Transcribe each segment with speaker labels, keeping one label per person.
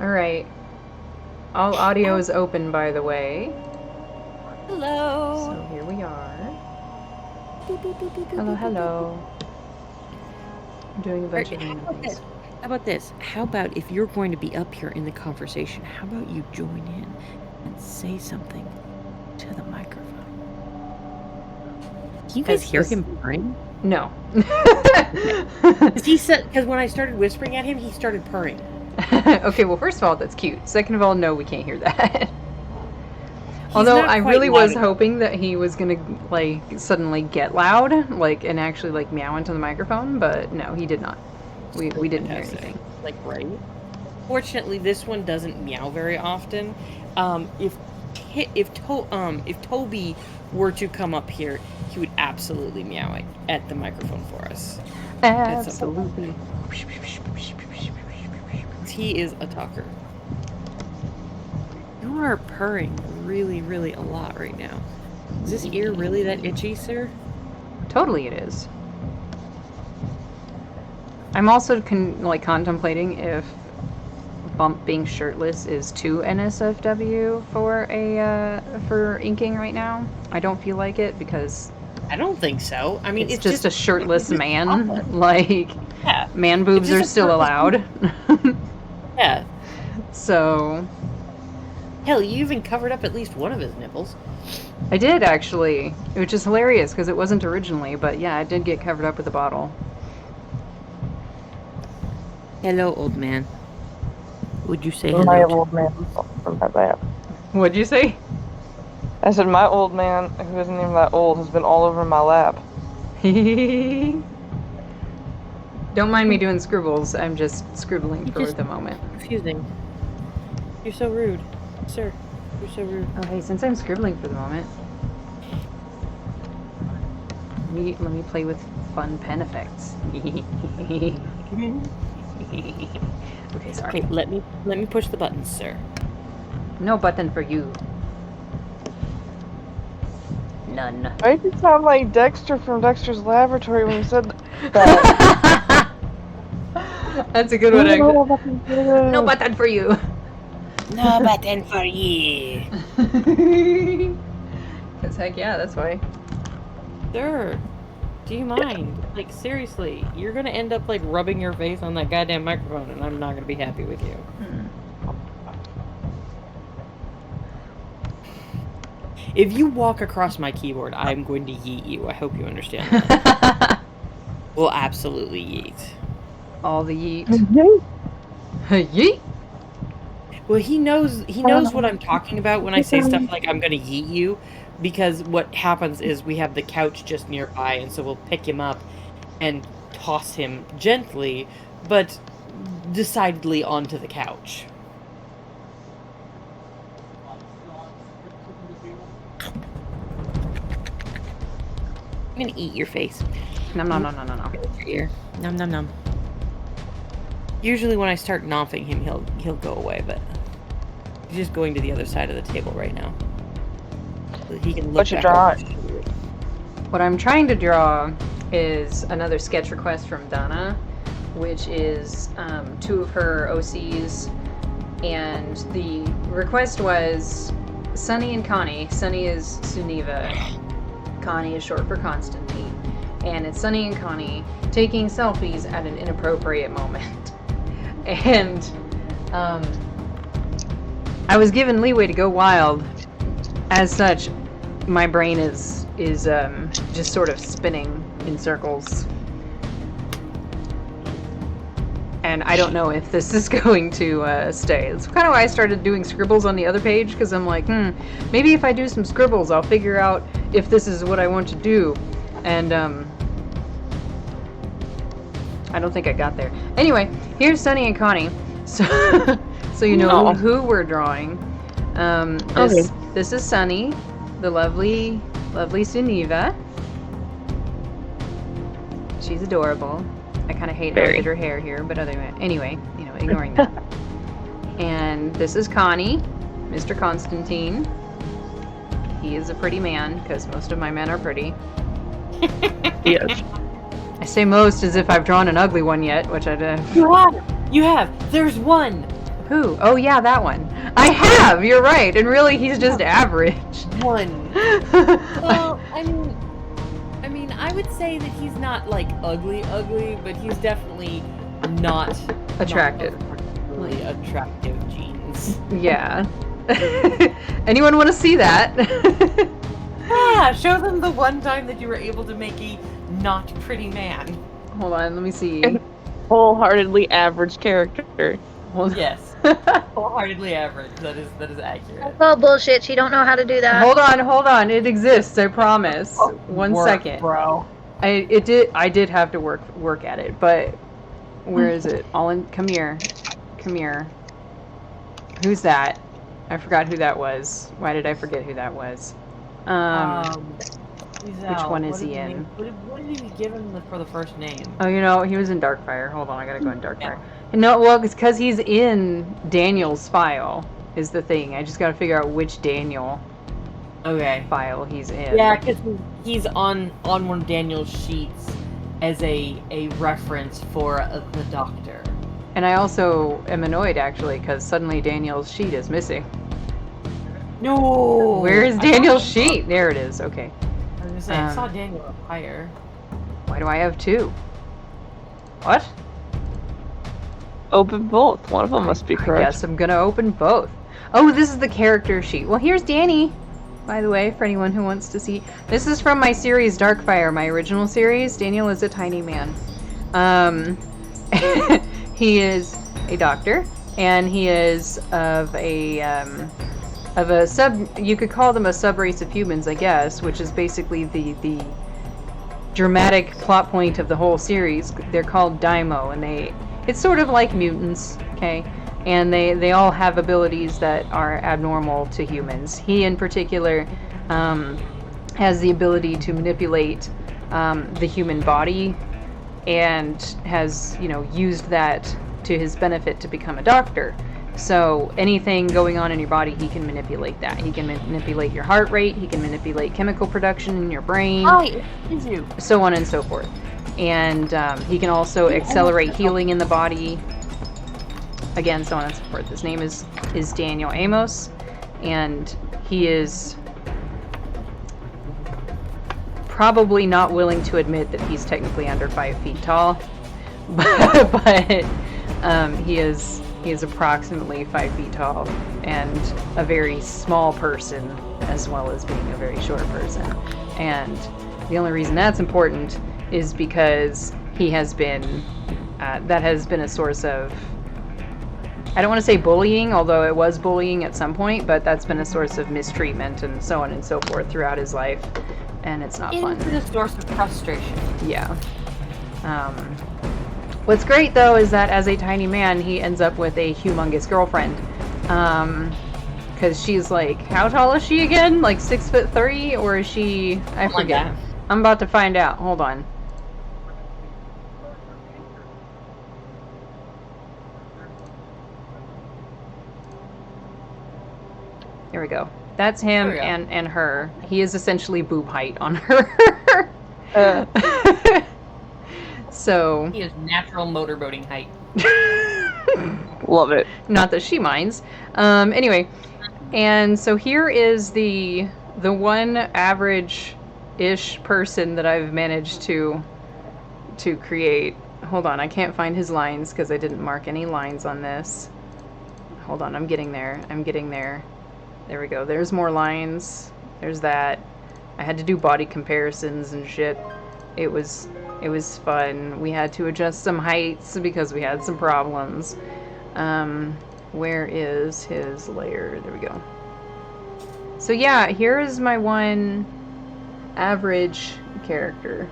Speaker 1: Alright. All audio is open, by the way.
Speaker 2: Hello.
Speaker 1: So here we are.
Speaker 2: Boop, boop, boop, boop,
Speaker 1: Hello,
Speaker 2: boop,
Speaker 1: hello. I'm doing a bunch of random things.
Speaker 2: How about this? How about if you're going to be up here in the conversation, how about you join in and say something to the microphone? Can you guys hear him purring?
Speaker 1: No.
Speaker 2: Because when I started whispering at him, he started purring.
Speaker 1: Okay, well, first of all, that's cute. Second of all, no, we can't hear that. Although I really was hoping that he was gonna like suddenly get loud, like, and actually like meow into the microphone, but no, he did not. We didn't hear anything.
Speaker 2: Like, right? Fortunately, this one doesn't meow very often. If Toby were to come up here, he would absolutely meow at the microphone for us.
Speaker 1: Absolutely.
Speaker 2: He is a talker. You are purring really, really a lot right now. Is this ear really that itchy, sir?
Speaker 1: Totally it is. I'm also contemplating if Bump being shirtless is too NSFW for inking right now. I don't feel like it because
Speaker 2: I don't think so. I mean,
Speaker 1: it's just a shirtless man. Like, yeah. Man boobs are still allowed.
Speaker 2: Yeah.
Speaker 1: So.
Speaker 2: Hell, you even covered up at least one of his nipples.
Speaker 1: I did, actually, which is hilarious because it wasn't originally, but yeah, I did get covered up with a bottle.
Speaker 2: Hello, old man. Would you say hello?
Speaker 3: My old man from that lab.
Speaker 1: What'd you say?
Speaker 3: I said my old man, who isn't even that old, has been all over my lap.
Speaker 1: Don't mind me doing scribbles. I'm just scribbling for the moment.
Speaker 2: Confusing. You're so rude. Sir, you're so rude.
Speaker 1: Oh, hey, since I'm scribbling for the moment, let me play with fun pen effects. Okay, sorry.
Speaker 2: Okay, let me push the buttons, sir.
Speaker 1: No button for you. None.
Speaker 3: Why did you sound like Dexter from Dexter's Laboratory when you said that?
Speaker 1: That's a good one, actually. No button for you.
Speaker 2: No button for you.
Speaker 1: Because heck yeah, that's why.
Speaker 2: Sir, do you mind? Like, seriously, you're gonna end up like rubbing your face on that goddamn microphone, and I'm not gonna be happy with you. If you walk across my keyboard, I'm going to yeet you. I hope you understand that. We'll absolutely yeet.
Speaker 1: All the yeet.
Speaker 3: Yeet.
Speaker 2: Well, he knows what I'm talking about when I say stuff like I'm gonna yeet you, because what happens is we have the couch just nearby, and so we'll pick him up and toss him gently, but decidedly onto the couch. I'm gonna eat your face.
Speaker 1: Nom nom nom nom nom nom.
Speaker 2: Your ear. Nom nom nom. Usually when I start nomping him, he'll go away, but he's just going to the other side of the table right now. So he can look.
Speaker 3: What you drawing?
Speaker 1: What I'm trying to draw is another sketch request from Donna, which is 2 of her OCs, and the request was Sunny and Connie. Sunny is Suniva. Connie is short for Constantine. And it's Sunny and Connie taking selfies at an inappropriate moment. And I was given leeway to go wild. As such, my brain is just sort of spinning in circles. And I don't know if this is going to stay. That's kind of why I started doing scribbles on the other page, because I'm like, maybe if I do some scribbles, I'll figure out if this is what I want to do. And I don't think I got there. Anyway, here's Sunny and Connie. So, so you know who we're drawing. This is Sunny, the lovely Suniva. She's adorable. I kind of hate how I did her hair here, but anyway, you know, ignoring that. And this is Connie, Mr. Constantine. He is a pretty man, because most of my men are pretty.
Speaker 3: Yes.
Speaker 1: I say most as if I've drawn an ugly one yet, which I did.
Speaker 2: You have. There's one.
Speaker 1: Who? Oh yeah, that one. I have. You're right. And really, he's just average.
Speaker 2: One. Well, I mean, I would say that he's not like ugly, but he's definitely not
Speaker 1: Attractive.
Speaker 2: Not particularly attractive genes.
Speaker 1: Yeah. Anyone want to see that?
Speaker 2: Yeah, show them the one time that you were able to make a not pretty man.
Speaker 1: Hold on, let me see.
Speaker 3: Wholeheartedly average character.
Speaker 2: Yes. Wholeheartedly average. That is accurate.
Speaker 4: Oh, bullshit. She don't know how to do that.
Speaker 1: Hold on. It exists. I promise. One second,
Speaker 2: bro.
Speaker 1: I did have to work at it, but where is it? Come here. Who's that? I forgot who that was. Why did I forget who that was? Which one is he in?
Speaker 2: What did he give him for the first name?
Speaker 1: Oh, he was in Darkfire. Hold on, I gotta go in Darkfire. No, well, it's because he's in Daniel's file, is the thing. I just gotta figure out which Daniel file he's in.
Speaker 2: Yeah, because he's on one of Daniel's sheets as a reference for the Doctor.
Speaker 1: And I also am annoyed, actually, because suddenly Daniel's sheet is missing.
Speaker 2: No!
Speaker 1: Where is Daniel's sheet? There it is, okay.
Speaker 2: I was gonna say, I saw Daniel up higher.
Speaker 1: Why do I have two? What?
Speaker 3: Open both. One of them must be correct.
Speaker 1: I guess I'm gonna open both. Oh, this is the character sheet. Well, here's Danny, by the way, for anyone who wants to see. This is from my series Darkfire, my original series. Daniel is a tiny man. He is a doctor, and he is of a you could call them a sub-race of humans, I guess, which is basically the dramatic plot point of the whole series. They're called Daimo, and it's sort of like mutants, okay? And they all have abilities that are abnormal to humans. He, in particular, has the ability to manipulate the human body, and has, used that to his benefit to become a doctor. So anything going on in your body, he can manipulate that. He can manipulate your heart rate, he can manipulate chemical production in your brain, so on and so forth. And he can also accelerate healing in the body. Again, so on and so forth. His name is Daniel Amos, and he is probably not willing to admit that he's technically under 5 feet tall, but he is approximately 5 feet tall and a very small person, as well as being a very short person. And the only reason that's important is because he has been that has been a source of, I don't want to say bullying, although it was bullying at some point, but that's been a source of mistreatment and so on and so forth throughout his life, and it's not fun.
Speaker 2: It's a source of frustration.
Speaker 1: Yeah. What's great, though, is that as a tiny man, he ends up with a humongous girlfriend. Because she's like, how tall is she again? Like 6'3", or is she? I forget.
Speaker 2: Like
Speaker 1: I'm about to find out. Hold on. Here we go. That's him and her. He is essentially boob height on her. So
Speaker 2: he is natural motorboating height.
Speaker 3: Love it.
Speaker 1: Not that she minds. Anyway, and so here is the one average-ish person that I've managed to create. Hold on, I can't find his lines because I didn't mark any lines on this. Hold on, I'm getting there. There we go. There's more lines. There's that. I had to do body comparisons and shit. It was fun. We had to adjust some heights because we had some problems. Where is his layer? There we go. So yeah, here is my one average character.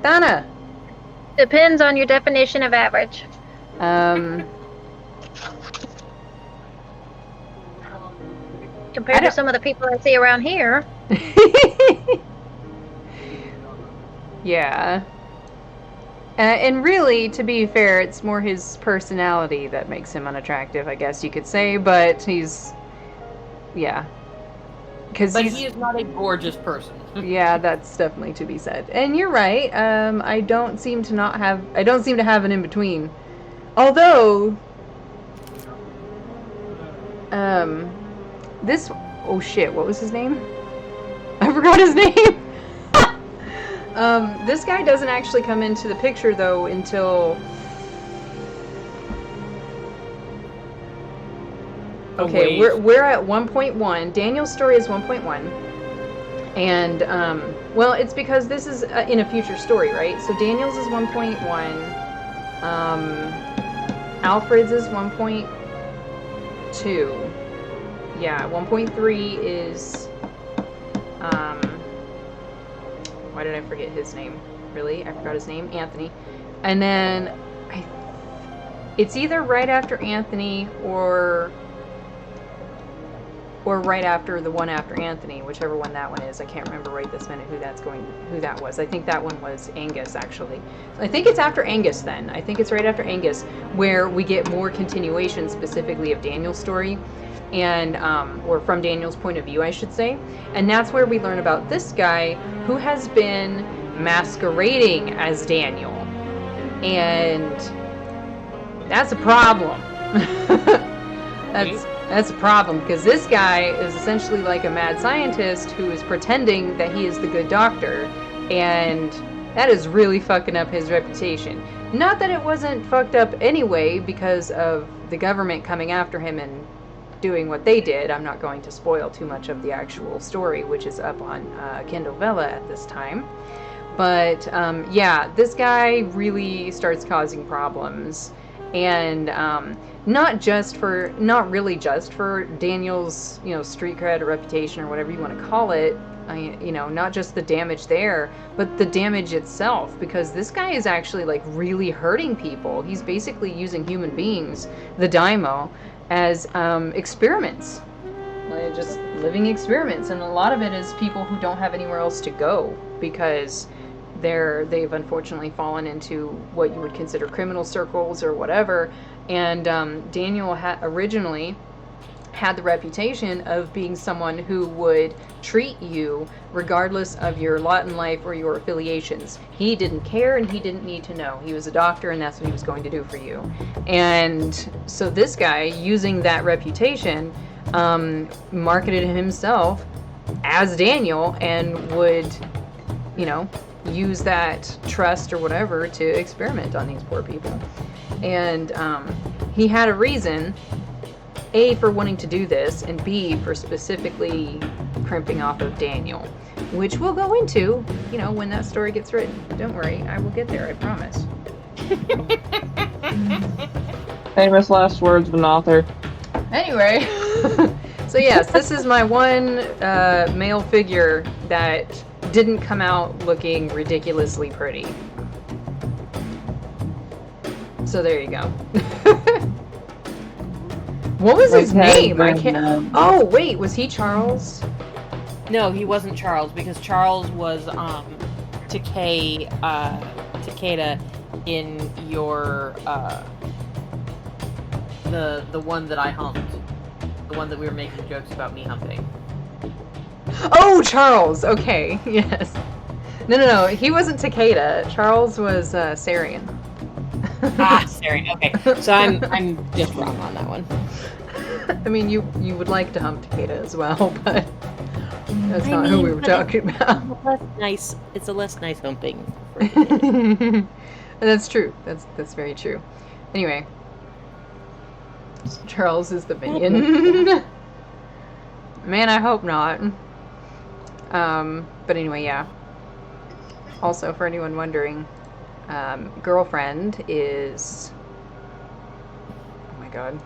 Speaker 1: Donna!
Speaker 4: Depends on your definition of average. Compared to some of the people I see around here.
Speaker 1: Yeah. And really, to be fair, it's more his personality that makes him unattractive, I guess you could say, but he's... Yeah.
Speaker 2: But he is not a gorgeous person.
Speaker 1: Yeah, that's definitely to be said. And you're right, I don't seem to have an in-between. Although... this, oh shit, what was his name? I forgot his name. This guy doesn't actually come into the picture though until, okay, we're at 1.1. Daniel's story is 1.1. And, well, it's because this is in a future story, right? So Daniel's is 1.1. Alfred's is 1.2. Yeah, 1.3 is, why did I forget his name? Really? I forgot his name. Anthony. And then, it's either right after Anthony or right after the one after Anthony, whichever one that one is. I can't remember right this minute who that was. I think that one was Angus, actually. I think it's after Angus then. I think it's right after Angus where we get more continuation specifically of Daniel's story, and or from Daniel's point of view, I should say. And that's where we learn about this guy who has been masquerading as Daniel. And that's a problem. That's a problem, because this guy is essentially like a mad scientist who is pretending that he is the good doctor, and that is really fucking up his reputation. Not that it wasn't fucked up anyway because of the government coming after him and doing what they did. I'm not going to spoil too much of the actual story, which is up on Kindle Vella at this time. But yeah, this guy really starts causing problems. And not really just for Daniel's, street cred or reputation or whatever you want to call it, not just the damage there, but the damage itself, because this guy is actually like really hurting people. He's basically using human beings, the daimyo, as experiments, like just living experiments. And a lot of it is people who don't have anywhere else to go because they've unfortunately fallen into what you would consider criminal circles or whatever. And Daniel originally had the reputation of being someone who would treat you regardless of your lot in life or your affiliations. He didn't care and he didn't need to know. He was a doctor and that's what he was going to do for you. And so this guy, using that reputation, marketed himself as Daniel and would, use that trust or whatever to experiment on these poor people. And he had a reason, A, for wanting to do this, and B, for specifically crimping off of Daniel, which we'll go into, when that story gets written. Don't worry, I will get there, I promise.
Speaker 3: Famous last words of an author.
Speaker 1: Anyway, so yes, this is my one male figure that didn't come out looking ridiculously pretty. So there you go. What was his name? I can't. Oh wait, was he Charles?
Speaker 2: No, he wasn't Charles, because Charles was Takeda in your the one that I humped, the one that we were making jokes about me humping.
Speaker 1: Oh, Charles. Okay, yes. No. He wasn't Takeda. Charles was Sarian.
Speaker 2: Sarian. Okay, so I'm just wrong on that one.
Speaker 1: I mean, you would like to hump Takeda as well, but that's not who we were talking about.
Speaker 2: It's a less nice humping.
Speaker 1: That's true. That's very true. Anyway, Charles is the minion. Man, I hope not. But anyway, yeah. Also, for anyone wondering, girlfriend is... Oh my god.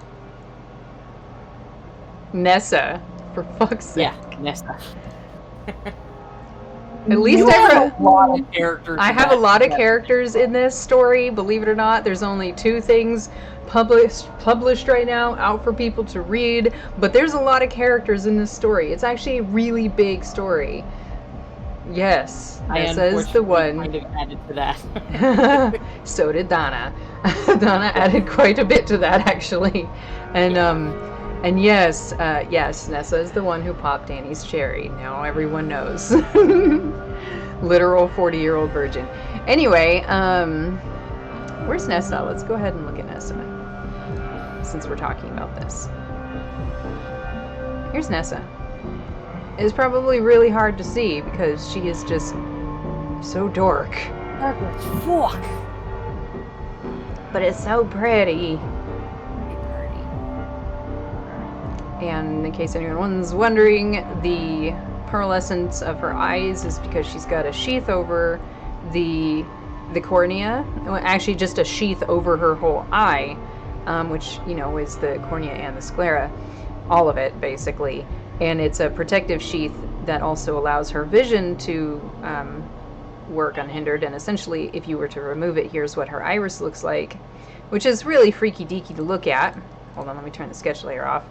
Speaker 1: Nessa, for fuck's sake.
Speaker 2: Yeah, Nessa.
Speaker 1: At least I have
Speaker 2: a lot of characters.
Speaker 1: I have a lot of characters in this story, believe it or not. There's only 2 things published right now, out for people to read, but there's a lot of characters in this story. It's actually a really big story. Yes, Nessa is the one.
Speaker 2: Kind of added to that.
Speaker 1: So did Donna. Donna added quite a bit to that, actually. And yes, Nessa is the one who popped Annie's cherry. Now everyone knows. Literal 40-year-old virgin. Anyway, where's Nessa? Let's go ahead and look at Nessa, since we're talking about this. Here's Nessa. It's probably really hard to see because she is just so dark.
Speaker 2: Dark as fuck.
Speaker 1: But it's so pretty. And in case anyone's wondering, the pearlescence of her eyes is because she's got a sheath over the cornea. Well, actually, just a sheath over her whole eye, which, you know, is the cornea and the sclera. All of it, basically. And it's a protective sheath that also allows her vision to work unhindered. And essentially, if you were to remove it, here's what her iris looks like, which is really freaky deaky to look at. Hold on, let me turn the sketch layer off.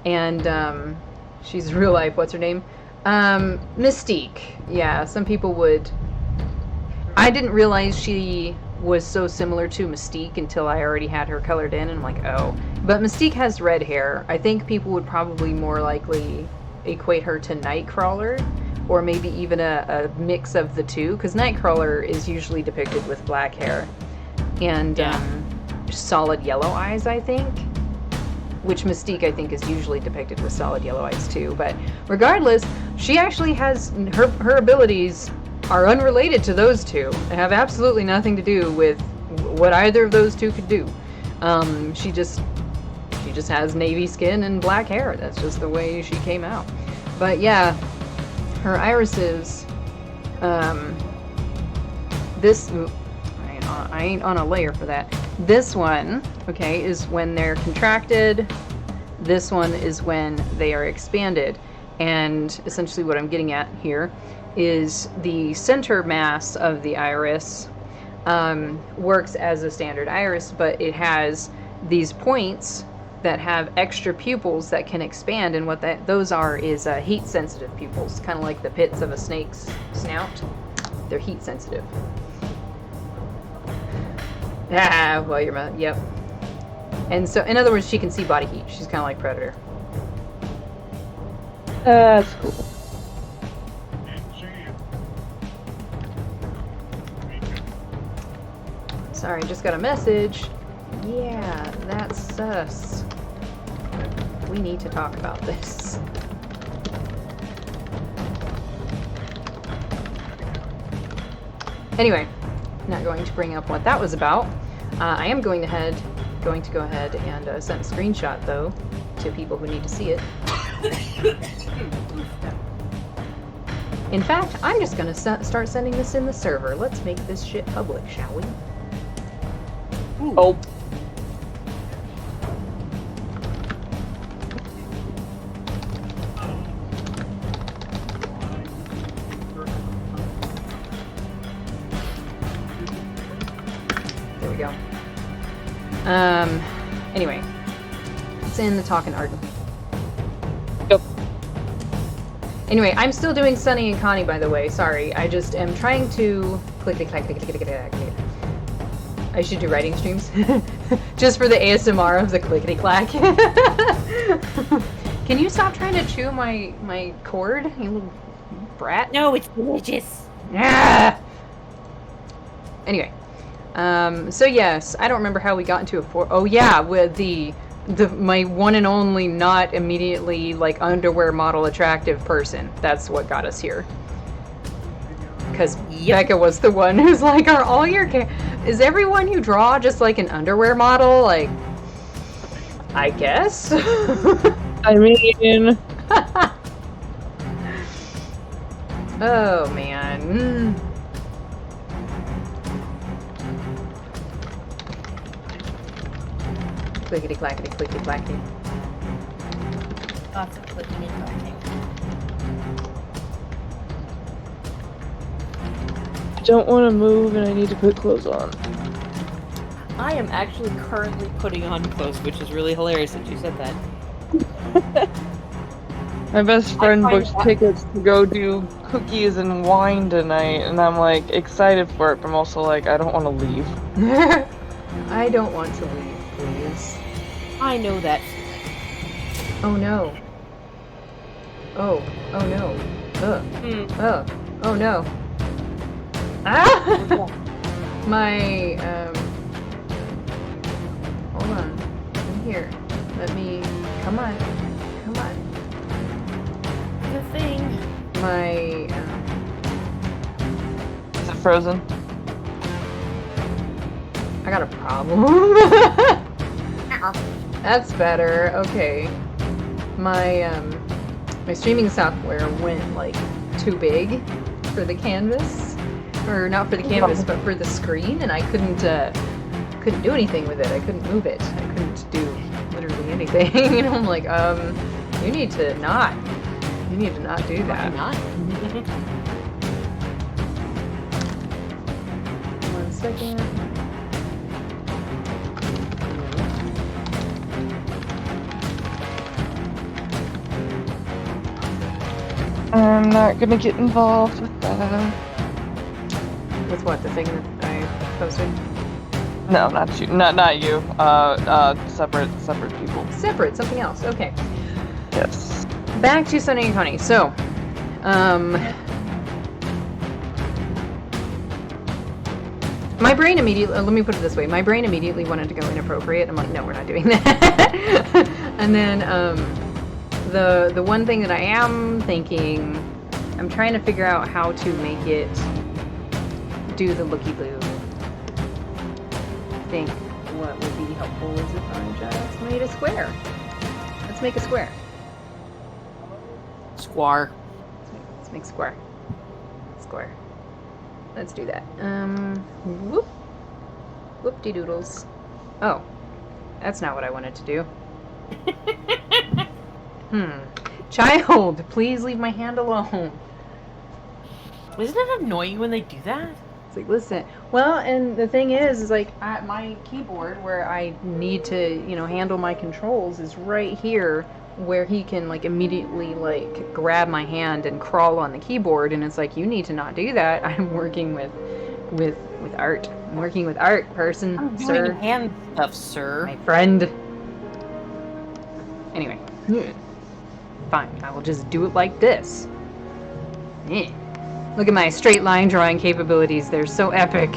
Speaker 1: And she's real life, what's her name? Mystique. Yeah, some people would... I didn't realize she was so similar to Mystique until I already had her colored in, and I'm like, oh. But Mystique has red hair. I think people would probably more likely equate her to Nightcrawler, or maybe even a mix of the two, because Nightcrawler is usually depicted with black hair and solid yellow eyes, I think. Which Mystique, I think, is usually depicted with solid yellow eyes too. But regardless, she actually has her abilities are unrelated to those two. They have absolutely nothing to do with what either of those two could do. She just has navy skin and black hair. That's just the way she came out. But yeah, her irises. This. I ain't on a layer for that. This one, okay, is when they're contracted. This one is when they are expanded. And essentially what I'm getting at here is the center mass of the iris works as a standard iris, but it has these points that have extra pupils that can expand, and what those are is heat sensitive pupils, kind of like the pits of a snake's snout. They're heat sensitive. Ah, well, your mouth. Yep. And so, in other words, she can see body heat. She's kind of like Predator.
Speaker 3: That's cool.
Speaker 1: Sorry, just got a message. Yeah, that's sus. We need to talk about this. Anyway, not going to bring up what that was about. I am going to go ahead and send a screenshot, though, to people who need to see it. In fact, I'm just going to start sending this in the server. Let's make this shit public, shall we?
Speaker 2: Ooh.
Speaker 3: Oh.
Speaker 1: There we go. Anyway, it's in the Talkin' Arden.
Speaker 3: Yep.
Speaker 1: Anyway, I'm still doing Sunny and Connie, by the way. Sorry, I just am trying to click. I should do writing streams just for the ASMR of the clickety clack. Can you stop trying to chew my cord, you little brat?
Speaker 2: No, it's delicious.
Speaker 1: Yeah. Anyway, so yes, I don't remember how we got into a oh yeah, with my one and only not immediately like underwear model attractive person. That's what got us here. Because Becca was the one who's like, are all your is everyone you draw just like an underwear model? Like, I guess.
Speaker 3: I mean,
Speaker 1: oh man. Clickety clackety, clickety clackety.
Speaker 2: Lots of clickety clacking.
Speaker 3: don't want to move and I need to put clothes on.
Speaker 2: I am actually currently putting on clothes, which is really hilarious that you said that.
Speaker 3: My best friend booked tickets to go do cookies and wine tonight, and I'm like excited for it, but I'm also like, I don't want to leave.
Speaker 1: I don't want to leave, please.
Speaker 2: I know that.
Speaker 1: Oh no. Oh no. Oh no. Ah! My, hold on. I'm here. Let me Come on. Come on.
Speaker 2: The thing.
Speaker 1: My...
Speaker 3: Is it frozen?
Speaker 1: I got a problem. That's better. Okay. My streaming software went like too big for the canvas, or not for the canvas, but for the screen, and I couldn't do anything with it. I couldn't move it. I couldn't do literally anything. And I'm like, you need to not do that.
Speaker 2: Why not?
Speaker 1: 1 second.
Speaker 3: I'm not gonna get involved with that.
Speaker 1: With what? The thing that I posted?
Speaker 3: No, not you. Not you. Separate people.
Speaker 1: Separate, something else. Okay.
Speaker 3: Yes.
Speaker 1: Back to Sunny and Connie. So, my brain immediately, let me put it this way, my brain immediately wanted to go inappropriate. I'm like, no, we're not doing that. And then, the one thing that I am thinking, I'm trying to figure out how to make it do the looky-loo. I think what would be helpful is if I just made a square. Let's make a square.
Speaker 2: Square.
Speaker 1: Let's make square. Square. Let's do that. Whoop. Whoop-de-doodles. Oh. That's not what I wanted to do. Child, please leave my hand alone.
Speaker 2: Isn't it annoying when they do that?
Speaker 1: It's like, listen. Well, and the thing is like, at my keyboard where I need to, handle my controls is right here, where he can like immediately like grab my hand and crawl on the keyboard, and it's like, you need to not do that. I'm working with art. I'm working with art, person,
Speaker 2: I'm
Speaker 1: sir.
Speaker 2: doing hand stuff, sir.
Speaker 1: My friend. Anyway. Fine, I will just do it like this. Yeah. Look at my straight line drawing capabilities. They're so epic.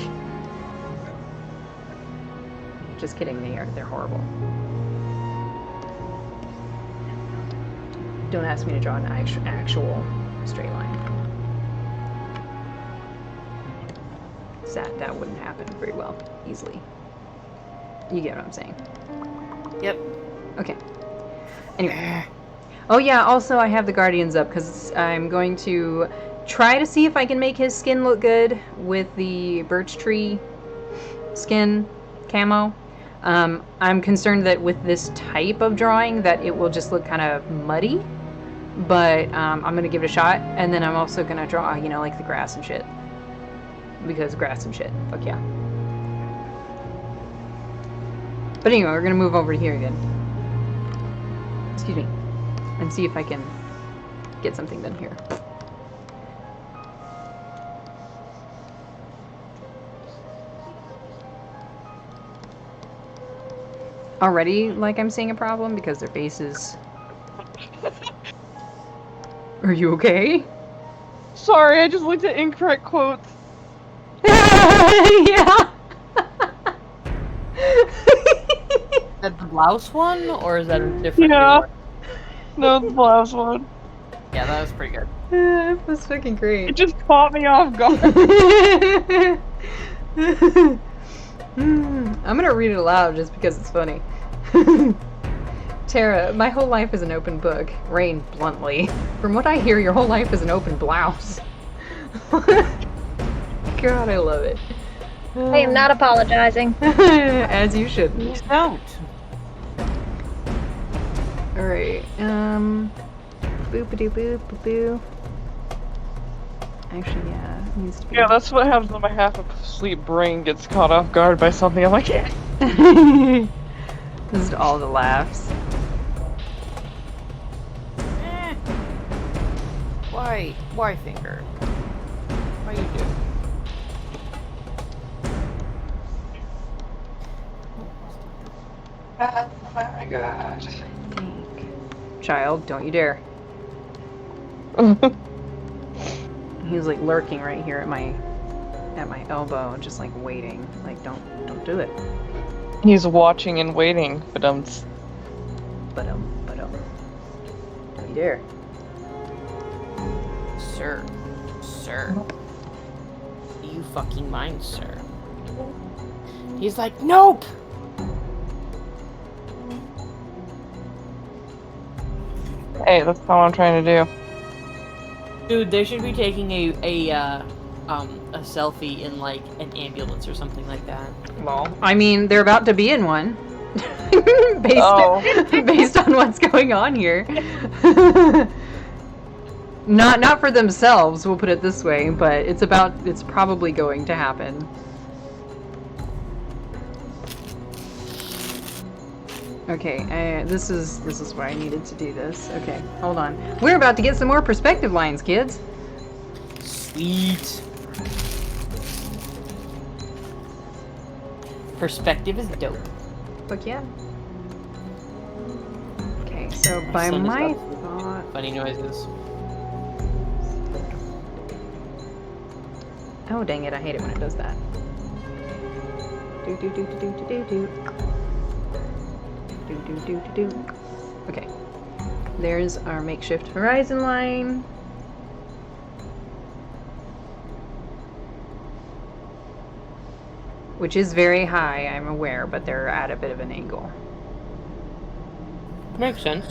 Speaker 1: Just kidding, they're horrible. Don't ask me to draw an actual straight line. That wouldn't happen very well, easily. You get what I'm saying?
Speaker 2: Yep.
Speaker 1: Okay. Anyway. Oh yeah, also I have the Guardians up because I'm going to try to see if I can make his skin look good with the birch tree skin camo. I'm concerned that with this type of drawing that it will just look kind of muddy, but I'm going to give it a shot, and then I'm also going to draw, like the grass and shit. Because grass and shit. Fuck yeah. But anyway, we're going to move over here again. Excuse me. And see if I can get something done here. Already, like I'm seeing a problem because their faces. Are you okay?
Speaker 3: Sorry, I just looked at incorrect quotes.
Speaker 1: Yeah.
Speaker 2: Is that the blouse one, or is that a different
Speaker 3: Yeah.
Speaker 2: one?
Speaker 3: No, the last one.
Speaker 2: Yeah, that was pretty good.
Speaker 1: That was fucking great.
Speaker 3: It just caught me off guard.
Speaker 1: I'm gonna read it aloud just because it's funny. Tara, my whole life is an open book. Rain, bluntly. From what I hear, your whole life is an open blouse. God, I love it.
Speaker 4: I am not apologizing.
Speaker 1: As you shouldn't.
Speaker 2: Please don't.
Speaker 1: Alright, boopity boop boo. Actually, yeah, it needs to be.
Speaker 3: Yeah, that's what happens when my half-asleep brain gets caught off guard by something. I'm like, yeah.
Speaker 1: This is all the laughs.
Speaker 2: Why finger? Why you do?
Speaker 3: Oh my god.
Speaker 1: Child, don't you dare. He's like lurking right here at my elbow, just like waiting. Like, don't do it.
Speaker 3: He's watching and waiting, but
Speaker 1: But dare.
Speaker 2: Sir. Sir. Do you fucking mind, sir? He's like, nope!
Speaker 3: Hey, that's not what I'm trying to do.
Speaker 2: Dude, they should be taking a selfie in, like, an ambulance or something like that.
Speaker 1: Well, I mean, they're about to be in one. based,
Speaker 3: Oh.
Speaker 1: based on what's going on here. Not for themselves, we'll put it this way, but it's probably going to happen. Okay, this is why I needed to do this. Okay, hold on. We're about to get some more perspective lines, kids.
Speaker 2: Sweet. Perspective is dope.
Speaker 1: Fuck yeah. Okay, so by
Speaker 2: son is
Speaker 1: my
Speaker 2: up.
Speaker 1: thought...
Speaker 2: Funny noises.
Speaker 1: Oh, dang it, I hate it when it does that. Do do do do do do do. Do do do do do. Okay. There's our makeshift horizon line. Which is very high, I'm aware, but they're at a bit of an angle.
Speaker 2: Makes sense.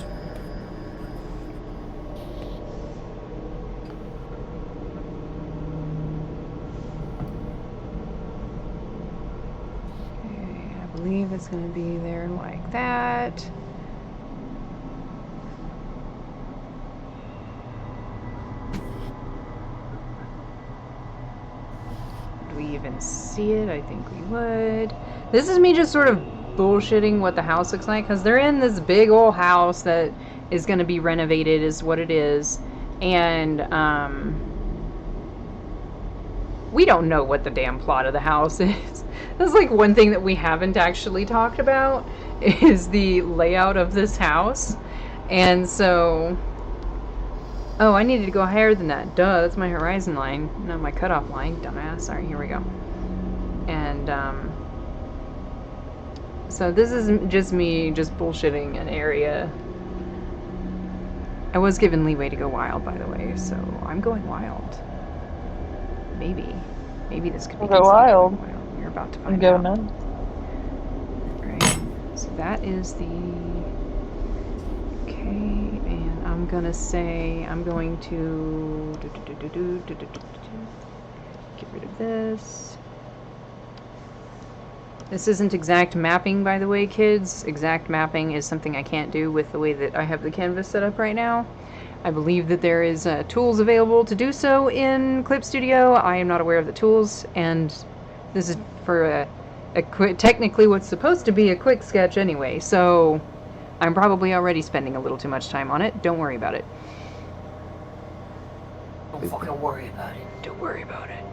Speaker 1: Okay, I believe it's going to be there like that. Would we even see it? I think we would. This is me just sort of bullshitting what the house looks like, because they're in this big old house that is going to be renovated, is what it is. And, we don't know what the damn plot of the house is. That's like one thing that we haven't actually talked about, is the layout of this house. And so... Oh, I needed to go higher than that. Duh, that's my horizon line, not my cutoff line. Dumbass. Alright, here we go. And, so this is just me just bullshitting an area. I was given leeway to go wild, by the way, so I'm going wild. Maybe. Maybe this could be
Speaker 3: Go wild.
Speaker 1: You're about to
Speaker 3: I'm
Speaker 1: find
Speaker 3: going
Speaker 1: out.
Speaker 3: in.
Speaker 1: Right. So that is the... Okay, and I'm gonna say I'm going to... Get rid of this. This isn't exact mapping, by the way, kids. Exact mapping is something I can't do with the way that I have the canvas set up right now. I believe that there is tools available to do so in Clip Studio. I am not aware of the tools, and this is for technically what's supposed to be a quick sketch anyway, so I'm probably already spending a little too much time on it. Don't worry about it.
Speaker 2: Don't fucking worry about it.
Speaker 1: Don't worry about it.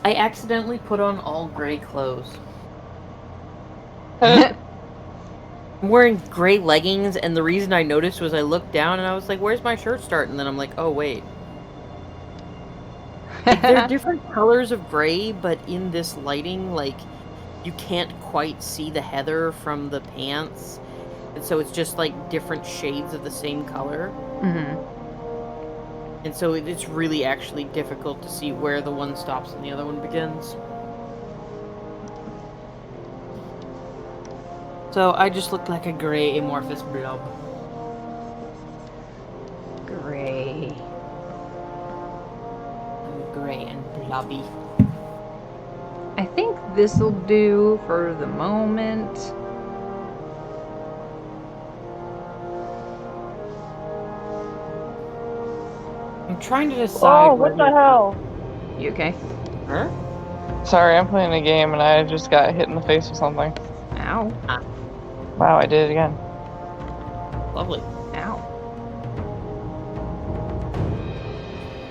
Speaker 2: I accidentally put on all gray clothes.
Speaker 3: Oh,
Speaker 2: I'm wearing gray leggings, and the reason I noticed was I looked down and I was like, where's my shirt start? And then I'm like, oh, wait. Like, they're different colors of gray, but in this lighting, like, you can't quite see the heather from the pants. And so it's just, like, different shades of the same color.
Speaker 1: Mm-hmm.
Speaker 2: And so it's really actually difficult to see where the one stops and the other one begins. So I just look like a gray amorphous blob.
Speaker 1: Gray.
Speaker 2: I'm gray and blobby.
Speaker 1: I think this'll do for the moment.
Speaker 2: I'm trying to decide.
Speaker 3: Oh, what the hell?
Speaker 1: You okay?
Speaker 2: Huh?
Speaker 3: Sorry, I'm playing a game and I just got hit in the face with something.
Speaker 1: Ow.
Speaker 3: Wow, I did it again.
Speaker 2: Lovely.
Speaker 1: Ow.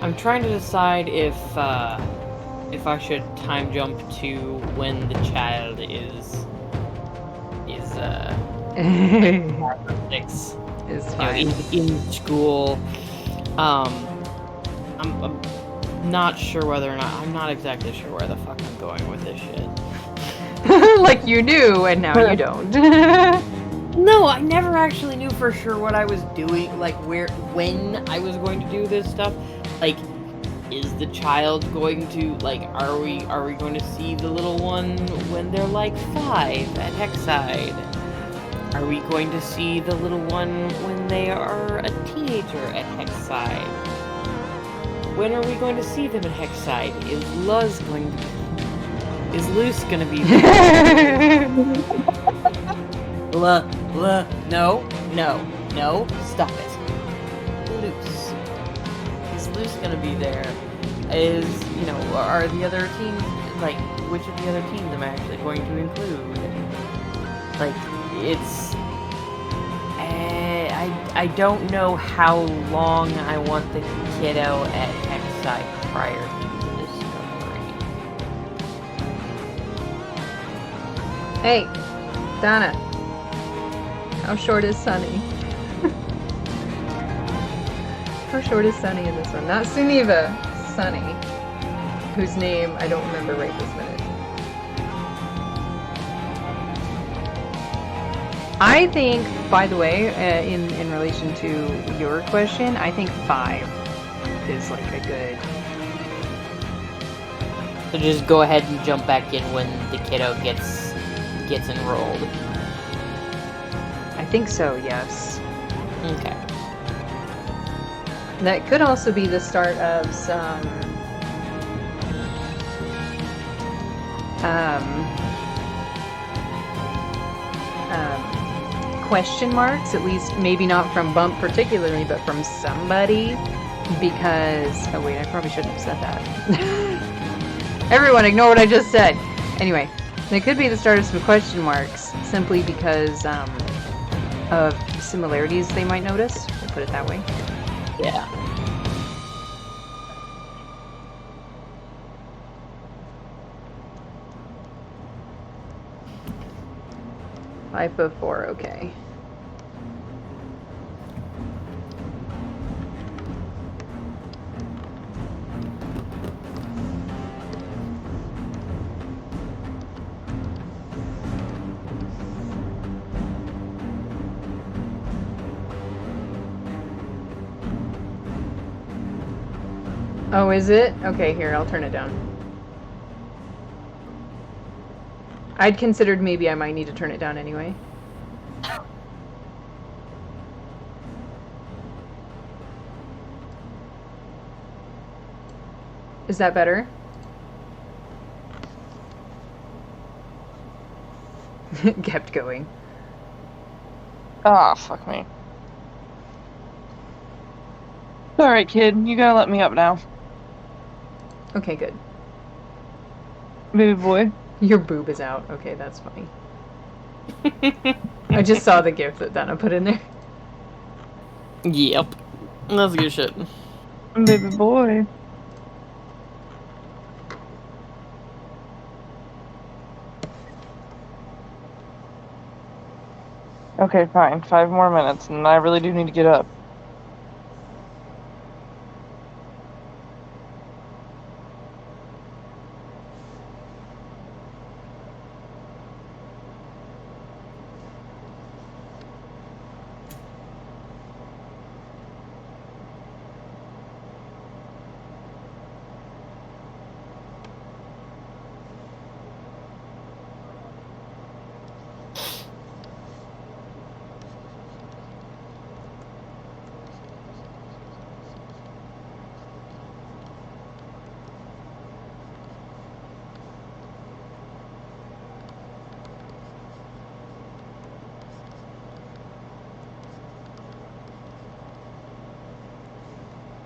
Speaker 2: I'm trying to decide if I should time jump to when the child is 6.
Speaker 1: It's
Speaker 2: You know,
Speaker 1: fine.
Speaker 2: in school. I'm not sure whether or not, I'm not exactly sure where the fuck I'm going with this shit.
Speaker 1: Like you knew, and now you don't.
Speaker 2: No, I never actually knew for sure what I was doing, like when I was going to do this stuff. Like, is the child going to, like, are we going to see the little one when they're like 5 at Hexside? Are we going to see the little one when they are a teenager at Hexside? When are we going to see them at Hexside? Is Luce gonna be there? No, stop it. Luce. Is Luce gonna be there? Are the other teams, like, which of the other teams am I actually going to include? Like, it's... I don't know how long I want the kiddo at Hexside prior to discovery.
Speaker 1: Hey, Donna. How short is Sunny? How short is Sunny in this one? Not Suniva, Sunny, whose name I don't remember right this minute. I think, by the way, in relation to your question, I think 5 is like a good...
Speaker 2: So just go ahead and jump back in when the kiddo gets enrolled.
Speaker 1: I think so, yes.
Speaker 2: Okay.
Speaker 1: That could also be the start of some question marks, at least maybe not from Bump particularly, but from somebody, because... Oh wait, I probably shouldn't have said that. Everyone ignore what I just said! Anyway, it could be the start of some question marks, simply because of similarities they might notice, we'll put it that way.
Speaker 2: Yeah.
Speaker 1: Five foot 4, okay. Oh, is it? Okay, here, I'll turn it down. I'd considered maybe I might need to turn it down anyway. Is that better? Kept going.
Speaker 3: Ah, fuck me. Alright, kid, you gotta let me up now.
Speaker 1: Okay, good.
Speaker 3: Baby boy.
Speaker 1: Your boob is out. Okay, that's funny. I just saw the gif that Donna put in there.
Speaker 2: Yep. That's good shit.
Speaker 3: Baby boy. Okay, fine. 5 more minutes, and I really do need to get up.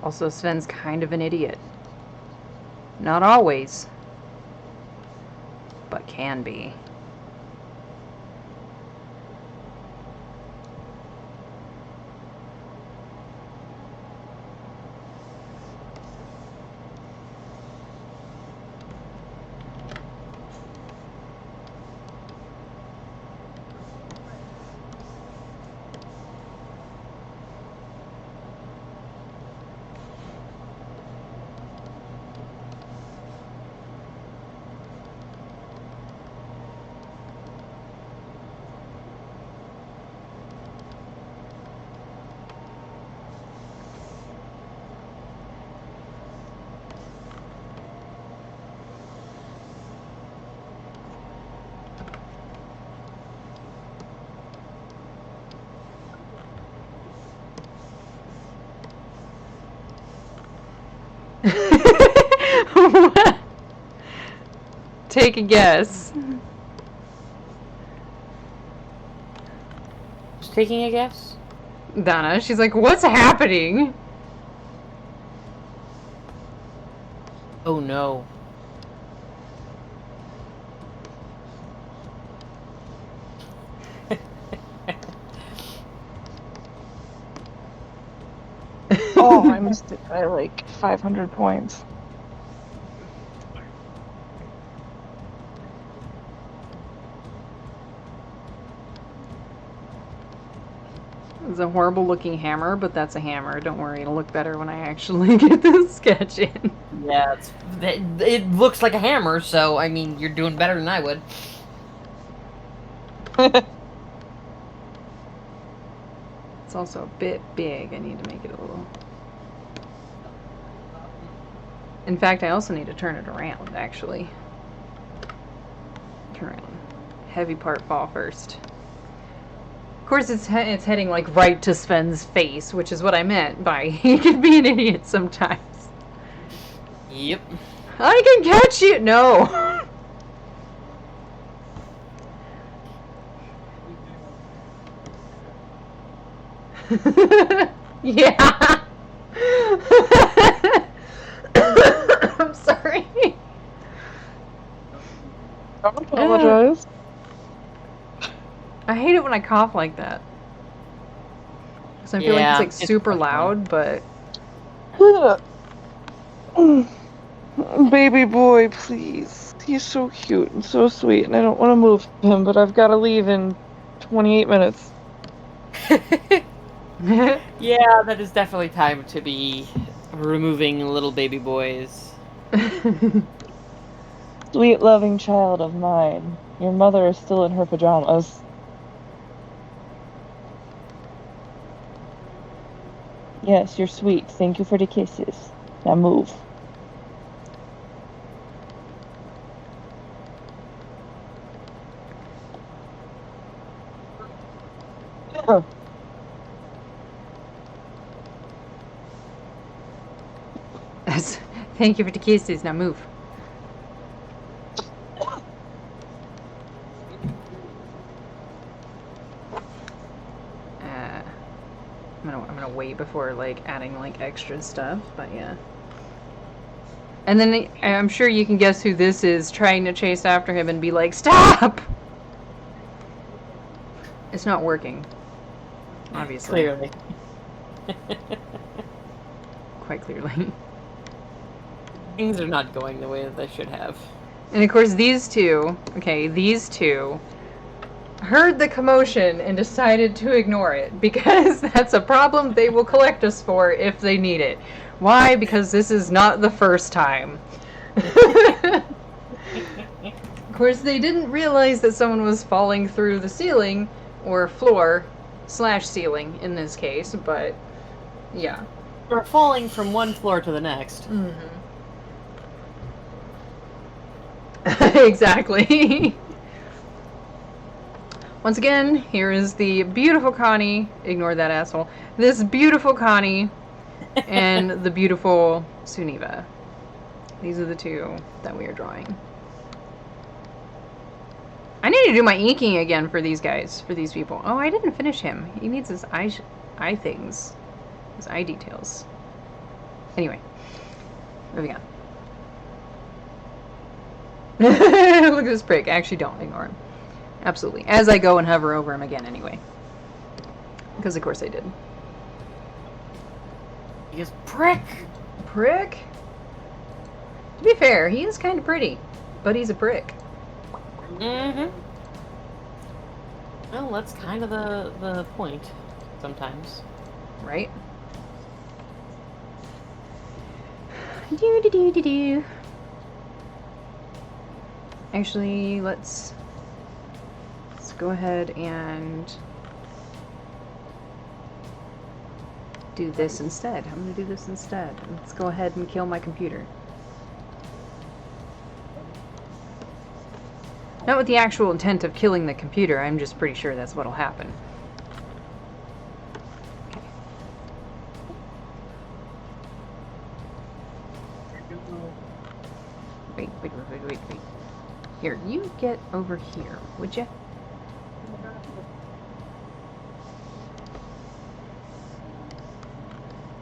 Speaker 1: Also, Sven's kind of an idiot. Not always, but can be. What? Take a guess.
Speaker 2: Just taking a guess?
Speaker 1: Donna, she's like, what's happening?
Speaker 2: Oh no.
Speaker 3: Oh, I missed it by like 500 points.
Speaker 1: It's a horrible looking hammer, but that's a hammer. Don't worry, it'll look better when I actually get this sketch in.
Speaker 2: Yeah, it looks like a hammer, so I mean, you're doing better than I would.
Speaker 1: It's also a bit big. I need to make it a little... In fact, I also need to turn it around, actually. Turn around. Heavy part fall first. Of course, it's heading like right to Sven's face, which is what I meant by he can be an idiot sometimes.
Speaker 2: Yep.
Speaker 1: I can catch you! No! Yeah! I'm sorry.
Speaker 3: Don't apologize.
Speaker 1: I hate it when I cough like that. Because I feel
Speaker 2: Yeah,
Speaker 1: like
Speaker 2: it's
Speaker 1: it's like super
Speaker 2: fun.
Speaker 1: loud, but...
Speaker 3: Baby boy, please. He's so cute and so sweet, and I don't want to move him, but I've got to leave in 28 minutes.
Speaker 2: Yeah, that is definitely time to be removing little baby boys.
Speaker 3: Sweet, loving child of mine. Your mother is still in her pajamas. Yes, you're sweet. Thank you for the kisses. Now move.
Speaker 1: Thank you for the kisses. Now move. I'm gonna wait before like adding like extra stuff, but yeah. And then I'm sure you can guess who this is trying to chase after him and be like, "Stop!" It's not working. Obviously.
Speaker 2: Clearly.
Speaker 1: Quite clearly.
Speaker 2: Things are not going the way that they should have.
Speaker 1: And of course these two heard the commotion and decided to ignore it because that's a problem they will collect us for if they need it. Why? Because this is not the first time. Of course, they didn't realize that someone was falling through the ceiling, or floor / ceiling in this case, but yeah.
Speaker 2: We're falling from one floor to the next.
Speaker 1: Mm-hmm. Exactly. Once again, here is the beautiful Connie. Ignore that asshole. This beautiful Connie and the beautiful Suniva. These are the two that we are drawing. I need to do my inking again for these guys, for these people. Oh, I didn't finish him. He needs his eye things. His eye details. Anyway, moving on. Look at this prick. Actually, don't ignore him. Absolutely. As I go and hover over him again anyway. Because of course I did.
Speaker 2: He is prick!
Speaker 1: Prick? To be fair, he is kind of pretty. But he's a prick.
Speaker 2: Mm-hmm. Well, that's kind of the point, sometimes.
Speaker 1: Right? Do. Actually, let's go ahead and do this instead. I'm going to do this instead. Let's go ahead and kill my computer. Not with the actual intent of killing the computer, I'm just pretty sure that's what'll happen. Okay. wait. Here, you get over here, would you?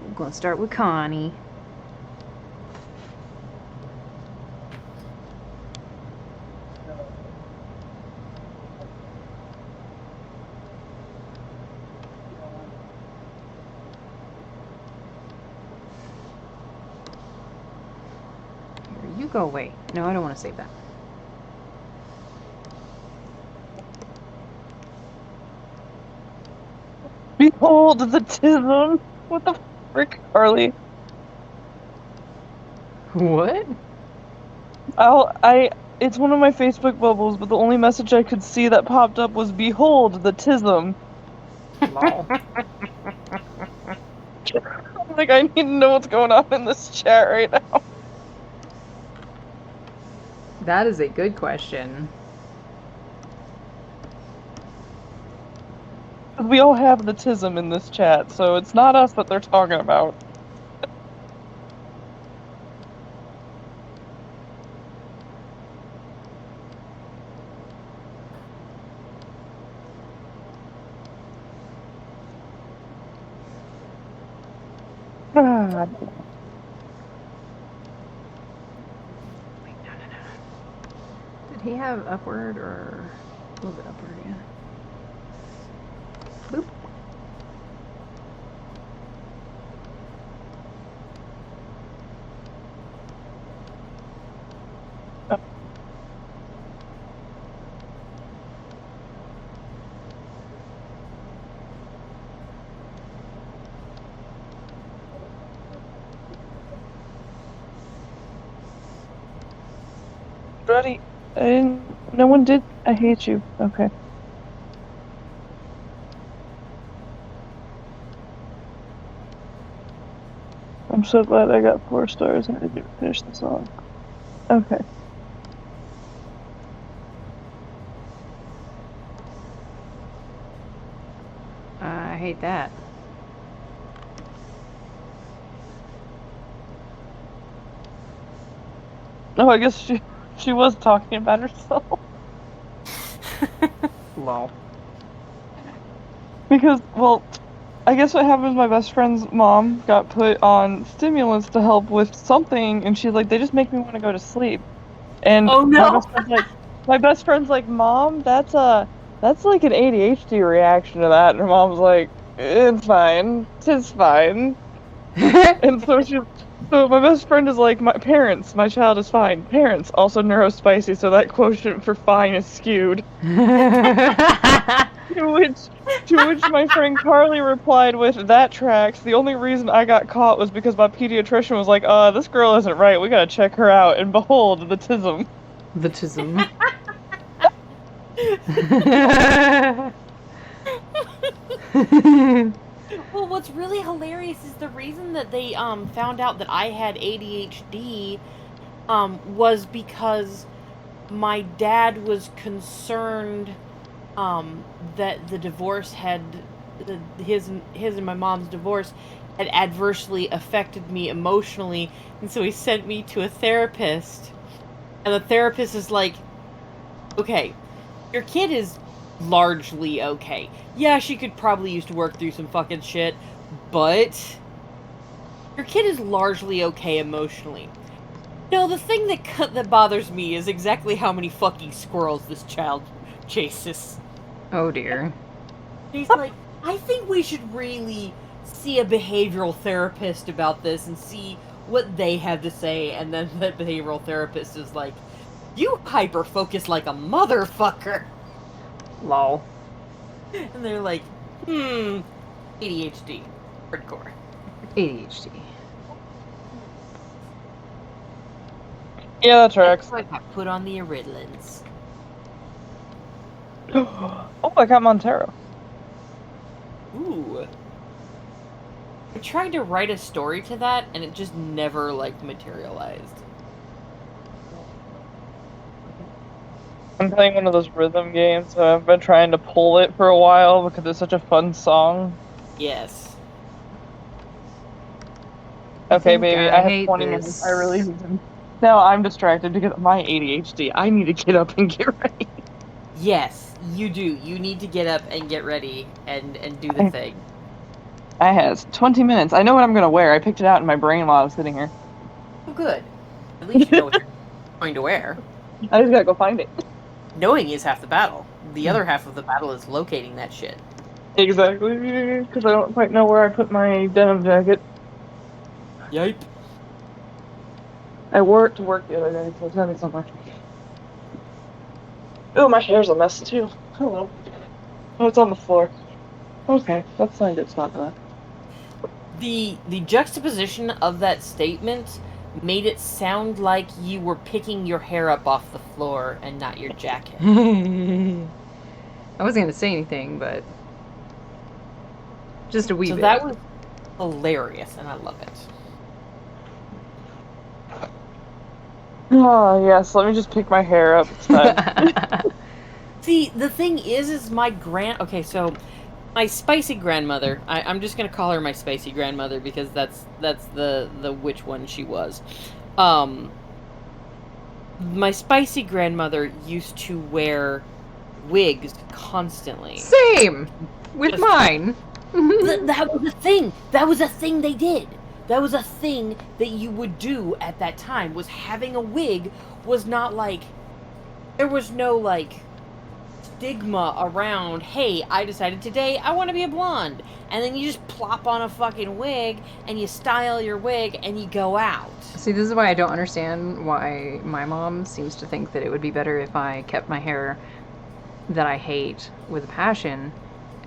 Speaker 1: We're gonna start with Connie. Here, you go away. No, I don't want to save that.
Speaker 3: Behold the tism. What the frick, Carly?
Speaker 1: What?
Speaker 3: It's one of my Facebook bubbles, but the only message I could see that popped up was "Behold the tism."
Speaker 1: Lol.
Speaker 3: Like, I need to know what's going on in this chat right now.
Speaker 1: That is a good question.
Speaker 3: We all have the tism in this chat, so it's not us that they're talking about. Ah,
Speaker 1: Wait, no. Did he have upward or a little bit upward? Yeah. Boop.
Speaker 3: Ready? No one did. I hate you. Okay. I'm so glad I got 4 stars and I didn't finish the song. Okay.
Speaker 1: I hate that.
Speaker 3: Oh, I guess she was talking about herself.
Speaker 1: Lol.
Speaker 3: Because, well, I guess what happened was my best friend's mom got put on stimulants to help with something, and she's like, they just make me want to go to sleep. And
Speaker 2: Oh, no.
Speaker 3: my best friend's like, Mom, that's like an ADHD reaction to that. And her mom's like, it's fine. It's fine. And so my best friend is like, my child is fine. Parents, also neurospicy, so that quotient for fine is skewed. To which my friend Carly replied with, that tracks. The only reason I got caught was because my pediatrician was like, this girl isn't right. We gotta check her out. And behold, the tism.
Speaker 1: The tism.
Speaker 2: Well, what's really hilarious is the reason that they found out that I had ADHD was because my dad was concerned that the divorce had his and my mom's divorce had adversely affected me emotionally, and so he sent me to a therapist. And the therapist is like, okay, your kid is largely okay. Yeah, she could probably use to work through some fucking shit, but your kid is largely okay emotionally. No, the thing that bothers me is exactly how many fucking squirrels this child chases.
Speaker 1: Oh dear.
Speaker 2: He's like, I think we should really see a behavioral therapist about this and see what they have to say. And then the behavioral therapist is like, you hyper-focus like a motherfucker.
Speaker 1: Lol.
Speaker 2: And they're like, ADHD. Hardcore.
Speaker 1: ADHD.
Speaker 3: Yeah, that tracks.
Speaker 2: I got put on the Iridlins.
Speaker 3: Oh, I got Montero.
Speaker 2: Ooh. I tried to write a story to that, and it just never, materialized.
Speaker 3: I'm playing one of those rhythm games, so I've been trying to pull it for a while because it's such a fun song.
Speaker 2: Yes.
Speaker 3: Okay, baby, I have
Speaker 1: hate
Speaker 3: 20
Speaker 1: this.
Speaker 3: minutes. I really need to Now I'm distracted because of my ADHD. I need to get up and get ready.
Speaker 2: Yes, you do. You need to get up and get ready and do the thing.
Speaker 3: I has 20 minutes. I know what I'm gonna wear. I picked it out in my brain while I was sitting here.
Speaker 2: Oh, good. At least you know what you're going to wear.
Speaker 3: I just gotta go find it.
Speaker 2: Knowing is half the battle. The other half of the battle is locating that shit.
Speaker 3: Exactly, because I don't quite know where I put my denim jacket.
Speaker 2: Yipe.
Speaker 3: I wore it to work the other day, so it's gotta be somewhere. Oh, my hair's a mess too. Hello. Oh, it's on the floor. Okay, that's not a good spot for that.
Speaker 2: The juxtaposition of that statement made it sound like you were picking your hair up off the floor and not your jacket.
Speaker 1: I wasn't gonna say anything, but just a wee
Speaker 2: So
Speaker 1: bit.
Speaker 2: that was hilarious, and I love it.
Speaker 3: Oh, yes, let me just pick my hair up. It's fine.
Speaker 2: See, the thing is okay, so my spicy grandmother, I'm just gonna call her my spicy grandmother because that's the which one she was. My spicy grandmother used to wear wigs constantly.
Speaker 1: Same with mine.
Speaker 2: That was a thing. That was a thing they did. That was a thing that you would do at that time. Was having a wig was not like there was no like stigma around. Hey, I decided today I want to be a blonde, and then you just plop on a fucking wig and you style your wig and you go out.
Speaker 1: See, this is why I don't understand why my mom seems to think that it would be better if I kept my hair that I hate with a passion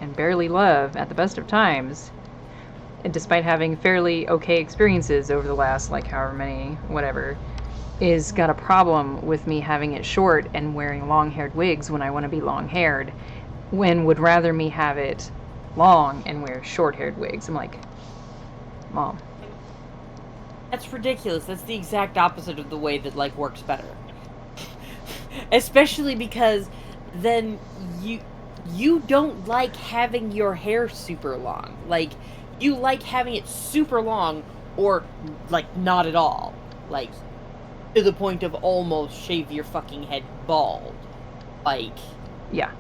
Speaker 1: and barely love at the best of times, and despite having fairly okay experiences over the last, like, however many, whatever, is got a problem with me having it short and wearing long-haired wigs when I want to be long-haired, when would rather me have it long and wear short-haired wigs. I'm like, Mom.
Speaker 2: That's ridiculous. That's the exact opposite of the way that, like, works better. Especially because then you don't like having your hair super long. Like, you like having it super long or, like, not at all. Like, to the point of almost shave your fucking head bald. Like...
Speaker 1: Yeah.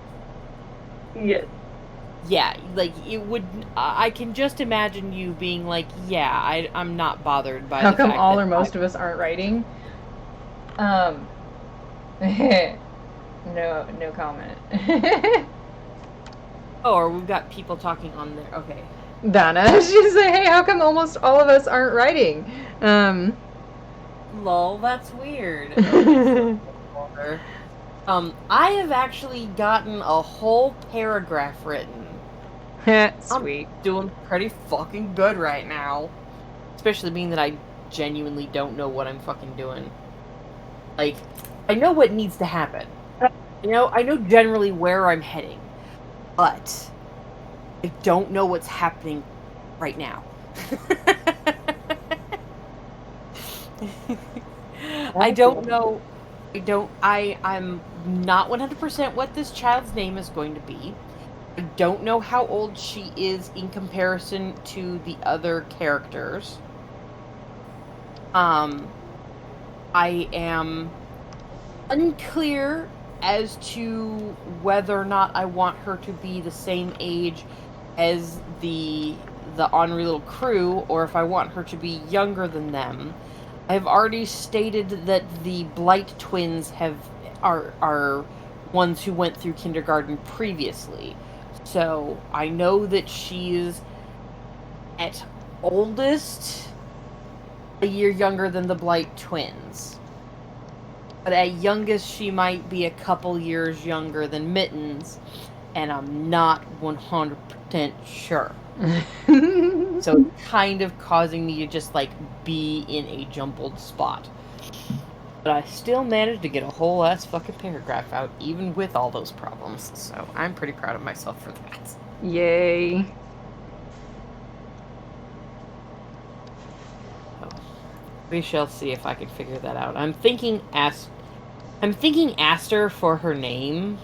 Speaker 3: Yeah.
Speaker 2: Yeah, like, it would... I can just imagine you being like, yeah, I'm not bothered by
Speaker 1: How
Speaker 2: the
Speaker 1: come
Speaker 2: fact
Speaker 1: all
Speaker 2: that
Speaker 1: or most of us aren't writing? No comment.
Speaker 2: Oh, or we've got people talking on there. Okay.
Speaker 1: Donna, she's like, hey, how come almost all of us aren't writing?
Speaker 2: Lol, that's weird. I have actually gotten a whole paragraph written.
Speaker 1: Sweet.
Speaker 2: I'm doing pretty fucking good right now. Especially being that I genuinely don't know what I'm fucking doing. Like, I know what needs to happen. You know, I know generally where I'm heading. But I don't know what's happening right now. I don't know. I'm not 100% what this child's name is going to be. I don't know how old she is in comparison to the other characters. I am unclear as to whether or not I want her to be the same age as the Henri little crew, or if I want her to be younger than them. I've already stated that the Blight twins are ones who went through kindergarten previously. So I know that she's at oldest a year younger than the Blight twins. But at youngest she might be a couple years younger than Mittens, and I'm not 100% sure. So it's kind of causing me to just, like, be in a jumbled spot. But I still managed to get a whole ass fucking paragraph out, even with all those problems. So I'm pretty proud of myself for that.
Speaker 1: Yay.
Speaker 2: So, we shall see if I can figure that out. I'm thinking Aster for her name.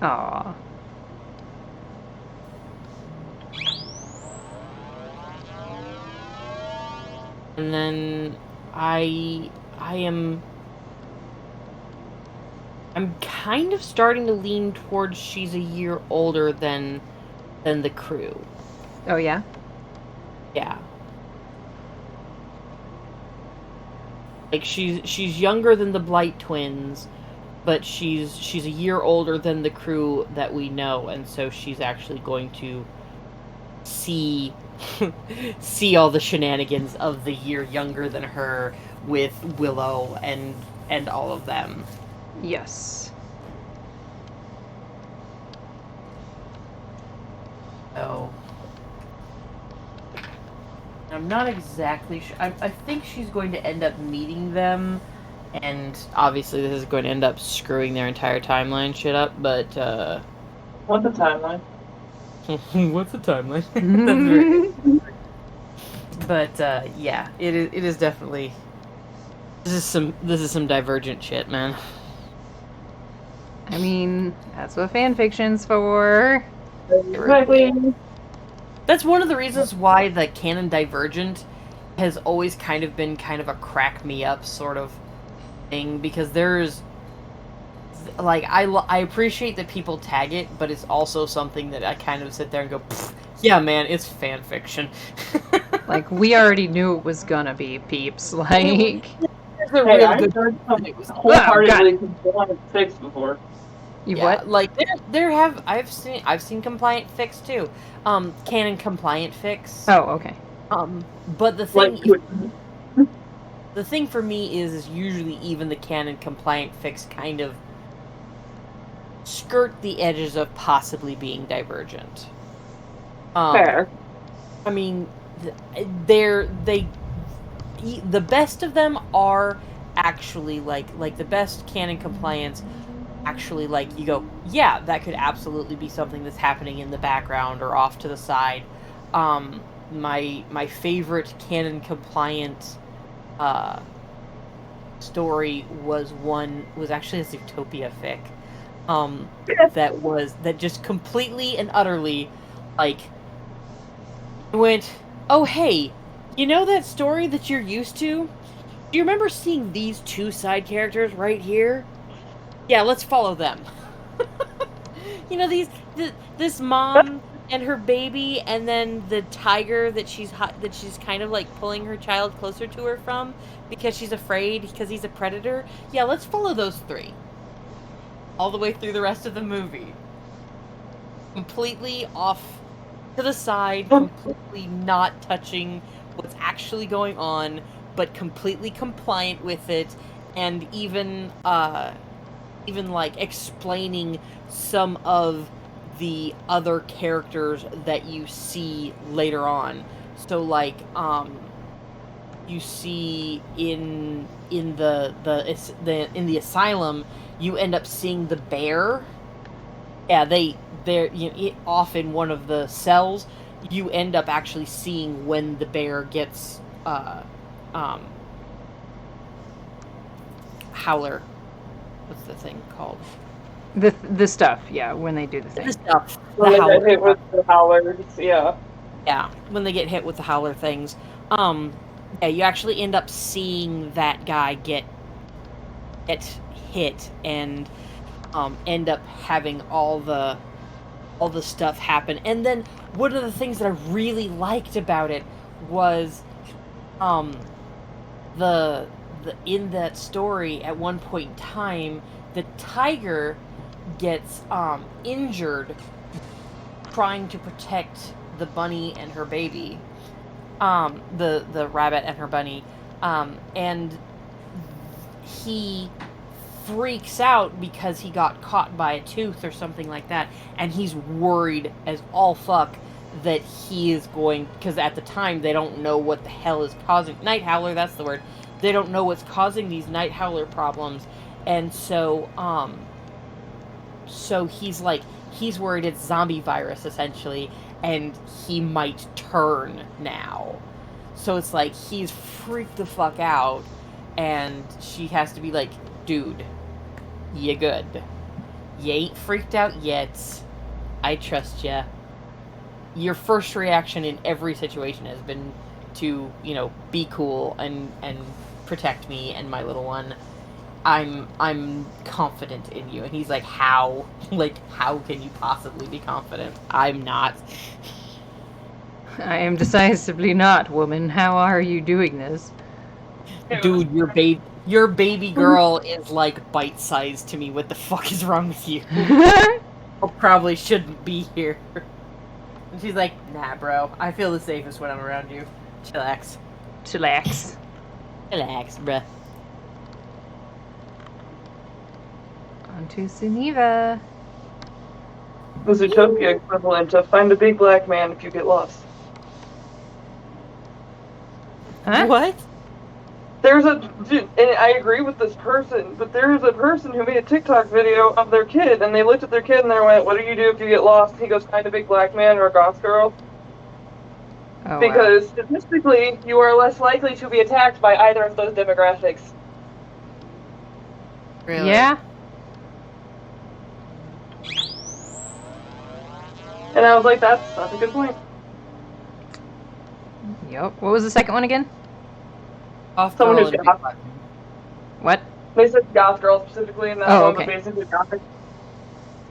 Speaker 1: Aw.
Speaker 2: And then I'm kind of starting to lean towards she's a year older than the crew.
Speaker 1: Oh yeah.
Speaker 2: Yeah. Like she's younger than the Blight twins, but she's a year older than the crew that we know, and so she's actually going to see see all the shenanigans of the year younger than her with Willow and all of them.
Speaker 1: Yes.
Speaker 2: So I'm not exactly sure. I think she's going to end up meeting them, and obviously this is going to end up screwing their entire timeline shit up, but
Speaker 3: What's the timeline?
Speaker 2: what's the timeline? That's very but yeah, it is definitely this is some Divergent shit, man.
Speaker 1: I mean, that's what fan fiction's for.
Speaker 3: Exactly.
Speaker 2: That's one of the reasons why the canon Divergent has always kind of been kind of a crack me up sort of thing, because there's like I appreciate that people tag it, but it's also something that I kind of sit there and go, yeah, man, it's fan fiction.
Speaker 1: Like, we already knew it was gonna be, peeps. Like,
Speaker 2: There's a
Speaker 3: Hey,
Speaker 2: real
Speaker 3: I've
Speaker 2: good
Speaker 3: heard some
Speaker 2: it was
Speaker 3: wholeheartedly compliant fix before.
Speaker 1: you
Speaker 2: yeah,
Speaker 1: what?
Speaker 2: like I've seen compliant fix too. Canon compliant fix.
Speaker 1: Oh, okay.
Speaker 2: But the thing
Speaker 3: Like,
Speaker 2: the thing for me is usually even the canon compliant fix kind of skirt the edges of possibly being Divergent.
Speaker 3: fair.
Speaker 2: I mean, the best of them are actually like the best canon compliance. Actually, like, you go, yeah, that could absolutely be something that's happening in the background or off to the side. My favorite canon compliant story was actually a Zootopia fic. That just completely and utterly, like, went, oh hey, you know that story that you're used to? Do you remember seeing these two side characters right here? Yeah, let's follow them. You know, this mom and her baby, and then the tiger that she's kind of like pulling her child closer to her from because she's afraid because he's a predator. Yeah, let's follow those three all the way through the rest of the movie. Completely off to the side, completely not touching what's actually going on, but completely compliant with it, and even like explaining some of the other characters that you see later on. So like you see in the asylum, you end up seeing the bear. Yeah, they're off in one of the cells. You end up actually seeing when the bear gets howler. What's the thing called?
Speaker 1: The stuff, yeah, when they do the thing.
Speaker 2: The stuff.
Speaker 3: When
Speaker 2: The
Speaker 3: they
Speaker 2: howler.
Speaker 3: get hit with the howlers, yeah.
Speaker 2: Yeah, when they get hit with the howler things. Yeah, you actually end up seeing that guy get hit and end up having all the stuff happen. And then one of the things that I really liked about it was the in that story at one point in time, the tiger gets injured trying to protect the bunny and her baby, the rabbit and her bunny, and he freaks out because he got caught by a tooth or something like that, and he's worried as all fuck that he is going, because at the time they don't know what the hell is causing night howler, that's the word. They don't know what's causing these night howler problems, and so he's worried it's zombie virus essentially, and he might turn now. So it's like he's freaked the fuck out, and she has to be like, dude, you good. You ain't freaked out yet. I trust ya. Your first reaction in every situation has been to, be cool and protect me and my little one. I'm confident in you. And he's like, how? Like, how can you possibly be confident? I'm not.
Speaker 1: I am decisively not, woman. How are you doing this?
Speaker 2: Dude, your baby girl is like bite-sized to me. What the fuck is wrong with you? Probably shouldn't be here. And she's like, nah, bro. I feel the safest when I'm around you. Chillax.
Speaker 1: Chillax.
Speaker 2: Chillax, bruh.
Speaker 1: On to Suniva.
Speaker 3: The Zootopia equivalent of find a big black man if you get lost.
Speaker 1: Huh?
Speaker 2: What?
Speaker 3: And I agree with this person, but there is a person who made a TikTok video of their kid, and they looked at their kid and they went, "What do you do if you get lost?" And he goes, "Find a big black man or a goth girl."
Speaker 1: Oh,
Speaker 3: Because statistically, you are less likely to be attacked by either of those demographics.
Speaker 2: Really?
Speaker 1: Yeah?
Speaker 3: And I was like, that's a good point.
Speaker 1: Yep. What was the second one again?
Speaker 2: Off
Speaker 3: Someone
Speaker 2: girl
Speaker 3: who's
Speaker 2: and
Speaker 3: goth.
Speaker 2: big black.
Speaker 1: What?
Speaker 3: They said goth girl specifically in that
Speaker 1: Oh,
Speaker 3: one,
Speaker 1: okay.
Speaker 3: but basically gothic.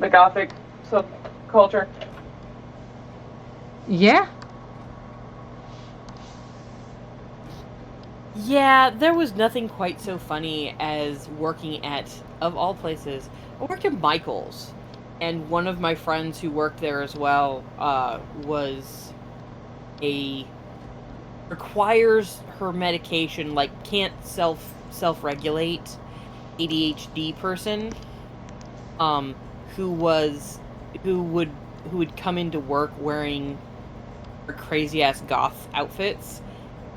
Speaker 3: The gothic subculture.
Speaker 1: Yeah?
Speaker 2: Yeah, there was nothing quite so funny as working at, of all places, I worked at Michael's. And one of my friends who worked there as well requires her medication, like can't self-regulate ADHD person, who would come into work wearing crazy ass goth outfits,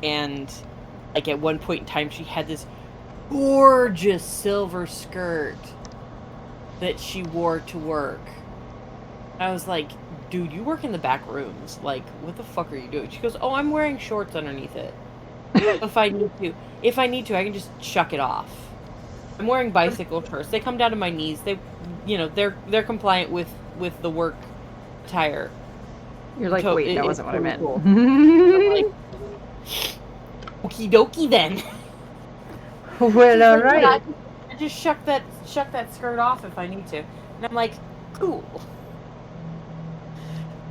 Speaker 2: and like at one point in time she had this gorgeous silver skirt that she wore to work. I was like, dude, you work in the back rooms. Like, what the fuck are you doing? She goes, oh, I'm wearing shorts underneath it. If I need to, I can just chuck it off. I'm wearing bicycle shorts. They come down to my knees. They're compliant with the work attire.
Speaker 1: You're like, wait, that wasn't what I meant.
Speaker 2: Cool. I'm like, okie dokie then.
Speaker 1: Well, alright.
Speaker 2: I just shuck that skirt off if I need to. And I'm like, cool.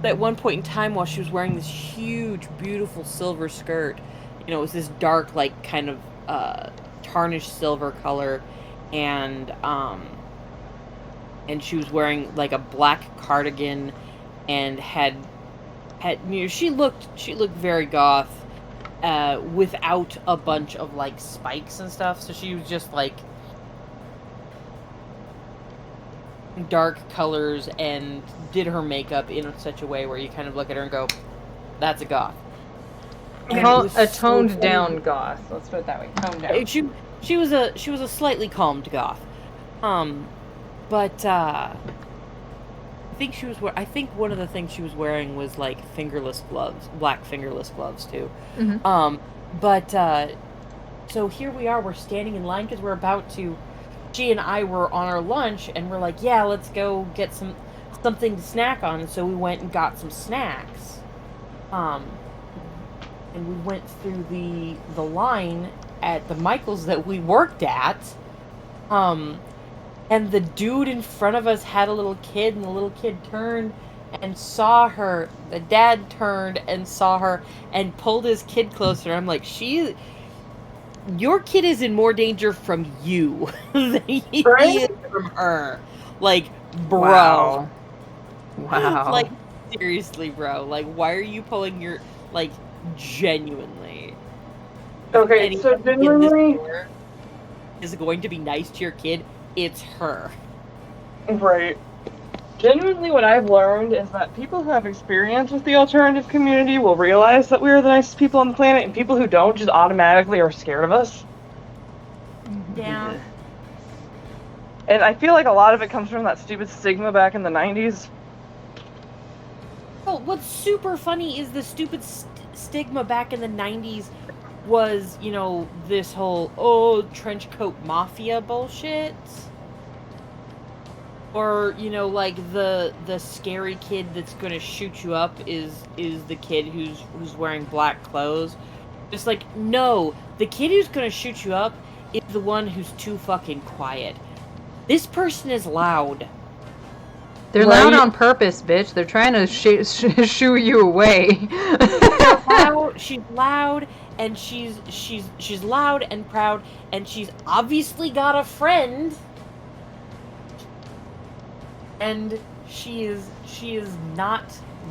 Speaker 2: At one point in time, while she was wearing this huge, beautiful silver skirt, it was this dark, like, kind of tarnished silver color, and she was wearing like a black cardigan, and had she looked very goth, without a bunch of like spikes and stuff. So she was just like dark colors and did her makeup in such a way where you kind of look at her and go, that's a goth.
Speaker 1: A toned down goth. Let's put it that way. Toned down.
Speaker 2: She was a slightly calmed goth. But I think one of the things she was wearing was like fingerless gloves, black fingerless gloves too.
Speaker 1: Mm-hmm.
Speaker 2: So here we are, we're standing in line because we're about to, she and I were on our lunch and we're like, yeah, let's go get something to snack on. And so we went and got some snacks. And we went through the line at the Michael's that we worked at. And the dude in front of us had a little kid, and the little kid turned and saw her. The dad turned and saw her and pulled his kid closer. I'm like, your kid is in more danger from you than he is from her. Like, bro.
Speaker 1: Wow.
Speaker 2: Like, seriously, bro. Like, why are you pulling your, like, genuinely.
Speaker 3: Okay, so genuinely
Speaker 2: is going to be nice to your kid, it's her.
Speaker 3: Right. Genuinely, what I've learned is that people who have experience with the alternative community will realize that we are the nicest people on the planet, and people who don't just automatically are scared of us.
Speaker 2: Yeah.
Speaker 3: And I feel like a lot of it comes from that stupid stigma back in the 90s.
Speaker 2: Oh, what's super funny is the stupid stigma back in the 90s was, this whole, trench coat mafia bullshit. Or, like the scary kid that's gonna shoot you up is the kid who's wearing black clothes. Just like, no, the kid who's gonna shoot you up is the one who's too fucking quiet. This person is loud.
Speaker 1: They're loud on purpose, bitch. They're trying to shoo you away.
Speaker 2: She's loud, and she's loud and proud, and she's obviously got a friend. And she is not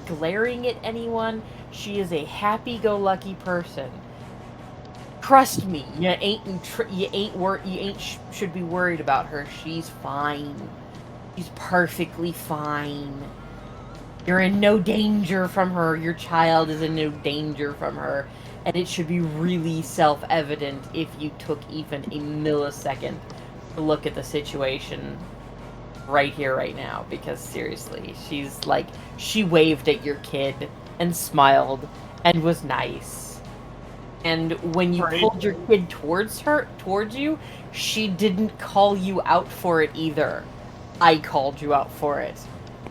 Speaker 2: glaring at anyone. She is a happy-go-lucky person. Trust me, should be worried about her. She's fine. She's perfectly fine. You're in no danger from her. Your child is in no danger from her. And it should be really self-evident if you took even a millisecond to look at the situation right here, right now. Because seriously, she's like, she waved at your kid and smiled and was nice. And when you pulled your kid towards you, she didn't call you out for it either. I called you out for it.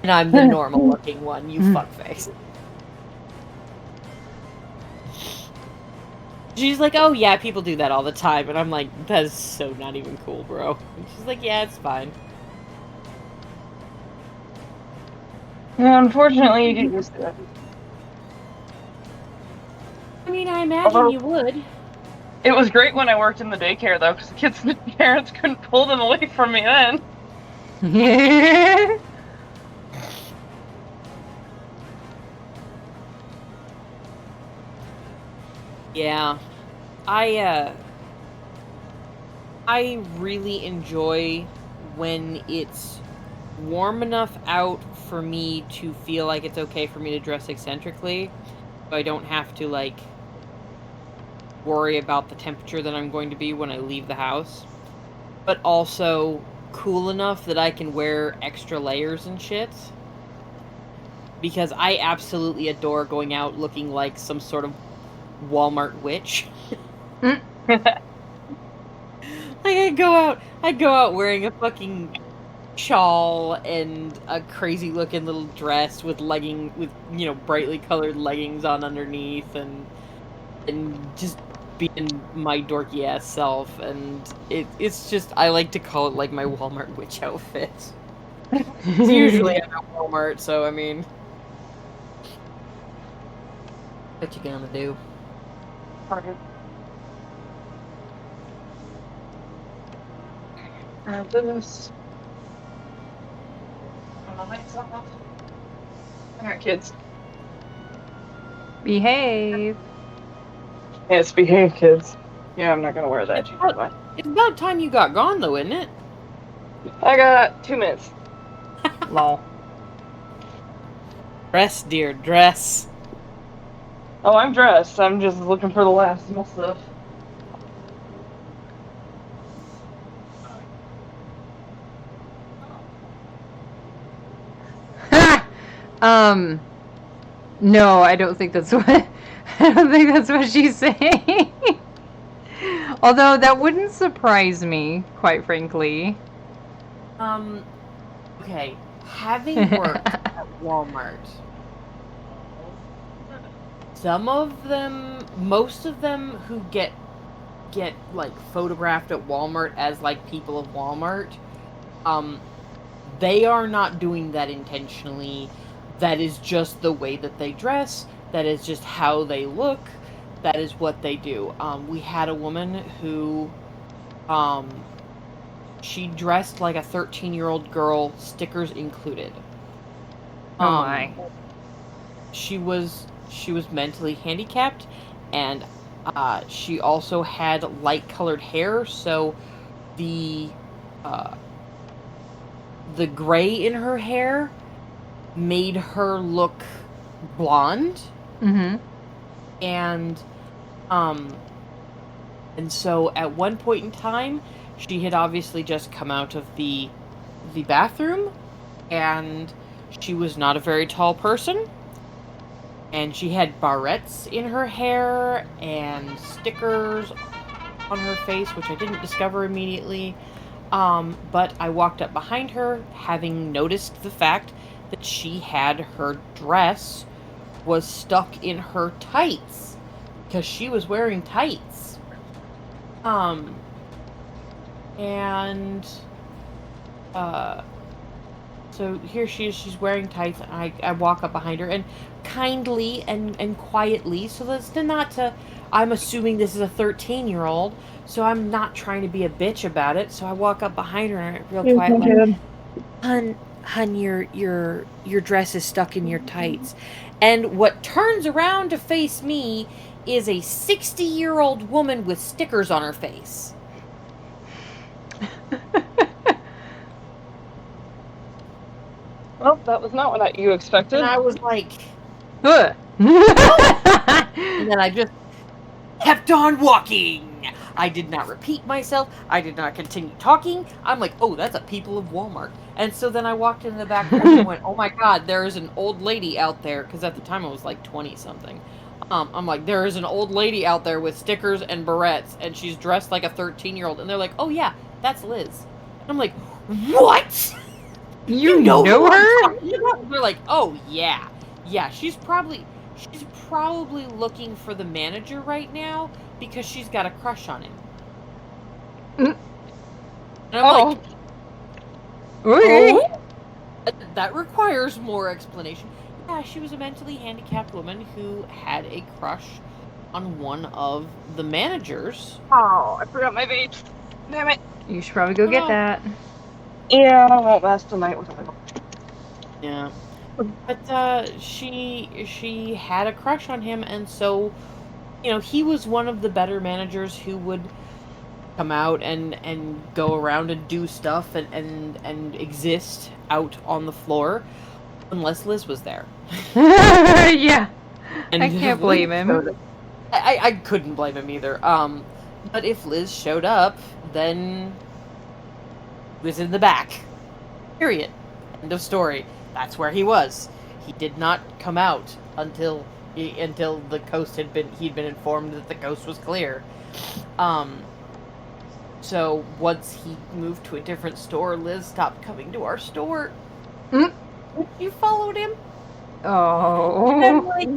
Speaker 2: And I'm the normal looking one, you fuckface. She's like, oh yeah, people do that all the time. And I'm like, that is so not even cool, bro. And she's like, yeah, it's fine.
Speaker 3: Yeah, unfortunately, you get used to it.
Speaker 2: I mean, I imagine you would.
Speaker 3: It was great when I worked in the daycare, though, because the kids' parents couldn't pull them away from me then.
Speaker 2: Yeah. I really enjoy when it's warm enough out for me to feel like it's okay for me to dress eccentrically. So I don't have to, like, worry about the temperature that I'm going to be when I leave the house. But also cool enough that I can wear extra layers and shit. Because I absolutely adore going out looking like some sort of Walmart witch. Like, I'd go out wearing a fucking shawl and a crazy looking little dress with brightly colored leggings on underneath, and just being my dorky ass self. And it's just, I like to call it like my Walmart witch outfit. It's usually at Walmart, so I mean, what you gonna do?
Speaker 3: This. Alright, kids.
Speaker 1: Behave.
Speaker 3: Yes, behave, kids. Yeah, I'm not gonna wear that.
Speaker 2: It's about time you got gone, though, isn't it?
Speaker 3: I got 2 minutes.
Speaker 1: Lol.
Speaker 2: Dress, dear, dress.
Speaker 3: Oh, I'm dressed. I'm just looking for the last of my stuff.
Speaker 1: No, I don't think that's what I don't think that's what she's saying. Although that wouldn't surprise me, quite frankly.
Speaker 2: Okay. Having worked at Walmart, most of them who get like photographed at Walmart as like people of Walmart, they are not doing that intentionally. That is just the way that they dress. That is just how they look. That is what they do. We had a woman who, she dressed like a 13-year-old girl, stickers included.
Speaker 1: Oh my.
Speaker 2: She was mentally handicapped, and she also had light-colored hair, so the gray in her hair made her look blonde.
Speaker 1: Mm-hmm.
Speaker 2: And so at one point in time, she had obviously just come out of the bathroom, and she was not a very tall person, and she had barrettes in her hair and stickers on her face, which I didn't discover immediately. But I walked up behind her, having noticed the fact that she had her dress was stuck in her tights, because she was wearing tights. And so here she is, she's wearing tights, and I walk up behind her, and kindly and quietly, so that's not to, I'm assuming this is a 13-year-old, so I'm not trying to be a bitch about it, so I walk up behind her, and real quiet, like, Hun, your dress is stuck in your tights. And what turns around to face me is a 60-year-old woman with stickers on her face.
Speaker 3: Well, that was not what you expected.
Speaker 2: And I was like,
Speaker 1: Ugh.
Speaker 2: and then I just kept on walking. I did not repeat myself. I did not continue talking. I'm like, oh, that's a people of Walmart. And so then I walked into the back room and went, oh my God, there is an old lady out there. Because at the time I was like 20-something. I'm like, there is an old lady out there with stickers and barrettes. And she's dressed like a 13-year-old. And they're like, oh yeah, that's Liz. And I'm like, what?
Speaker 1: You know her?
Speaker 2: They're like, oh yeah. Yeah, she's probably looking for the manager right now because she's got a crush on him.
Speaker 1: Mm.
Speaker 2: And I'm like,
Speaker 1: Okay.
Speaker 2: oh? That requires more explanation. Yeah, she was a mentally handicapped woman who had a crush on one of the managers.
Speaker 3: Oh, I forgot my vape. Damn it.
Speaker 1: You should probably go get that.
Speaker 3: Yeah, I won't last the night without it.
Speaker 2: Yeah. But she had a crush on him, and so, you know, he was one of the better managers who would come out and go around and do stuff and exist out on the floor, unless Liz was there.
Speaker 1: Yeah.
Speaker 2: And
Speaker 1: I can't blame him.
Speaker 2: I couldn't blame him either. But if Liz showed up, then he was in the back. Period. End of story. That's where he was. He did not come out until the coast he'd been informed that the coast was clear. So once he moved to a different store, Liz stopped coming to our store. You followed him?
Speaker 1: Oh.
Speaker 2: And I'm like,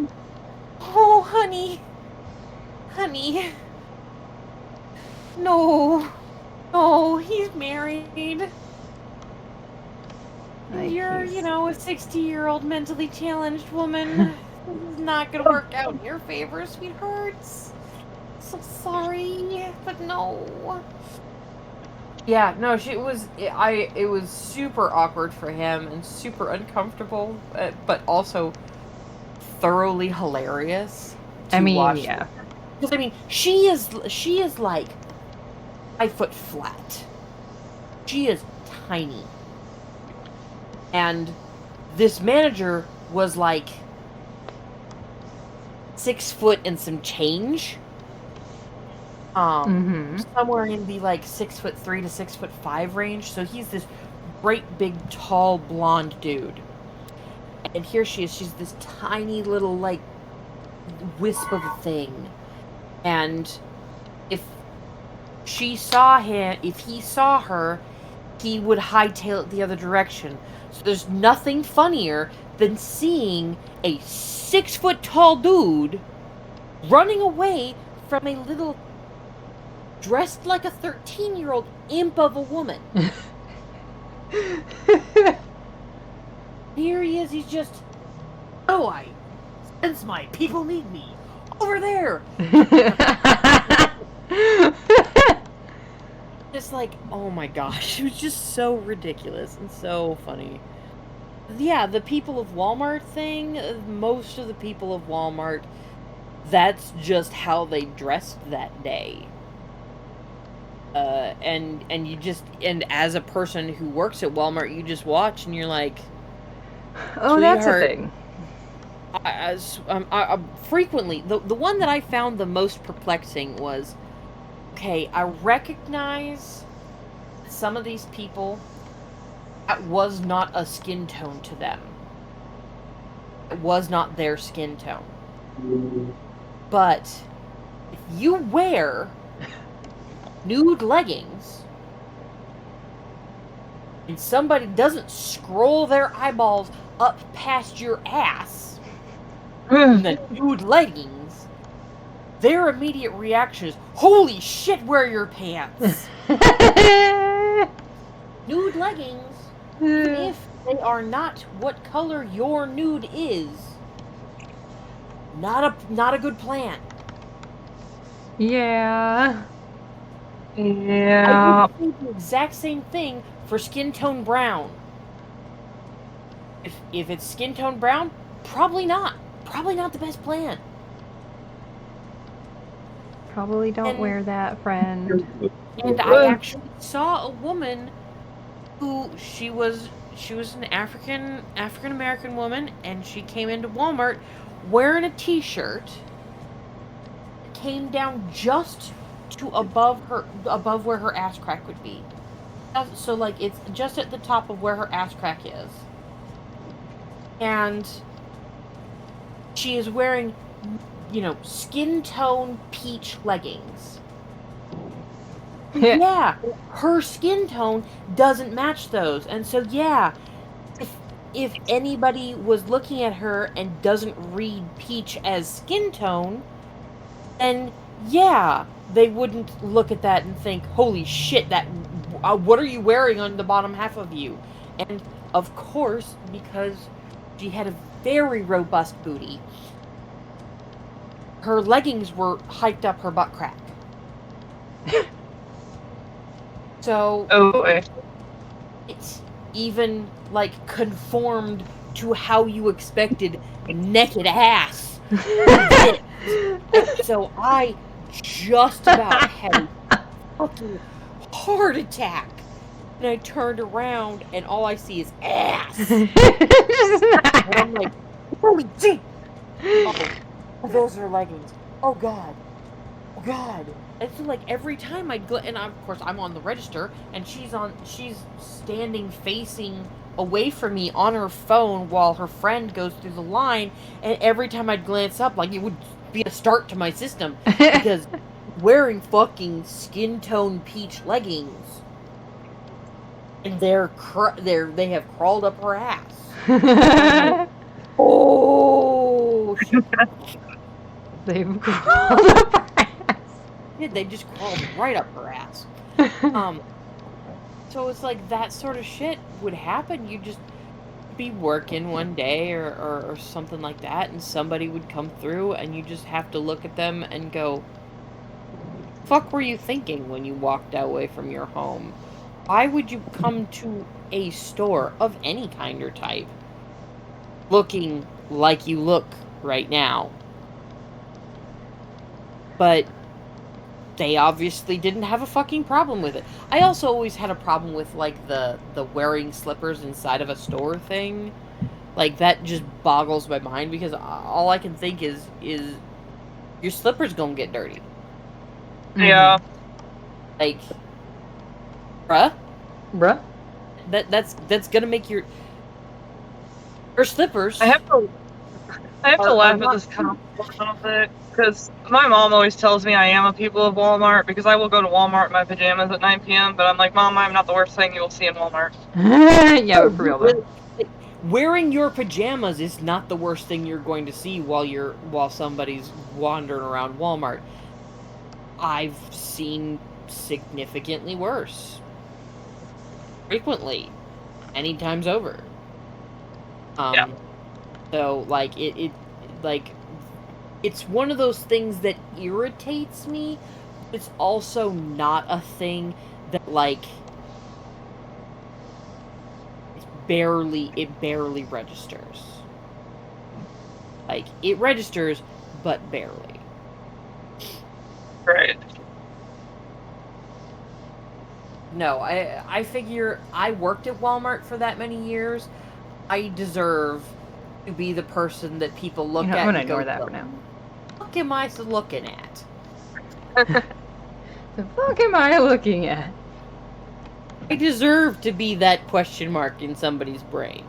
Speaker 2: oh, honey. No, he's married. You're, you know, a 60-year-old mentally challenged woman. This is not gonna work out in your favor, sweethearts. So sorry, but no. Yeah, no, it was super awkward for him and super uncomfortable, but also thoroughly hilarious to watch.
Speaker 1: Yeah.
Speaker 2: Because I mean, she is like 5 foot flat. She is tiny. And this manager was like 6 foot and some change. Somewhere in the like 6'3" to 6'5" range. So he's this great big tall blonde dude. And here she is. She's this tiny little like wisp of a thing. And if he saw her, he would hightail it the other direction. So there's nothing funnier than seeing a 6 foot tall dude running away from a little dressed like a 13-year-old imp of a woman. Here he is, he's just, oh, I sense my people need me. Over there! Just like, oh my gosh, it was just so ridiculous and so funny. Yeah, the people of Walmart thing, most of the people of Walmart, that's just how they dressed that day. And you just, and as a person who works at Walmart, you just watch and you're like,
Speaker 1: oh, that's a thing.
Speaker 2: Frequently, the one that I found the most perplexing was, okay, I recognize some of these people, that was not a skin tone to them. It was not their skin tone. But if you wear nude leggings and somebody doesn't scroll their eyeballs up past your ass in the nude leggings, their immediate reaction is, "Holy shit, wear your pants!" Nude leggings, even if they are not what color your nude is, not a good plan.
Speaker 1: Yeah.
Speaker 2: I
Speaker 3: Yeah.
Speaker 2: would say the exact same thing for skin tone brown. If it's skin tone brown, probably not. Probably not the best plan.
Speaker 1: Probably don't
Speaker 2: And-
Speaker 1: wear that, friend.
Speaker 2: And I actually saw a woman who she was an African American woman, and she came into Walmart wearing a t-shirt that came down just to above where her ass crack would be. So like it's just at the top of where her ass crack is. And she is wearing, skin tone peach leggings. Yeah, her skin tone doesn't match those. And so yeah, if anybody was looking at her and doesn't read peach as skin tone, then yeah, they wouldn't look at that and think, "Holy shit, that what are you wearing on the bottom half of you?" And of course, because she had a very robust booty, her leggings were hiked up her butt crack. So
Speaker 3: Oh,
Speaker 2: it's even like conformed to how you expected naked ass. So I just about had a fucking heart attack. And I turned around and all I see is ass. And I'm like, holy shit! Oh, those are leggings. Oh god. Oh god. And so like every time I'd go, and of course I'm on the register, and she's standing facing away from me on her phone while her friend goes through the line, and every time I'd glance up, like it would be a start to my system, because wearing fucking skin tone peach leggings, and they have crawled up her ass. Oh shit.
Speaker 1: They've crawled up her ass.
Speaker 2: Yeah, they just crawled right up her ass. So it's like that sort of shit would happen. You'd just be working one day or something like that, and somebody would come through, and you just have to look at them and go, "Fuck were you thinking when you walked away from your home? Why would you come to a store of any kind or type looking like you look right now?" But they obviously didn't have a fucking problem with it. I also always had a problem with like the wearing slippers inside of a store thing. Like that just boggles my mind, because all I can think is your slippers gonna get dirty.
Speaker 3: yeah.
Speaker 2: Like, bruh,
Speaker 1: Bruh?
Speaker 2: that's gonna make your slippers.
Speaker 3: I have to
Speaker 2: Are
Speaker 3: laugh at
Speaker 2: not-
Speaker 3: this comment a little bit, because my mom always tells me I am a people of Walmart, because I will go to Walmart in my pajamas at 9 p.m., but I'm like, Mom, I'm not the worst thing you will see in Walmart.
Speaker 1: Yeah, but for real though.
Speaker 2: Wearing your pajamas is not the worst thing you're going to see while somebody's wandering around Walmart. I've seen significantly worse. Frequently. Many times over.
Speaker 3: Yeah.
Speaker 2: So, like, it's one of those things that irritates me, but it's also not a thing that, like, it barely registers. Like, it registers, but barely.
Speaker 3: Right.
Speaker 2: No, I figure I worked at Walmart for that many years. I deserve to be the person that people look
Speaker 1: You know,
Speaker 2: at
Speaker 1: I'm gonna
Speaker 2: and go,
Speaker 1: ignore that for now.
Speaker 2: "What am I looking at?"
Speaker 1: The fuck am I looking at?
Speaker 2: I deserve to be that question mark in somebody's brain.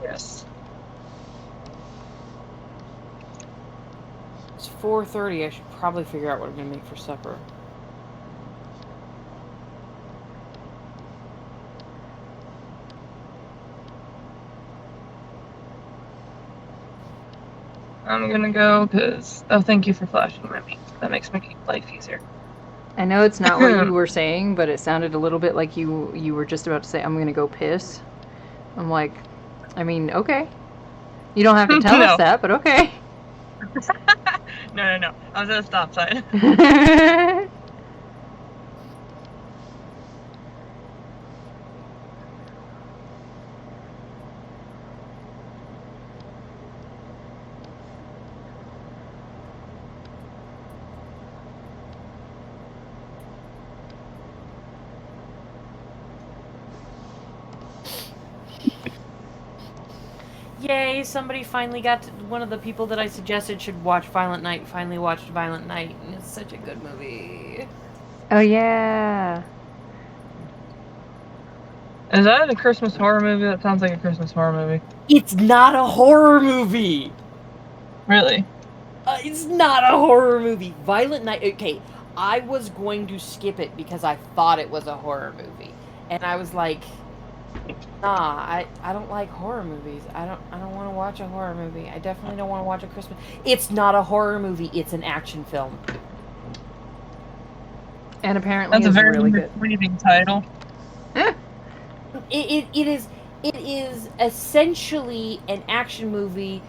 Speaker 3: Yes.
Speaker 2: It's 4:30. I should probably figure out what I'm gonna make for supper.
Speaker 3: I'm gonna go because... Oh, thank you for flashing my meat. That makes my life easier.
Speaker 1: I know it's not what you were saying, but it sounded a little bit like you were just about to say, I'm gonna go piss. I'm like, I mean, okay. You don't have to tell us that, but okay.
Speaker 3: No. I was at a stop sign.
Speaker 2: Yay, somebody finally got to, one of the people that I suggested should watch Violent Night finally watched Violent Night, and it's such a good movie.
Speaker 1: Oh, yeah.
Speaker 3: Is that a Christmas horror movie? That sounds like a Christmas horror movie.
Speaker 2: It's not a horror movie!
Speaker 3: Really?
Speaker 2: It's not a horror movie. Violent Night, okay, I was going to skip it because I thought it was a horror movie. And I was like, nah, I don't like horror movies. I don't want to watch a horror movie. I definitely don't want to watch a Christmas... It's not a horror movie, it's an action film.
Speaker 1: And apparently
Speaker 3: That's a very
Speaker 1: really good.
Speaker 3: misleading title.
Speaker 2: It is essentially an action movie,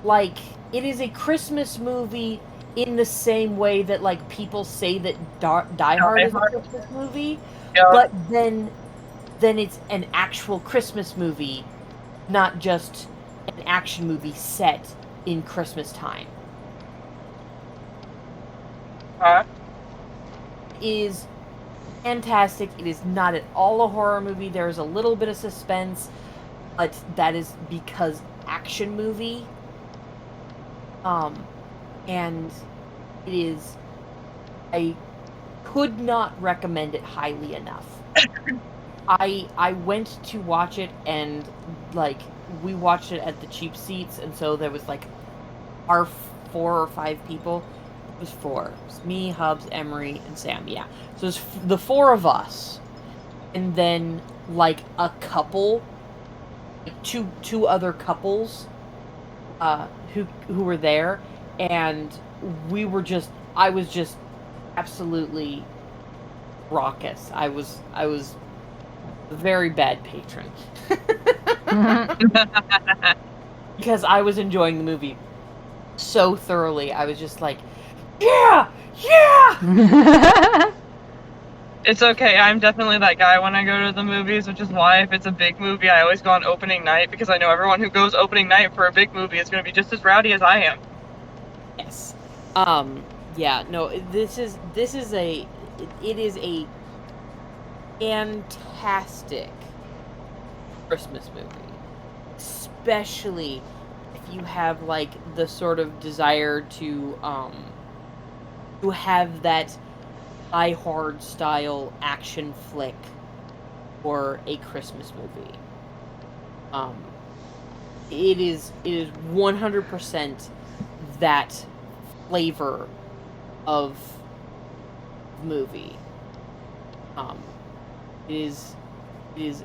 Speaker 2: like, it is a Christmas movie in the same way that, like, people say that Die Hard is a Christmas movie,
Speaker 3: Yeah.
Speaker 2: but then it's an actual Christmas movie, not just an action movie set in Christmas time. Is fantastic. It is not at all a horror movie. There's a little bit of suspense, but that is because action movie. And it is... I could not recommend it highly enough. I went to watch it, and, like, we watched it at the cheap seats, and so there was, like, our 4 or 5 people. It was 4. It was me, Hubs, Emery, and Sam, yeah. So it was the 4 of us. And then, like, a couple, like two other couples, who were there, and I was just absolutely raucous. I was a very bad patron. Because I was enjoying the movie so thoroughly. I was just like, yeah!
Speaker 3: It's okay, I'm definitely that guy when I go to the movies, which is why if it's a big movie, I always go on opening night, because I know everyone who goes opening night for a big movie is going to be just as rowdy as I am.
Speaker 2: Yes. Yeah, no, it is a fantastic Christmas movie. Especially if you have, like, the sort of desire to have that Die Hard style action flick for a Christmas movie. It is 100% that flavor of movie. It is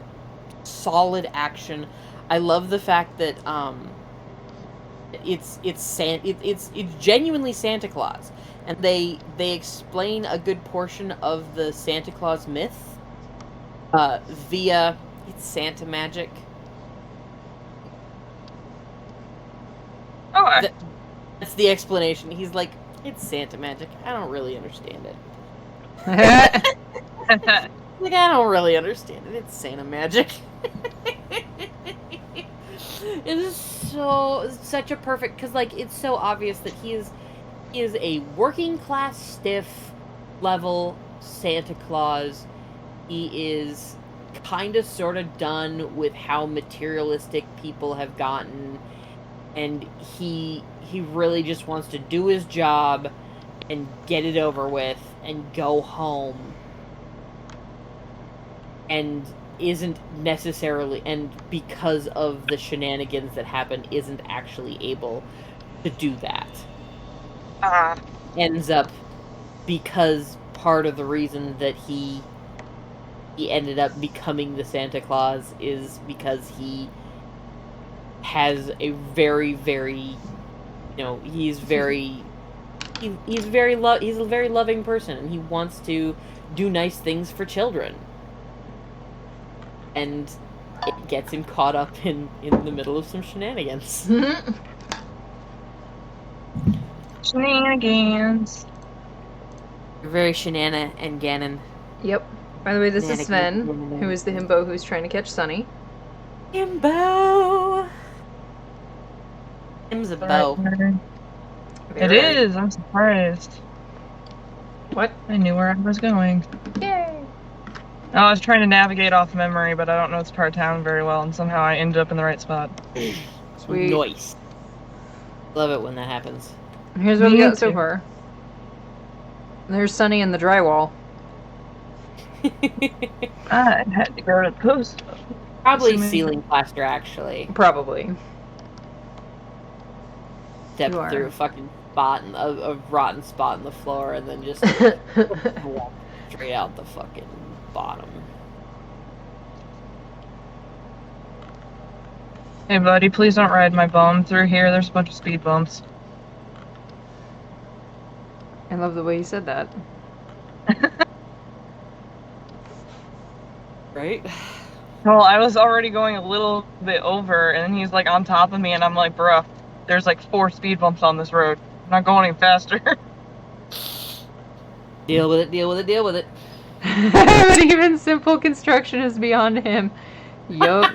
Speaker 2: solid action. I love the fact that it's genuinely Santa Claus, and they explain a good portion of the Santa Claus myth via it's Santa magic.
Speaker 3: Oh,
Speaker 2: That's the explanation. He's like, it's Santa magic. I don't really understand it. Like, I don't really understand it. It's Santa magic. It is such a perfect, because, like, it's so obvious that he is a working class stiff level Santa Claus. He is kind of sort of done with how materialistic people have gotten, and he really just wants to do his job and get it over with and go home, and isn't necessarily, and because of the shenanigans that happen, isn't actually able to do that. Ends up, because part of the reason that he ended up becoming the Santa Claus is because he has a very, very he's he's a very loving person, and he wants to do nice things for children. And it gets him caught up in the middle of some shenanigans.
Speaker 3: Shenanigans.
Speaker 2: You're very shenana and Ganon.
Speaker 1: Yep. By the way, this is Sven, who is the himbo who's trying to catch Sunny.
Speaker 2: Himbo! Him's a bow.
Speaker 3: It is. I'm surprised.
Speaker 1: What?
Speaker 3: I knew where I was going.
Speaker 1: Yay!
Speaker 3: I was trying to navigate off memory, but I don't know this part of town very well, and somehow I ended up in the right spot.
Speaker 1: Sweet.
Speaker 2: Nice. Love it when that happens.
Speaker 1: Here's what we
Speaker 3: Me
Speaker 1: got so
Speaker 3: too.
Speaker 1: far. There's Sunny in the drywall.
Speaker 3: I had to go to the post.
Speaker 2: Probably
Speaker 3: Assuming-
Speaker 2: ceiling plaster, actually.
Speaker 1: Probably.
Speaker 2: Step
Speaker 1: You are.
Speaker 2: through a fucking spot, a rotten spot in the floor, and then just walk straight out the fucking bottom.
Speaker 3: Hey, buddy, please don't ride my bum through here. There's a bunch of speed bumps.
Speaker 1: I love the way you said that.
Speaker 2: Right?
Speaker 3: Well, I was already going a little bit over, and then he's like on top of me, and I'm like, bruh, there's like 4 speed bumps on this road. I'm not going any faster.
Speaker 2: Deal with it, deal with it, deal with it.
Speaker 1: But even simple construction is beyond him. Yup.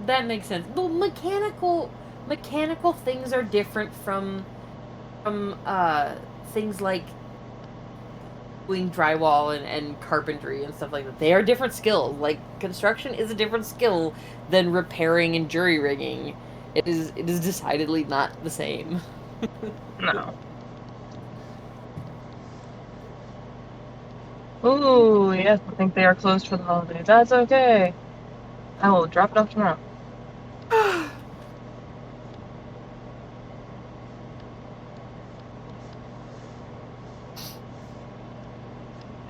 Speaker 2: That makes sense. Well, mechanical things are different from things like doing drywall and carpentry and stuff like that. They are different skills. Like, construction is a different skill than repairing and jury rigging. It is decidedly not the same.
Speaker 3: No. Ooh, yes, I think they are closed for the holiday. That's okay. I will drop it off tomorrow.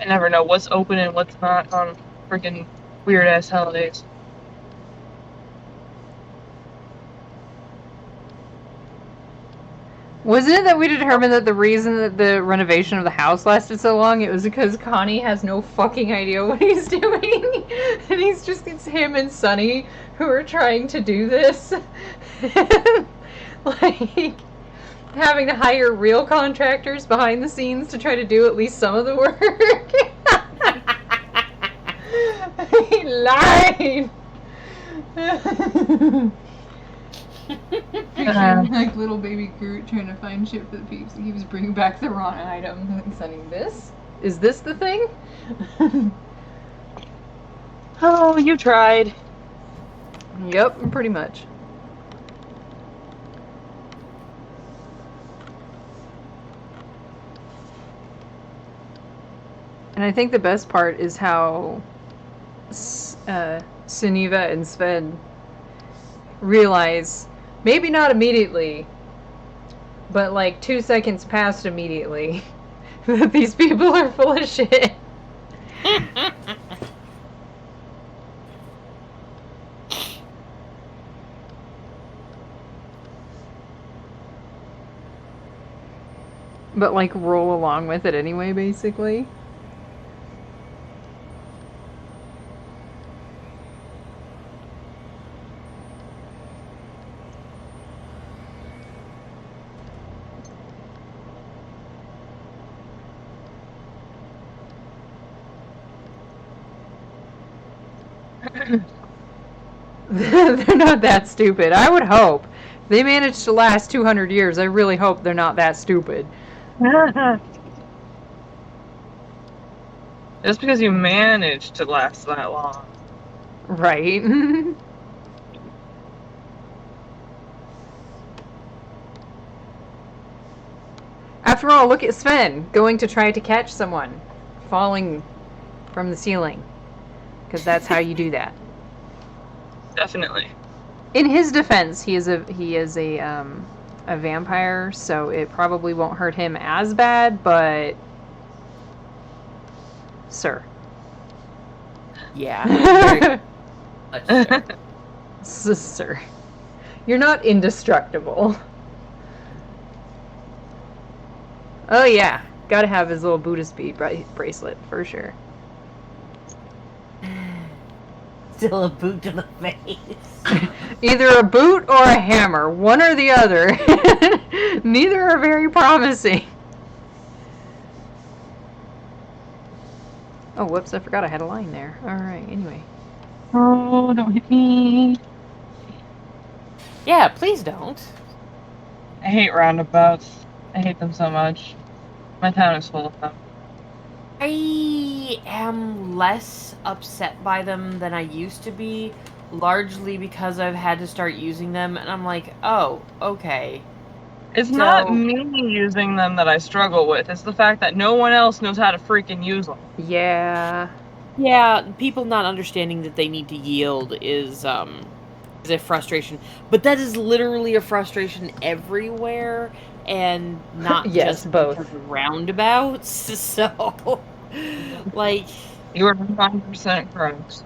Speaker 3: I never know what's open and what's not on freaking weird ass holidays.
Speaker 1: Wasn't it that we determined that the reason that the renovation of the house lasted so long, it was because Connie has no fucking idea what he's doing? And it's him and Sunny who are trying to do this. Like, having to hire real contractors behind the scenes to try to do at least some of the work. He lied! Picturing, like, little baby Groot trying to find shit for the peeps, and he was bringing back the wrong item. Like, Sunny, this? Is this the thing?
Speaker 3: Oh, you tried.
Speaker 1: Yep, pretty much. And I think the best part is how Suniva and Sven realize, maybe not immediately, but like 2 seconds past immediately, that these people are full of shit. But like roll along with it anyway, basically. They're not that stupid. I would hope. They managed to last 200 years. I really hope they're not that stupid.
Speaker 3: Just because you managed to last that long.
Speaker 1: Right. After all, look at Sven going to try to catch someone falling from the ceiling. Because that's how you do that.
Speaker 3: Definitely.
Speaker 1: In his defense, he is a vampire, so it probably won't hurt him as bad, but sir.
Speaker 2: Yeah. Very much so.
Speaker 1: Sir. You're not indestructible. Oh yeah, gotta have his little Buddhist bead bracelet for sure.
Speaker 2: Still a boot to the face.
Speaker 1: Either a boot or a hammer, one or the other. Neither are very promising. Oh, whoops, I forgot I had a line there. Alright, anyway.
Speaker 3: Oh, don't hit me.
Speaker 2: Yeah, please don't.
Speaker 3: I hate roundabouts. I hate them so much. My town is full of them.
Speaker 2: I am less upset by them than I used to be, largely because I've had to start using them, and I'm like, oh, okay.
Speaker 3: It's
Speaker 2: So-
Speaker 3: not me using them that I struggle with. It's the fact that no one else knows how to freaking use them.
Speaker 1: Yeah.
Speaker 2: Yeah, people not understanding that they need to yield is a frustration. But that is literally a frustration everywhere, and not
Speaker 1: Yes,
Speaker 2: just
Speaker 1: both.
Speaker 2: because of roundabouts. So, like,
Speaker 3: You are 100% correct.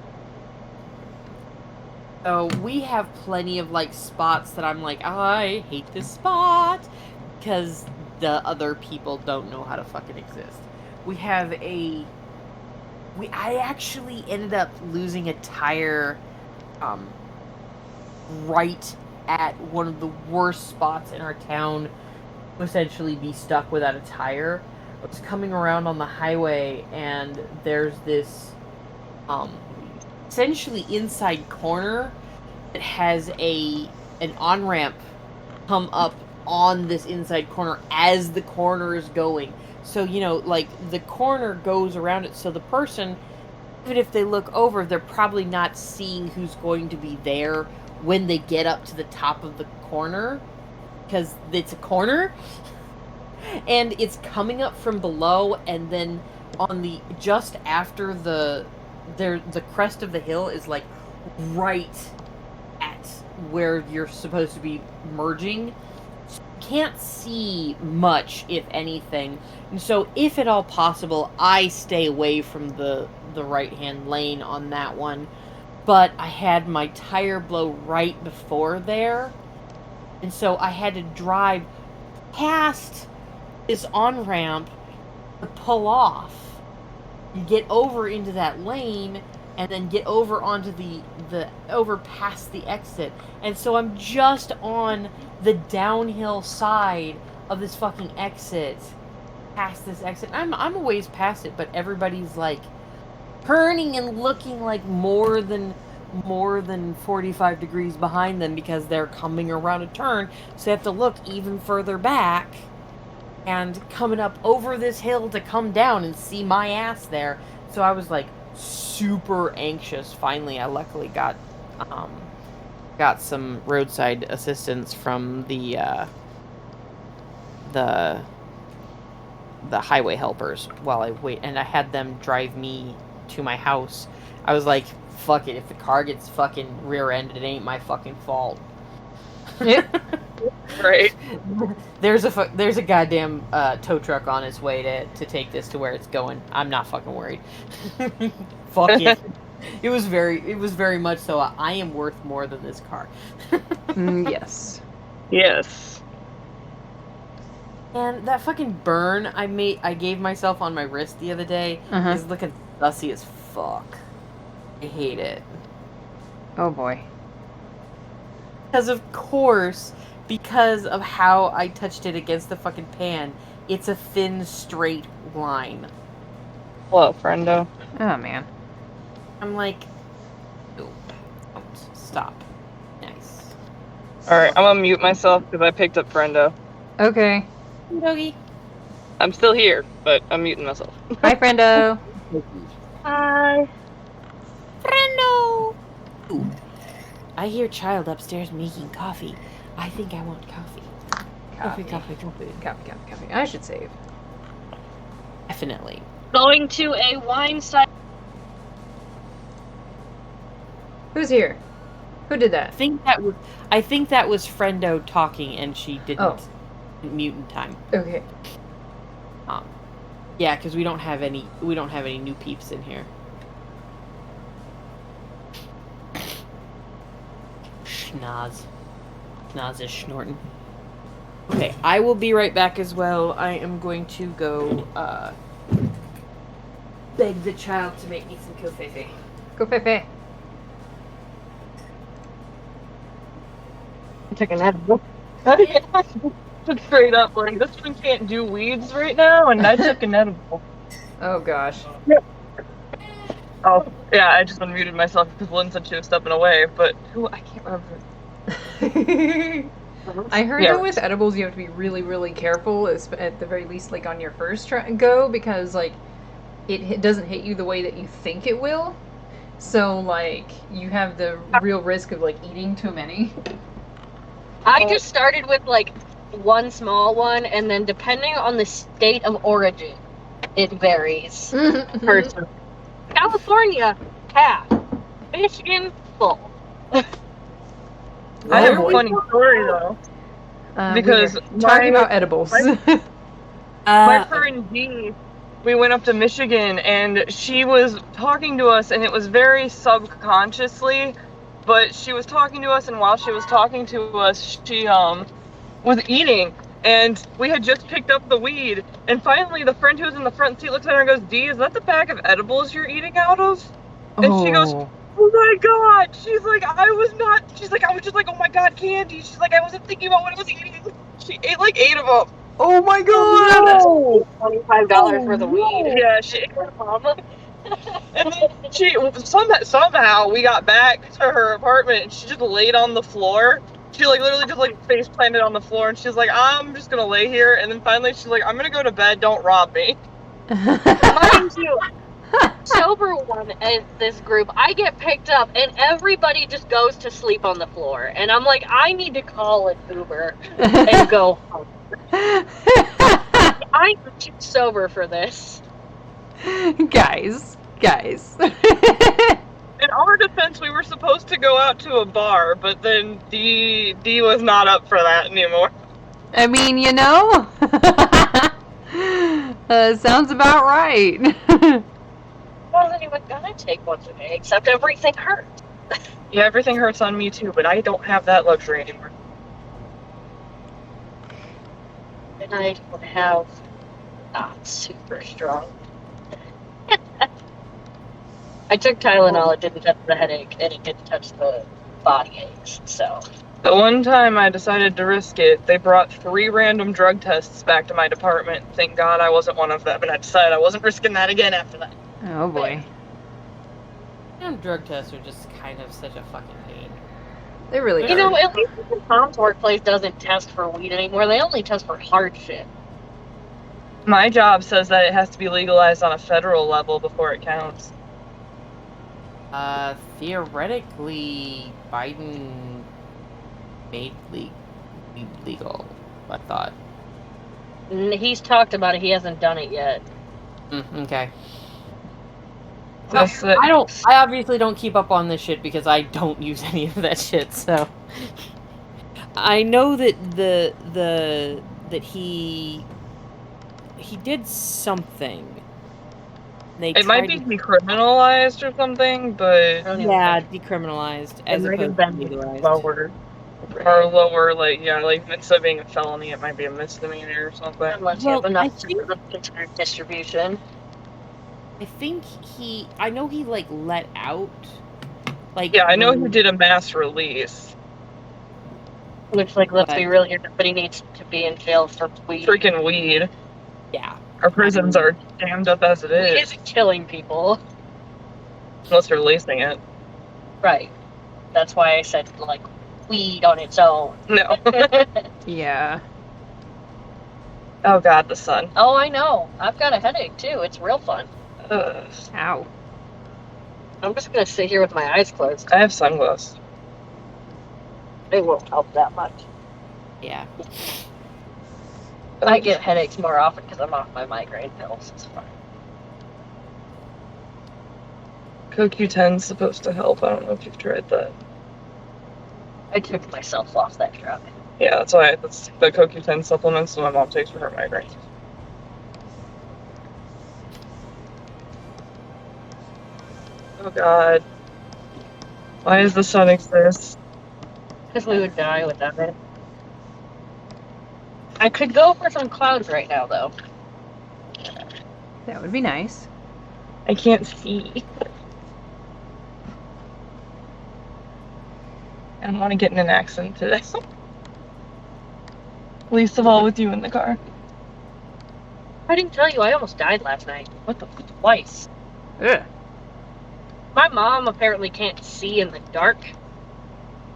Speaker 2: so we have plenty of like spots that I'm like, I hate this spot because the other people don't know how to fucking exist. I actually ended up losing a tire right at one of the worst spots in our town to essentially be stuck without a tire. I was coming around on the highway and there's this essentially inside corner that has an on-ramp come up on this inside corner as the corner is going. So, you know, like, the corner goes around it, so the person, even if they look over, they're probably not seeing who's going to be there when they get up to the top of the corner, because it's a corner, and it's coming up from below, and then on the, just after the crest of the hill is, like, right at where you're supposed to be merging. Can't see much, if anything, and so if at all possible I stay away from the right hand lane on that one, but I had my tire blow right before there, and so I had to drive past this on-ramp to pull off and get over into that lane and then get over onto the over past the exit, and so I'm just on the downhill side of this fucking exit, past this exit. I'm a ways past it, but everybody's like turning and looking like more than 45 degrees behind them because they're coming around a turn, so they have to look even further back and coming up over this hill to come down and see my ass there. So I was like super anxious. Finally, I luckily got some roadside assistance from the highway helpers while I wait, and I had them drive me to my house. I was like, fuck it, if the car gets fucking rear-ended, it ain't my fucking fault.
Speaker 1: Yep.
Speaker 3: Right.
Speaker 2: There's a goddamn tow truck on its way to take this to where it's going. I'm not fucking worried. Fuck it. It was very much so. I am worth more than this car.
Speaker 1: Yes.
Speaker 3: Yes.
Speaker 2: And that fucking burn I gave myself on my wrist the other day is looking sussy as fuck. I hate it.
Speaker 1: Oh boy.
Speaker 2: Because of how I touched it against the fucking pan, it's a thin, straight line.
Speaker 3: Hello, friendo.
Speaker 1: Oh man.
Speaker 2: I'm like, oh, don't stop. Nice.
Speaker 3: Alright, I'm gonna mute myself because I picked up friendo.
Speaker 1: Okay.
Speaker 2: Doggy.
Speaker 3: I'm still here, but I'm muting myself.
Speaker 1: Bye, friendo.
Speaker 4: Hi.
Speaker 2: Friendo! Ooh. I hear child upstairs making coffee. I think I want coffee. Coffee.
Speaker 1: Coffee. I should save.
Speaker 2: Definitely.
Speaker 4: Going to a wine site.
Speaker 1: Who's here? Who did that?
Speaker 2: I think that was Friendo talking, and she didn't mute in time.
Speaker 1: Okay.
Speaker 2: Yeah, because we don't have any new peeps in here. Schnoz. Nas is snorting. Okay, I will be right back as well. I am going to go beg the child to make me some kofefe.
Speaker 1: Go Pepe.
Speaker 3: I took an edible. Just straight up, like, this one can't do weeds right now, and I took an edible.
Speaker 1: Oh gosh.
Speaker 3: Oh, yeah, I just unmuted myself because Lynn said she was stepping away, but who, I can't remember.
Speaker 1: I heard
Speaker 3: Yeah.
Speaker 1: that with edibles you have to be really, really careful, at the very least, like on your first go, because like it doesn't hit you the way that you think it will. So like you have the real risk of like eating too many.
Speaker 5: I just started with like one small one, and then depending on the state of origin, it varies. Person. California, half. Michigan, full.
Speaker 3: I have a funny story, though. Because
Speaker 1: we were talking about edibles.
Speaker 3: My friend Dee, we went up to Michigan, and she was talking to us, and it was very subconsciously, but she was talking to us, and while she was talking to us, she was eating, and we had just picked up the weed, and finally the friend who was in the front seat looks at her and goes, "Dee, is that the bag of edibles you're eating out of?" And she goes, "Oh my god!" She's like, I was just like, "Oh my god, candy." She's like, I wasn't thinking about what I was eating. She ate like 8 of them.
Speaker 1: Oh my god!
Speaker 5: $25 worth of weed.
Speaker 3: Yeah, she ate them. And then she somehow we got back to her apartment, and she just laid on the floor. She like literally just like face planted on the floor, and she's like, "I'm just gonna lay here." And then finally she's like, "I'm gonna go to bed. Don't rob me."
Speaker 5: Mind you, sober one in this group, I get picked up and everybody just goes to sleep on the floor. And I'm like, I need to call an Uber and go home. I'm too sober for this.
Speaker 1: Guys.
Speaker 3: In our defense, we were supposed to go out to a bar, but then Dee was not up for that anymore.
Speaker 1: I mean, you know, sounds about right.
Speaker 5: I wasn't even gonna take one today, except everything hurt.
Speaker 3: Yeah, everything hurts on me too, but I don't have that luxury anymore.
Speaker 5: And I don't have not super strong. I took Tylenol, it didn't touch the headache, and it didn't touch the body aches, so.
Speaker 3: The one time I decided to risk it, they brought 3 random drug tests back to my department. Thank God I wasn't one of them, and I decided I wasn't risking that again after that.
Speaker 1: Oh boy.
Speaker 2: Drug tests are just kind of such a fucking pain.
Speaker 1: They really
Speaker 5: You
Speaker 1: are.
Speaker 5: know, at least Tom's workplace doesn't test for weed anymore, they only test for hard shit.
Speaker 3: My job says that it has to be legalized on a federal level before it counts.
Speaker 2: Theoretically, Biden made legal, I thought.
Speaker 5: He's talked about it, he hasn't done it yet.
Speaker 2: Okay.
Speaker 3: That's
Speaker 2: I obviously don't keep up on this shit because I don't use any of that shit, so. I know that that he did something.
Speaker 3: It might be decriminalized or something, but
Speaker 2: Yeah, decriminalized as opposed to legalized.
Speaker 3: lower. Or lower, like instead of being a felony, it might be a misdemeanor or something.
Speaker 5: Unless
Speaker 2: Well,
Speaker 5: you have enough
Speaker 2: I think-
Speaker 5: internet distribution.
Speaker 2: I think I know he like let out. Like
Speaker 3: Yeah, I know he did a mass release.
Speaker 5: Which, like, let's be
Speaker 2: But-
Speaker 5: real here, nobody needs to be in jail for weed.
Speaker 3: Freaking weed.
Speaker 2: Yeah.
Speaker 3: Our prisons are jammed up as it
Speaker 5: Weed
Speaker 3: is,
Speaker 5: isn't killing people.
Speaker 3: unless they're lacing it.
Speaker 5: Right. That's why I said, like, weed on its own.
Speaker 3: No.
Speaker 1: Yeah.
Speaker 3: Oh god, the sun.
Speaker 5: Oh, I know. I've got a headache, too. It's real fun.
Speaker 3: Ugh.
Speaker 1: Ow.
Speaker 5: I'm just gonna sit here with my eyes closed.
Speaker 3: I have sunglasses.
Speaker 5: It won't help that much.
Speaker 2: Yeah.
Speaker 5: I get headaches more often because I'm off my migraine pills. It's fine.
Speaker 3: CoQ10's supposed to help. I don't know if you've tried that.
Speaker 5: I took myself off that drug.
Speaker 3: Yeah, that's why. That's the CoQ10 supplements that my mom takes for her migraines. Oh god. Why does the sun exist?
Speaker 5: Because we would die without it. I could go for some clouds right now, though.
Speaker 1: That would be nice.
Speaker 3: I can't see. I don't want to get in an accident today. Least of all with you in the car.
Speaker 5: I didn't tell you I almost died last night. What the twice?
Speaker 1: Ugh.
Speaker 5: My mom apparently can't see in the dark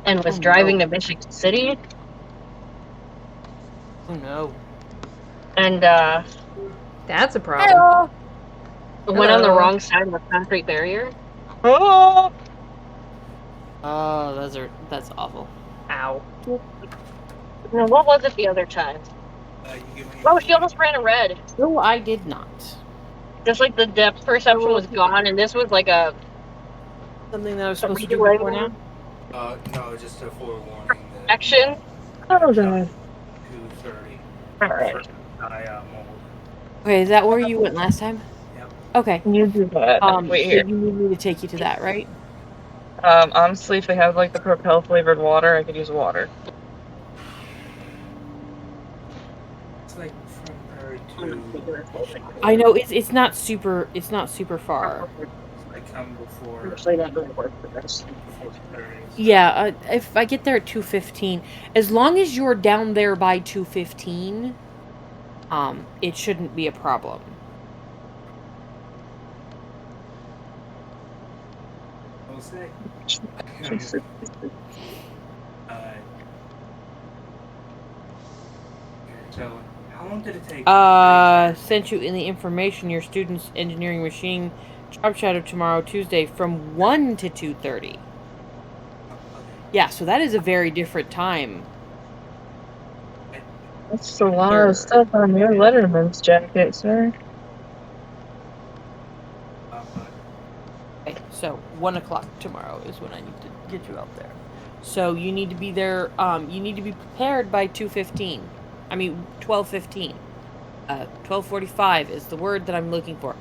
Speaker 5: and was
Speaker 2: Oh,
Speaker 5: driving
Speaker 2: no.
Speaker 5: to Michigan City,
Speaker 2: Oh no.
Speaker 5: and
Speaker 1: That's a problem.
Speaker 5: went on the
Speaker 1: Hello.
Speaker 5: wrong side of the concrete barrier.
Speaker 3: Oh!
Speaker 2: Oh, that's awful.
Speaker 1: Ow.
Speaker 5: No, what was it the other time? Oh, she almost ran a red.
Speaker 2: No, I did not.
Speaker 5: Just like the depth perception was gone, and this was like a
Speaker 2: Something that I was supposed to do
Speaker 5: relay
Speaker 2: before now?
Speaker 6: No, just a forewarning that
Speaker 5: action.
Speaker 3: Oh god.
Speaker 6: 2:30.
Speaker 3: Alright.
Speaker 6: Mold.
Speaker 2: Okay, is that where you went last time?
Speaker 6: Yep.
Speaker 2: Okay.
Speaker 3: You do that. Wait
Speaker 2: so
Speaker 3: here.
Speaker 2: you need me to take you to that, right?
Speaker 3: Honestly, if they have like the Propel flavored water, I could use water.
Speaker 6: It's like from Prairie to
Speaker 2: I know it's not super far.
Speaker 6: I come before
Speaker 5: That
Speaker 6: 4:30.
Speaker 2: Yeah, if I get there at 2:15, as long as you're down there by 2:15, it shouldn't be a problem.
Speaker 6: We'll say. So, how long did it take?
Speaker 2: Sent you in the information your students' engineering machine job shadow tomorrow, Tuesday, from 1 to 2:30. Yeah, so that is a very different time.
Speaker 3: That's a lot of stuff on your Letterman's jacket, sir.
Speaker 2: Okay, so 1 o'clock tomorrow is when I need to get you out there. So you need to be there. You need to be prepared by 2:15. I mean 12:15. 12:45 is the word that I'm looking for.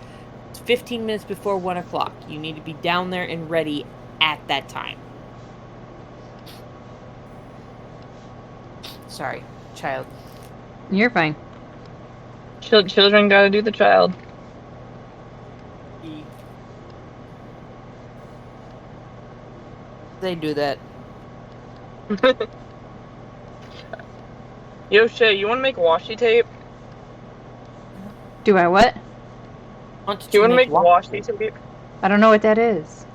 Speaker 2: It's 15 minutes before 1 o'clock. You need to be down there and ready at that time. Sorry, child.
Speaker 1: You're fine.
Speaker 3: Children gotta do the child.
Speaker 2: They do that.
Speaker 3: Yo, Shay, you wanna make washi tape?
Speaker 1: Do I what?
Speaker 2: Want
Speaker 3: Do you wanna make
Speaker 2: what?
Speaker 3: washi tape?
Speaker 1: I don't know what that is.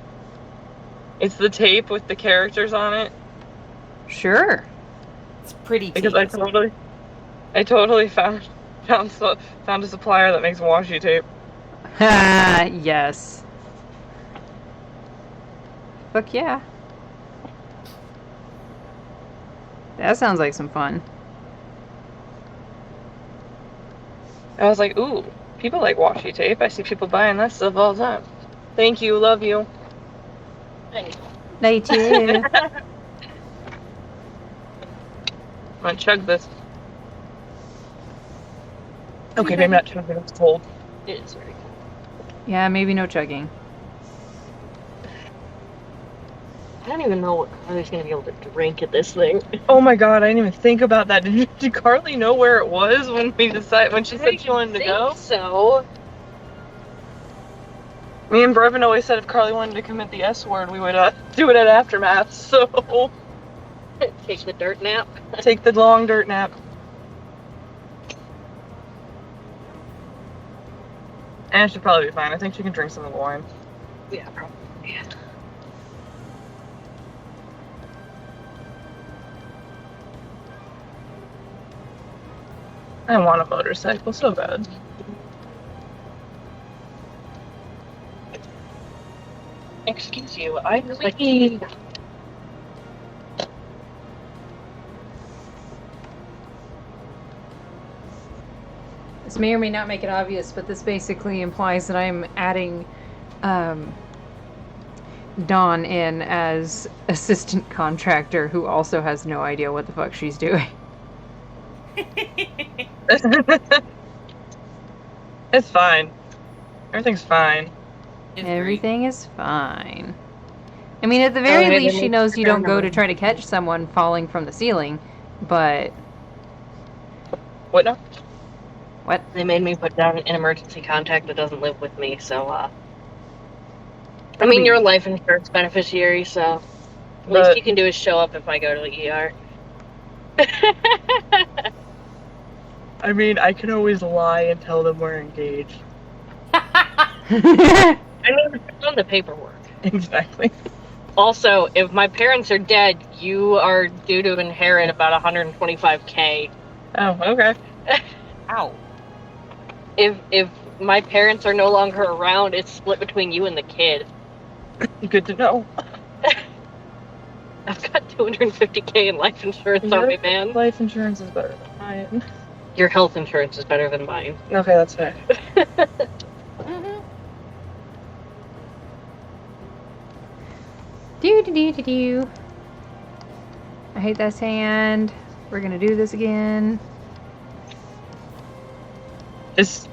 Speaker 3: It's the tape with the characters on it.
Speaker 1: Sure.
Speaker 2: It's pretty
Speaker 3: Because
Speaker 2: tape.
Speaker 3: I totally found a supplier that makes washi tape.
Speaker 1: Yes. Fuck yeah. That sounds like some fun.
Speaker 3: I was like, ooh, people like washi tape. I see people buying that stuff all the time. Thank you, love you.
Speaker 1: Night you.
Speaker 3: I'm gonna chug this. Okay, maybe not chugging, it's cold.
Speaker 5: It is very cool.
Speaker 1: Yeah, maybe no chugging.
Speaker 5: I don't even know what Carly's gonna be able to drink at this thing.
Speaker 3: Oh my god, I didn't even think about that. Did Carly know where it was when she said she wanted to go?
Speaker 5: So
Speaker 3: Me and Brevin always said if Carly wanted to commit the S word, we would do it at Aftermath, so
Speaker 5: take the dirt nap.
Speaker 3: take the long dirt nap. And she'll probably be fine. I think she can drink some of the wine.
Speaker 5: Yeah, probably. Yeah.
Speaker 3: I want a motorcycle so bad.
Speaker 5: Excuse you, I'm like
Speaker 1: This may or may not make it obvious, but this basically implies that I'm adding Dawn in as assistant contractor who also has no idea what the fuck she's doing.
Speaker 3: It's fine. Everything's fine.
Speaker 1: Everything is fine. I mean, at the very
Speaker 5: yeah,
Speaker 1: least,
Speaker 5: they
Speaker 1: she
Speaker 5: make
Speaker 1: knows you don't go to
Speaker 5: sure.
Speaker 1: try to catch someone falling from the ceiling, but
Speaker 3: What now?
Speaker 1: What?
Speaker 5: They made me put down an emergency contact that doesn't live with me, so, I mean, you're a life insurance beneficiary, so least you can do is show up if I go to the ER.
Speaker 3: I mean, I can always lie and tell them we're engaged.
Speaker 5: I mean, it's on the paperwork.
Speaker 3: Exactly.
Speaker 5: Also, if my parents are dead, you are due to inherit about $125K.
Speaker 3: Oh, okay.
Speaker 2: Ow.
Speaker 5: If my parents are no longer around, it's split between you and the kid.
Speaker 3: Good to know.
Speaker 5: I've got $250K in life insurance on me, man.
Speaker 3: Life insurance is better than mine.
Speaker 5: Your health insurance is better than mine.
Speaker 3: Okay, that's fair.
Speaker 1: Do. I hate this hand. We're gonna do this again.
Speaker 3: Just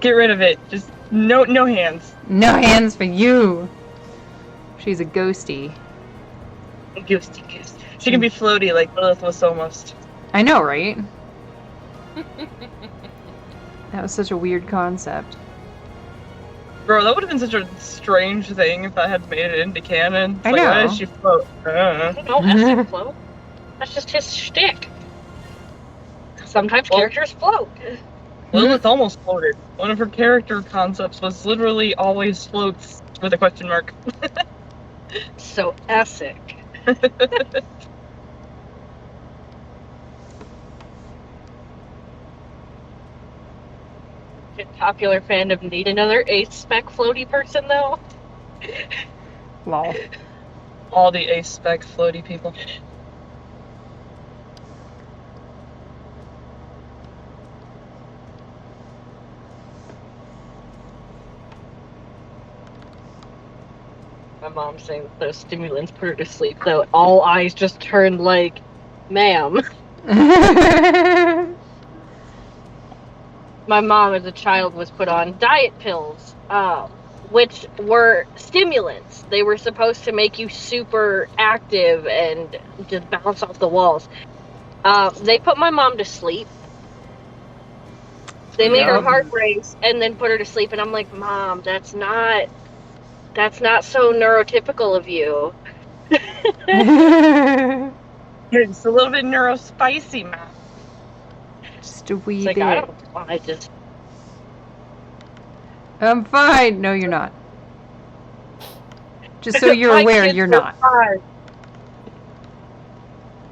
Speaker 3: get rid of it. Just no hands.
Speaker 1: No hands for you. She's a ghosty.
Speaker 3: Ghosty. She can be floaty like Lilith was almost.
Speaker 1: I know, right? That was such a weird concept.
Speaker 3: Bro, that would have been such a strange thing if I had made it into canon. It's
Speaker 1: I
Speaker 3: like,
Speaker 1: know.
Speaker 3: why does she float?
Speaker 5: I don't know, Essex float. That's just his shtick. Sometimes characters float.
Speaker 3: Lilith almost floated. One of her character concepts was literally always floats with a question mark.
Speaker 5: So Essex. Did popular fandom need another ace spec floaty person though?
Speaker 1: Lol.
Speaker 3: All the ace spec floaty people.
Speaker 5: My mom's saying that those stimulants put her to sleep, though all eyes just turned like, ma'am. My mom as a child was put on diet pills, which were stimulants. They were supposed to make you super active and just bounce off the walls. They put my mom to sleep. They made her heart race and then put her to sleep, and I'm like, Mom, that's not so neurotypical of you.
Speaker 3: It's a little bit neurospicy, man.
Speaker 1: Just a wee
Speaker 5: It's like,
Speaker 1: bit.
Speaker 5: I don't want to just...
Speaker 1: I'm fine. No, you're not. Just so you're
Speaker 5: My
Speaker 1: aware,
Speaker 5: kids
Speaker 1: you're
Speaker 5: are
Speaker 1: not.
Speaker 5: fine.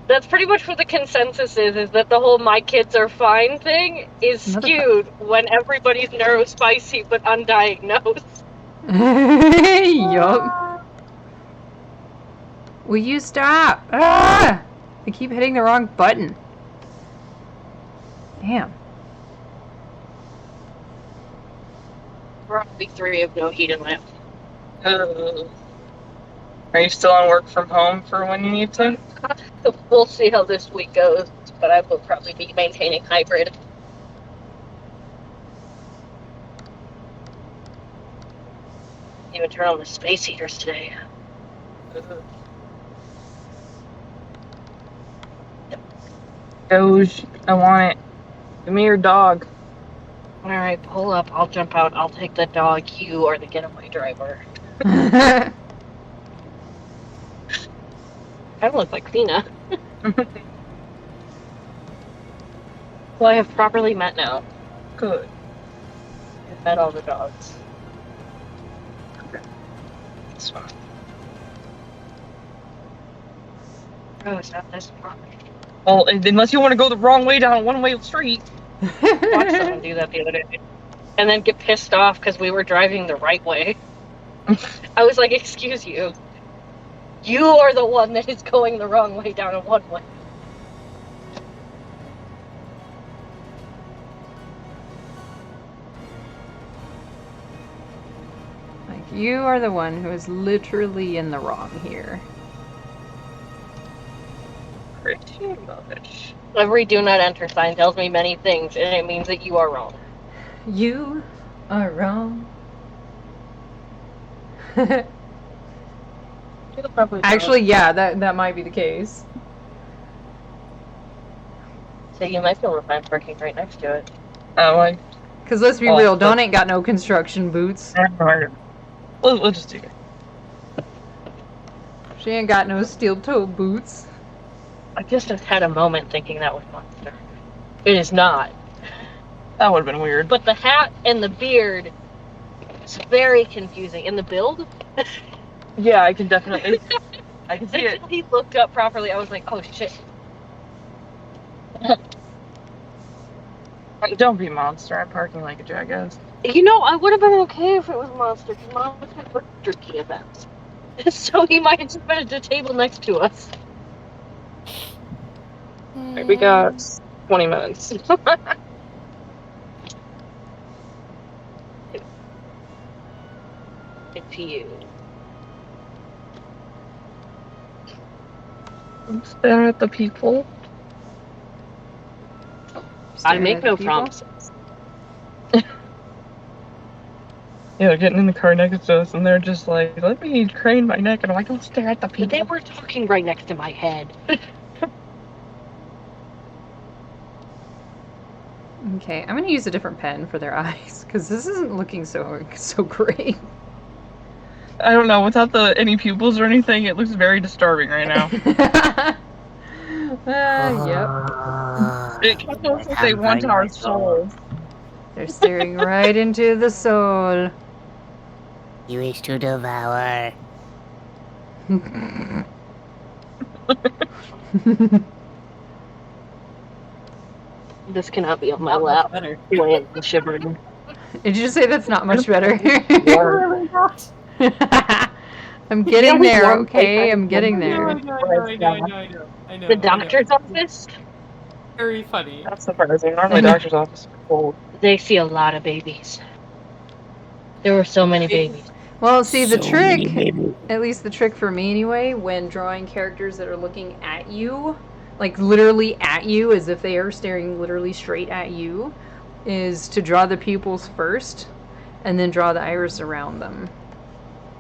Speaker 5: That's pretty much what the consensus is that the whole my kids are fine thing is skewed when everybody's neurospicy but undiagnosed.
Speaker 1: Yup. Will you stop? Ah! I keep hitting the wrong button. Damn.
Speaker 5: Probably 3 of no heat and lamp.
Speaker 3: Are you still on work from home for when you need to?
Speaker 5: We'll see how this week goes, but I will probably be maintaining hybrid. Even turn on the space heaters today.
Speaker 3: Doge, I want it. Give me your dog.
Speaker 5: Alright, pull up. I'll jump out. I'll take the dog. You are the getaway driver. I don't look like Cena. Well, I have properly met now.
Speaker 3: Good.
Speaker 5: I've met all the dogs.
Speaker 3: That's fine.
Speaker 5: Oh, it's not this far.
Speaker 3: Well, unless you want to go the wrong way down a one-way street.
Speaker 5: Watched someone do that the other day. And then get pissed off because we were driving the right way. I was like, excuse you. You are the one that is going the wrong way down a one-way.
Speaker 1: Like, you are the one who is literally in the wrong here.
Speaker 3: Pretty much.
Speaker 5: Every do not enter sign tells me many things, and it means that you are wrong.
Speaker 1: You are wrong. Actually, yeah, that might be the case.
Speaker 5: say you might feel fine parking right next to it.
Speaker 3: Oh, like,
Speaker 1: Because let's be
Speaker 3: Oh,
Speaker 1: real,
Speaker 3: but-
Speaker 1: Dawn ain't got no construction boots.
Speaker 3: we'll just do it.
Speaker 1: She ain't got no steel-toe boots.
Speaker 5: I just have had a moment thinking that was Monster. It is not.
Speaker 3: That would have been weird.
Speaker 5: But the hat and the beard is very confusing. And the build?
Speaker 3: Yeah, I can definitely. I can see it.
Speaker 5: Until he looked up properly, I was like, oh shit.
Speaker 3: Don't be Monster. I'm parking like a jackass.
Speaker 5: You know, I would have been okay if it was Monster, because Monster had jerky events. So he might have just been at the table next to us.
Speaker 3: Right, we got 20 minutes.
Speaker 5: It's you.
Speaker 3: Stare at the people.
Speaker 5: I
Speaker 1: Staring
Speaker 5: make
Speaker 1: at the
Speaker 5: no
Speaker 1: people.
Speaker 5: promises.
Speaker 3: Yeah, they're getting in the car next to us, and they're just like, "Let me crane my neck," and I'm like, "Don't stare at the
Speaker 5: But they
Speaker 3: people."
Speaker 5: were talking right next to my head.
Speaker 1: Okay, I'm gonna use a different pen for their eyes because this isn't looking so great.
Speaker 3: I don't know. Without any pupils or anything, it looks very disturbing right now.
Speaker 1: Yep.
Speaker 3: It kind of looks like they want our souls.
Speaker 1: They're staring right into the soul.
Speaker 7: You wish to devour.
Speaker 5: This cannot be on my lap.
Speaker 2: Better.
Speaker 5: Laying and shivering.
Speaker 1: Did you say that's not much better?
Speaker 2: Really not.
Speaker 1: I'm getting
Speaker 5: we
Speaker 1: there,
Speaker 5: warm
Speaker 1: okay?
Speaker 5: playtime
Speaker 1: I'm getting
Speaker 2: I
Speaker 1: there.
Speaker 2: know.
Speaker 5: The doctor's office,
Speaker 2: Very funny.
Speaker 3: That's surprising. Normally, doctor's office is cold.
Speaker 5: they see a lot of babies. There were so many babies.
Speaker 1: Well, see, the
Speaker 7: So
Speaker 1: trick,
Speaker 7: many babies.
Speaker 1: at least the trick for me anyway, when drawing characters that are looking at you, like literally at you, as if they are staring literally straight at you, is to draw the pupils first and then draw the iris around them.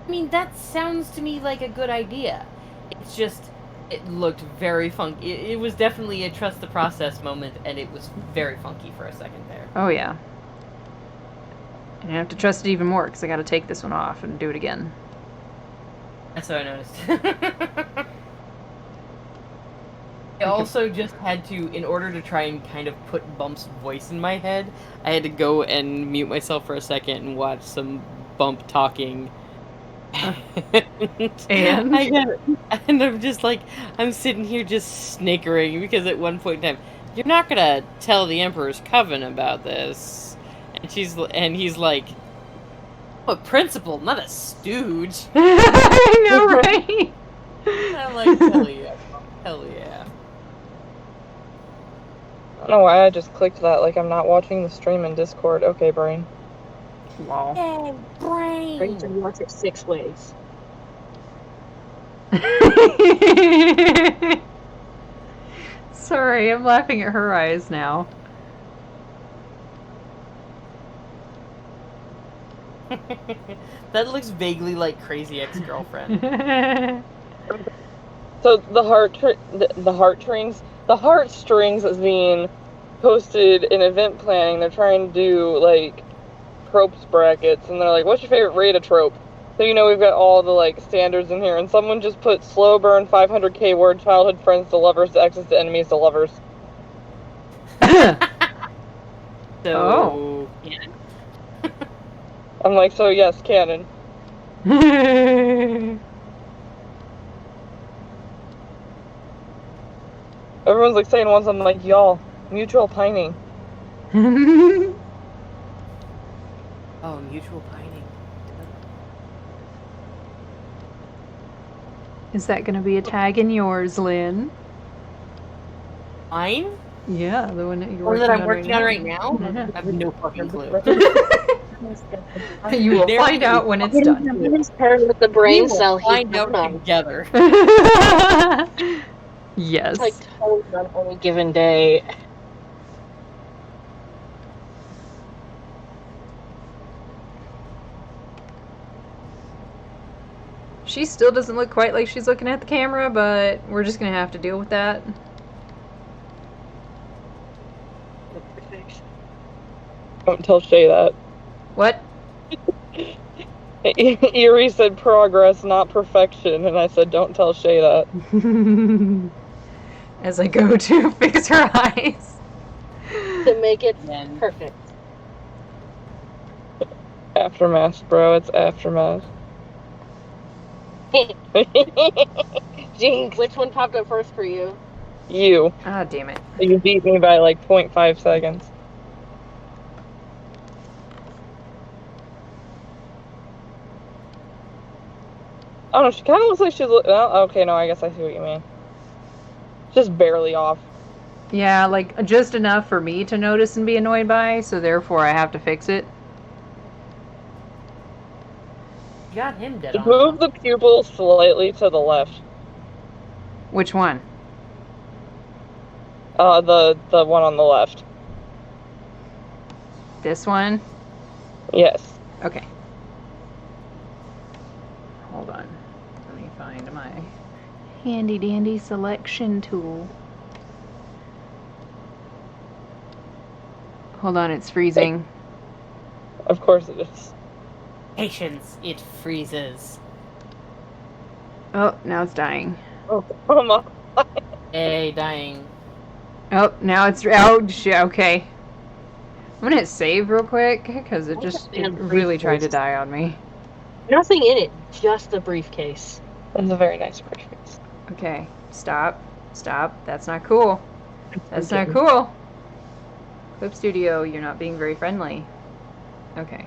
Speaker 2: I mean, that sounds to me like a good idea. It's just, it looked very funky. It was definitely a trust the process moment, and it was very funky for a second there.
Speaker 1: Oh, yeah. And I have to trust it even more because I got to take this one off and do it again.
Speaker 2: That's what I noticed. I also just had to, in order to try and kind of put Bump's voice in my head, I had to go and mute myself for a second and watch some Bump talking.
Speaker 1: And?
Speaker 2: And I'm just like, I'm sitting here just snickering because at one point in time, you're not gonna tell the Emperor's Coven about this. And he's like, I'm a principal, not a stooge.
Speaker 1: I know, right?
Speaker 2: And I'm like, hell yeah, hell yeah.
Speaker 3: I don't know why I just clicked that. Like, I'm not watching the stream in Discord. Okay, brain.
Speaker 1: Wow.
Speaker 2: Yay, brain!
Speaker 5: Brings and watch it 6 ways.
Speaker 1: Sorry, I'm laughing at her eyes now.
Speaker 2: That looks vaguely like Crazy Ex-Girlfriend.
Speaker 3: So the heartstrings is being posted in event planning. They're trying to do like tropes brackets, and they're like, "What's your favorite rate of trope?" So we've got all the like standards in here, and someone just put slow burn 500k word childhood friends to lovers to exes to enemies to lovers.
Speaker 2: So,
Speaker 1: Oh.
Speaker 2: yeah.
Speaker 3: I'm like, so yes, canon. Everyone's like saying once, I'm like, y'all, mutual pining.
Speaker 2: Oh, mutual pining.
Speaker 1: Is that going to be a tag in yours, Lynn?
Speaker 2: Mine?
Speaker 1: Yeah, the one that you're
Speaker 2: Or
Speaker 1: working
Speaker 2: that I'm
Speaker 1: on
Speaker 2: working on right now?
Speaker 1: Yeah.
Speaker 2: I have no fucking clue.
Speaker 1: You will
Speaker 2: There
Speaker 1: find
Speaker 2: is-
Speaker 1: out when it's done.
Speaker 5: He's paired with the brain
Speaker 2: We will
Speaker 5: cell he's
Speaker 2: find out
Speaker 5: on.
Speaker 2: together.
Speaker 1: Yes.
Speaker 5: It's like totally on any given day.
Speaker 1: She still doesn't look quite like she's looking at the camera, but we're just gonna have to deal with that.
Speaker 3: Don't tell Shay that.
Speaker 1: What?
Speaker 3: Erie said progress, not perfection, and I said don't tell Shay that.
Speaker 1: As I go to fix her eyes.
Speaker 5: To make it
Speaker 2: Then
Speaker 5: perfect.
Speaker 3: Aftermath, bro. It's aftermath. Jinx.
Speaker 5: Which one popped up first for you?
Speaker 3: You.
Speaker 1: Ah, damn it.
Speaker 3: You beat me by like 0.5 seconds. Oh no, she kind of looks like she's. Well, okay, no, I guess I see what you mean. Just barely off.
Speaker 1: Yeah, like just enough for me to notice and be annoyed by, so therefore I have to fix it.
Speaker 2: you got him dead
Speaker 3: Just
Speaker 2: on.
Speaker 3: move the pupil slightly to the left.
Speaker 1: Which one?
Speaker 3: The one on the left.
Speaker 1: This one?
Speaker 3: Yes.
Speaker 1: Okay. Hold on. Let me find my handy dandy selection tool. Hold on, it's freezing.
Speaker 3: Of course it is.
Speaker 2: Patience, it freezes.
Speaker 1: Oh, now it's dying.
Speaker 3: Oh, come on.
Speaker 2: Hey, dying.
Speaker 1: Oh, now it's oh shit. Okay. I'm gonna hit save real quick because it really tried to die on me.
Speaker 5: Nothing in it, just the briefcase.
Speaker 3: That's a very nice briefcase.
Speaker 1: Okay, stop. That's not cool. That's not cool. Clip Studio, you're not being very friendly. Okay.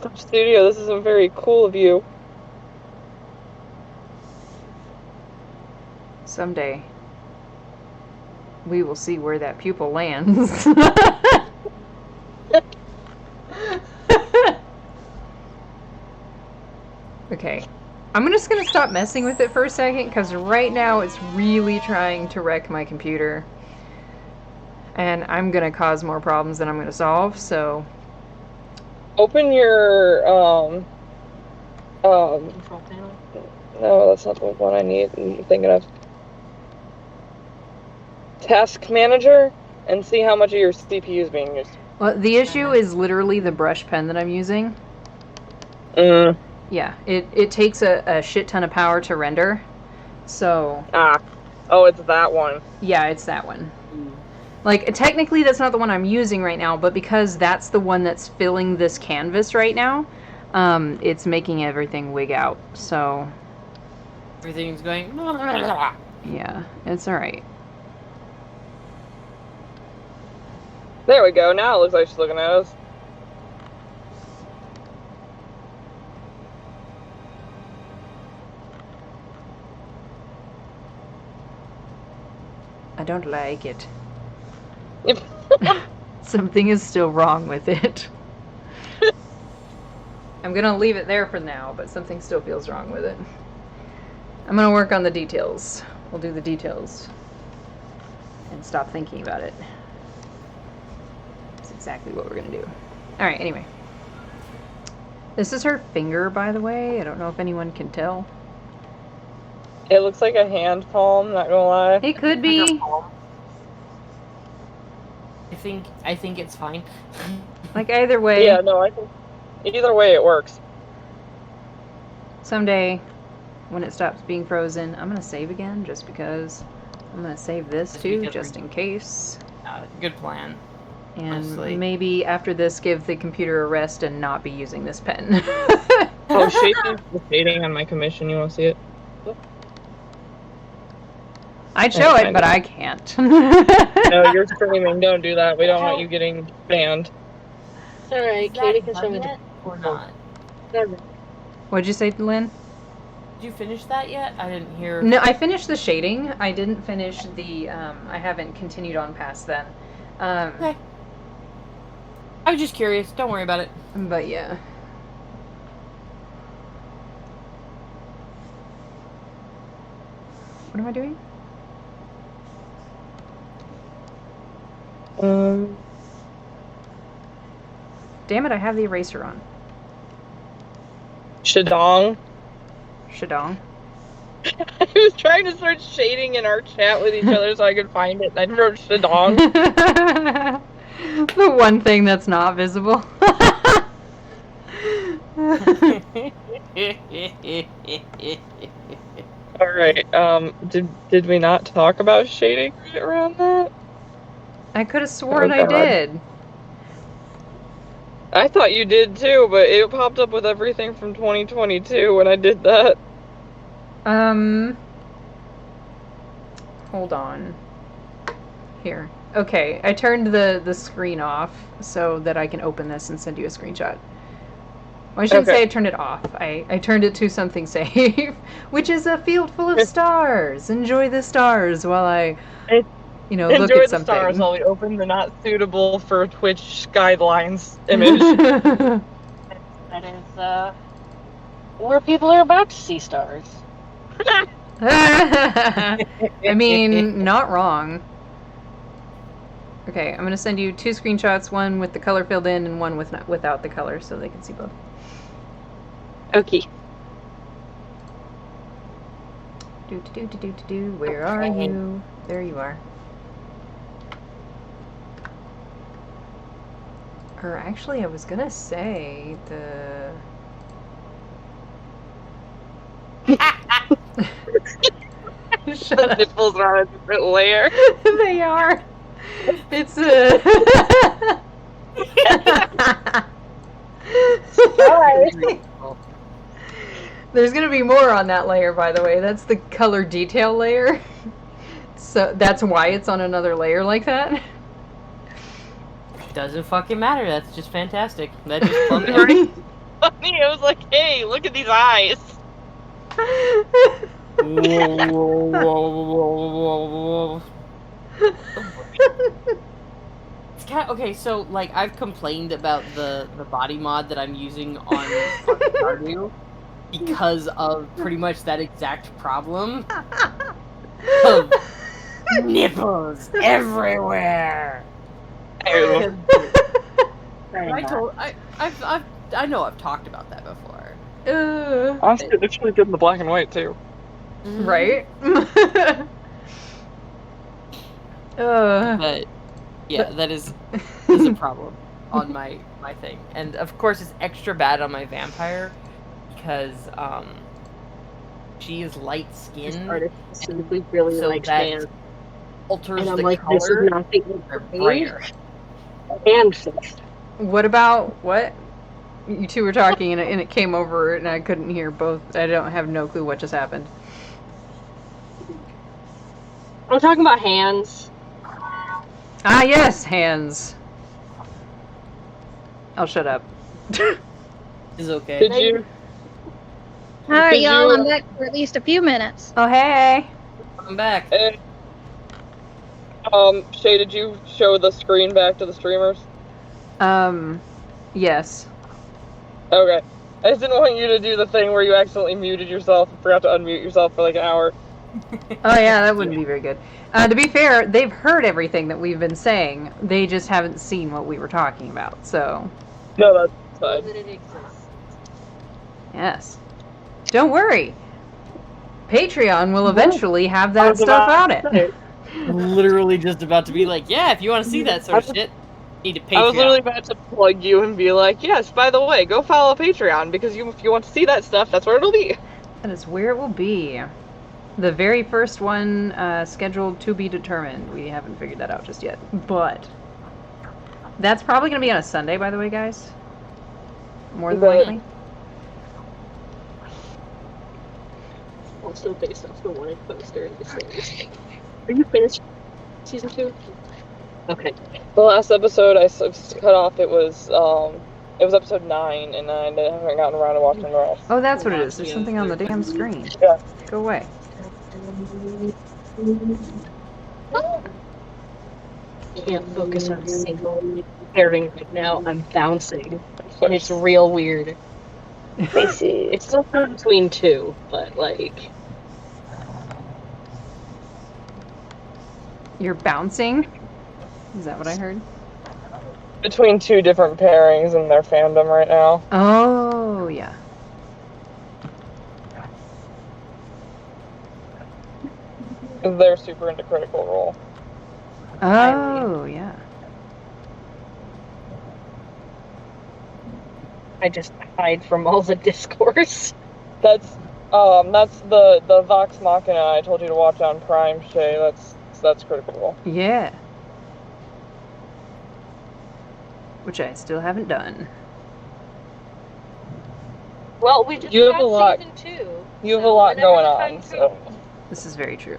Speaker 3: Clip Studio, this isn't very cool of you.
Speaker 1: Someday, we will see where that pupil lands. Okay. I'm just gonna stop messing with it for a second, because right now it's really trying to wreck my computer. And I'm gonna cause more problems than I'm gonna solve, so...
Speaker 3: Open your,
Speaker 5: Control panel.
Speaker 3: no, that's not the one I'm thinking of. Task Manager, and see how much of your CPU is being used.
Speaker 1: Well, the issue is literally the brush pen that I'm using. Yeah, it takes a shit ton of power to render, so...
Speaker 3: Ah. Oh, it's that one.
Speaker 1: Yeah, it's that one. Like, technically that's not the one I'm using right now, but because that's the one that's filling this canvas right now, it's making everything wig out, so...
Speaker 2: Everything's going.
Speaker 1: Yeah, it's alright.
Speaker 3: There we go, now it looks like she's looking at us.
Speaker 1: I don't like it.
Speaker 3: Yep.
Speaker 1: Something is still wrong with it. I'm gonna leave it there for now, but something still feels wrong with it. I'm gonna work on the details. We'll do the details. And stop thinking about it. That's exactly what we're gonna do. Alright, anyway. This is her finger, by the way. I don't know if anyone can tell.
Speaker 3: It looks like a hand palm, not gonna lie.
Speaker 1: It could be.
Speaker 2: I think it's fine.
Speaker 1: Like, either way.
Speaker 3: Yeah, no, I think either way it works.
Speaker 1: Someday, when it stops being frozen, I'm gonna save again, just because. I'm gonna save this
Speaker 2: Just
Speaker 1: too,
Speaker 2: because
Speaker 1: just in case.
Speaker 2: Good plan.
Speaker 1: And
Speaker 2: Honestly.
Speaker 1: maybe after this, give the computer a rest and not be using this pen.
Speaker 3: Oh, shading on my commission, you wanna see it?
Speaker 1: I'd show it, but I can't.
Speaker 3: No, you're streaming, don't do that. We don't want you getting banned.
Speaker 5: Alright,
Speaker 2: Is
Speaker 5: Katie
Speaker 2: that
Speaker 5: can
Speaker 2: done
Speaker 5: show me
Speaker 2: yet or not?
Speaker 1: What'd you say, Lynn?
Speaker 2: Did you finish that yet? I didn't hear.
Speaker 1: No, I finished the shading. I didn't finish the, I haven't continued on past then.
Speaker 2: Okay. I was just curious. Don't worry about it.
Speaker 1: But yeah. What am I doing? Damn it, I have the eraser on.
Speaker 3: Shadong.
Speaker 1: Shadong.
Speaker 3: I was trying to search shading in our chat with each other so I could find it, and I wrote Shadong.
Speaker 1: The one thing that's not visible.
Speaker 3: All right. Did we not talk about shading right around that?
Speaker 1: I could have sworn
Speaker 3: Oh,
Speaker 1: I
Speaker 3: God.
Speaker 1: did.
Speaker 3: I thought you did too, but it popped up with everything from 2022 when I did that.
Speaker 1: Hold on. Here. Okay, I turned the screen off so that I can open this and send you a screenshot. Well, I shouldn't
Speaker 3: Okay.
Speaker 1: say I turned it off. I turned it to something safe, which is a field full of stars. Enjoy the stars while I, look
Speaker 3: Enjoy
Speaker 1: at
Speaker 3: the
Speaker 1: something.
Speaker 3: stars while we open the not suitable for Twitch guidelines image.
Speaker 5: That is where people are about to see stars.
Speaker 1: I mean, not wrong. Okay, I'm gonna send you 2 screenshots, one with the color filled in and one without the color, so they can see both.
Speaker 5: Okay.
Speaker 1: Where are you? There you are. Or actually, I was gonna say the. Shut
Speaker 3: The
Speaker 1: up.
Speaker 3: nipples are on a different layer.
Speaker 1: They are. It's There's gonna be more on that layer, by the way. That's the color detail layer. So that's why it's on another layer like that.
Speaker 2: Doesn't fucking matter. That's just fantastic. That just bumped
Speaker 3: Right? Funny, I was like, hey, look at these eyes.
Speaker 2: Whoa. It's kind of, okay, so like I've complained about the body mod that I'm using on Stardew because of pretty much that exact problem of nipples everywhere.
Speaker 3: Ew.
Speaker 2: I know I've talked about that before.
Speaker 3: Honestly, it looks really good in the black and white too.
Speaker 1: Right?
Speaker 2: But yeah, that is a problem on my thing, and of course it's extra bad on my vampire because she is light
Speaker 5: This
Speaker 2: skinned,
Speaker 5: artist specifically really
Speaker 2: so
Speaker 5: likes
Speaker 2: that
Speaker 5: hands.
Speaker 2: alters
Speaker 5: And I'm
Speaker 2: the
Speaker 5: like,
Speaker 2: color.
Speaker 5: this is not the
Speaker 2: They're brighter.
Speaker 5: and face.
Speaker 1: What about what? You two were talking and it came over and I couldn't hear both. I don't have no clue what just happened.
Speaker 5: I'm talking about hands.
Speaker 1: Ah, yes, hands. I'll shut up.
Speaker 2: Is okay.
Speaker 3: Did you?
Speaker 4: Alright,
Speaker 3: Did
Speaker 4: y'all,
Speaker 3: you-
Speaker 4: I'm back for at least a few minutes.
Speaker 1: Oh, hey.
Speaker 2: I'm back.
Speaker 3: Shay, did you show the screen back to the streamers?
Speaker 1: Yes.
Speaker 3: Okay. I just didn't want you to do the thing where you accidentally muted yourself and forgot to unmute yourself for like an hour.
Speaker 1: Oh, yeah, that wouldn't be very good. To be fair, they've heard everything that we've been saying. They just haven't seen what we were talking about, so.
Speaker 3: No, that's fine.
Speaker 5: That it exists.
Speaker 1: Yes. Don't worry. Patreon will eventually have
Speaker 3: I
Speaker 1: that
Speaker 3: was
Speaker 1: stuff
Speaker 3: about
Speaker 1: on
Speaker 3: to
Speaker 1: it.
Speaker 3: say,
Speaker 2: Literally just about to be like, yeah, if you want to see that sort of shit, you need to Patreon.
Speaker 3: I was literally about to plug you and be like, yes, by the way, go follow Patreon because if you want to see that stuff, that's where it'll be.
Speaker 1: That is where it will be. The very first one scheduled to be determined. We haven't figured that out just yet. But that's probably going to be on a Sunday, by the way, guys. More than
Speaker 3: Right.
Speaker 1: likely.
Speaker 5: Also based off the one I posted in the series. Are you finished season 2? Okay.
Speaker 3: The last episode I cut off, it was episode 9, and I haven't gotten around to watching the rest.
Speaker 1: Oh, that's what it is. There's something on the damn screen.
Speaker 3: Yeah.
Speaker 1: Go away.
Speaker 5: Can't focus on a single pairing right now. I'm bouncing. And it's real weird.
Speaker 3: I see.
Speaker 5: It's still between 2, but like
Speaker 1: You're bouncing? Is that what I heard?
Speaker 3: Between 2 different pairings in their fandom right now.
Speaker 1: Oh, yeah.
Speaker 3: They're super into Critical Role.
Speaker 1: Oh, yeah.
Speaker 5: I just hide from all the discourse.
Speaker 3: That's the Vox Machina I told you to watch on Prime, Shay. That's critical.
Speaker 1: Yeah. Which I still haven't done.
Speaker 5: Well, we just
Speaker 3: You have
Speaker 5: got
Speaker 3: a lot-
Speaker 5: season 2.
Speaker 3: You have a
Speaker 5: so
Speaker 3: lot
Speaker 5: whenever
Speaker 3: going
Speaker 5: the
Speaker 3: on,
Speaker 5: time
Speaker 3: so
Speaker 5: comes-
Speaker 1: This is very true.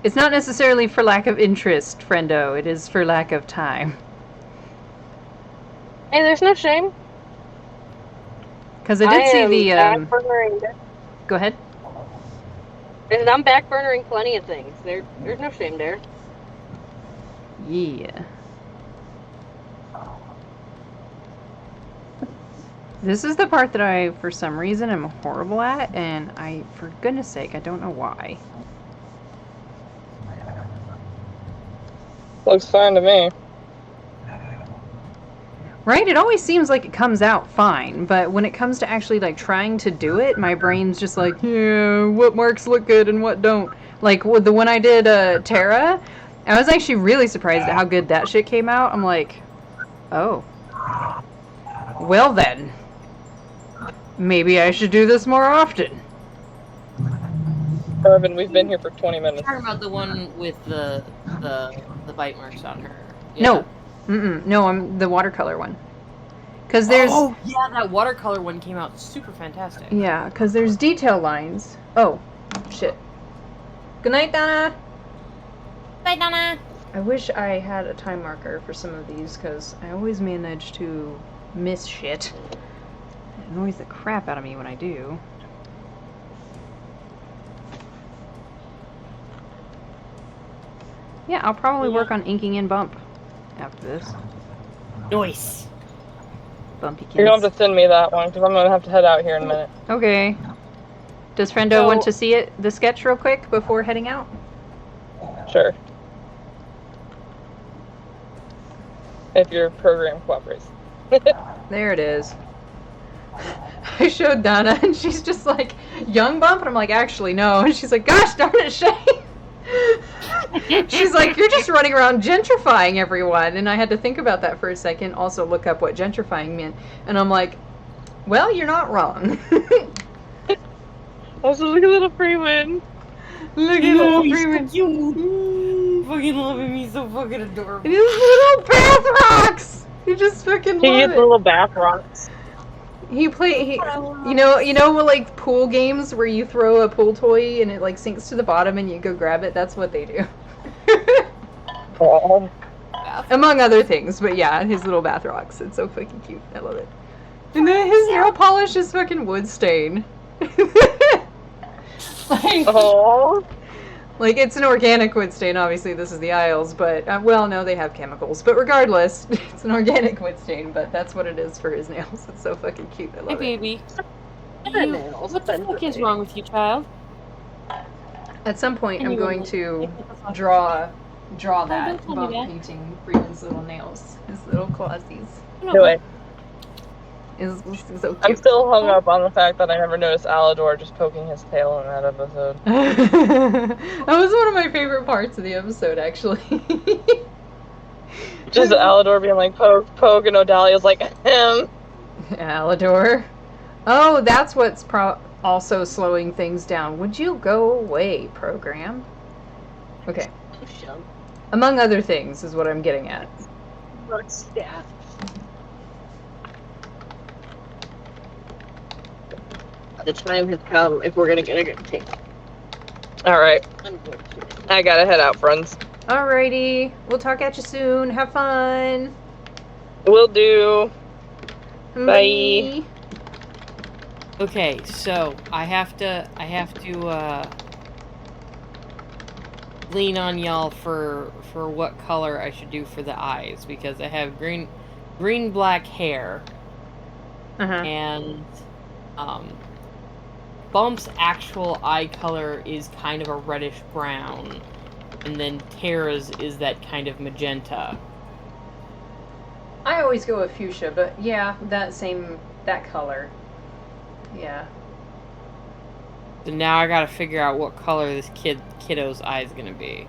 Speaker 1: It's not necessarily for lack of interest, friendo. It is for lack of time.
Speaker 5: Hey, there's no shame.
Speaker 1: Because I did see
Speaker 5: am
Speaker 1: the.
Speaker 5: backburnering,
Speaker 1: Go ahead.
Speaker 5: and I'm backburnering plenty of things. There's no shame there.
Speaker 1: Yeah. This is the part that I, for some reason, am horrible at, and for goodness sake, I don't know why.
Speaker 3: looks fine to me.
Speaker 1: Right? It always seems like it comes out fine, but when it comes to actually, like, trying to do it, my brain's just like, yeah, what marks look good and what don't. Like, with the one I did, Terra, I was actually really surprised at how good that shit came out. I'm like, oh. Well then. Maybe I should do this more often.
Speaker 3: Irvin, we've been here for 20 minutes.
Speaker 2: Talking about the one with the bite marks on her.
Speaker 1: No. No, I'm the watercolor one. Because there's...
Speaker 2: Oh, yeah, that watercolor one came out super fantastic.
Speaker 1: Yeah, because there's detail lines. Oh, shit. Good night, Donna.
Speaker 2: Bye, Donna.
Speaker 1: I wish I had a time marker for some of these, because I always manage to miss shit. It annoys the crap out of me when I do. Yeah, I'll probably work on inking in Bump after this.
Speaker 2: Nice.
Speaker 1: Bumpykins.
Speaker 3: You're gonna have to send me that one, because I'm gonna have to head out here in a minute.
Speaker 1: Okay. Does Friendo want to see it, the sketch real quick before heading out?
Speaker 3: Sure. If your program cooperates.
Speaker 1: There it is. I showed Donna, and she's just like, young Bump? And I'm like, actually, no. And she's like, gosh darn it, Shay. She's like, you're just running around gentrifying everyone. And I had to think about that for a second, also look up what gentrifying meant. And I'm like, well, you're not wrong.
Speaker 3: Also, look at little Freeman.
Speaker 1: Look at little Freeman.
Speaker 2: Fucking loving me, so fucking adorable.
Speaker 1: And his little bath rocks. You just fucking
Speaker 3: He
Speaker 1: love
Speaker 3: gets
Speaker 1: it.
Speaker 3: little bath rocks.
Speaker 1: You know, like pool games where you throw a pool toy and it like sinks to the bottom and you go grab it. That's what they do.
Speaker 3: Oh.
Speaker 1: Among other things, but yeah, his little bath rocks. It's so fucking cute. I love it. And then his nail polish is fucking wood stain.
Speaker 3: Oh.
Speaker 1: Like, it's an organic wood stain. Obviously, this is the Isles, but, well, no, they have chemicals. But regardless, it's an organic wood stain, but that's what it is for his nails. It's so fucking cute. I love
Speaker 2: Hey,
Speaker 1: it.
Speaker 2: baby.
Speaker 5: Nails,
Speaker 2: What the fuck is wrong with you, child?
Speaker 1: At some point, I'm
Speaker 2: Anyway,
Speaker 1: going to
Speaker 2: take the fuck-
Speaker 1: draw
Speaker 2: don't
Speaker 1: that
Speaker 2: tell me
Speaker 1: Bump
Speaker 2: that.
Speaker 1: painting Freeman's little nails. His little clawsies.
Speaker 3: Do it.
Speaker 1: Is so
Speaker 3: I'm
Speaker 1: cute.
Speaker 3: still hung up on the fact that I never noticed Alador just poking his tail in that episode.
Speaker 1: That was one of my favorite parts of the episode, actually.
Speaker 3: Just Alador being like, poke, poke, and Odalia's like, him.
Speaker 1: Alador. Oh, that's what's also slowing things down. Would you go away, program? Okay. Among other things is what I'm getting at.
Speaker 5: Yeah. The time has come if we're gonna get a good take.
Speaker 3: Alright,
Speaker 5: Unfortunately.
Speaker 3: I gotta head out, friends.
Speaker 1: Alrighty. We'll talk at you soon. Have fun.
Speaker 3: Will do. Bye.
Speaker 1: Bye.
Speaker 2: Okay, so I have to lean on y'all for what color I should do for the eyes, because I have green black hair,
Speaker 1: Uh-huh.
Speaker 2: and Bump's actual eye color is kind of a reddish brown, and then Tara's is that kind of magenta.
Speaker 1: I always go with fuchsia, but yeah, that color. Yeah.
Speaker 2: So now I gotta figure out what color this kiddo's eye is gonna be.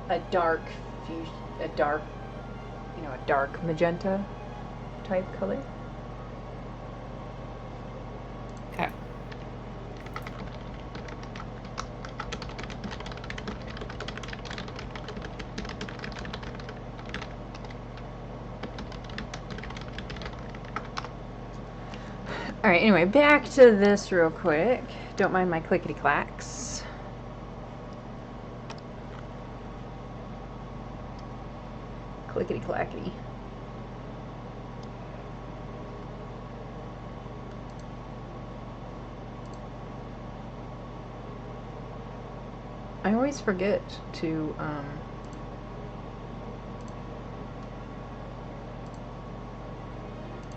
Speaker 1: A dark fuchsia. a dark, a dark magenta type color.
Speaker 2: Okay.
Speaker 1: Alright, anyway, back to this real quick. Don't mind my clickety clacks. Clickety clackety. I always forget to,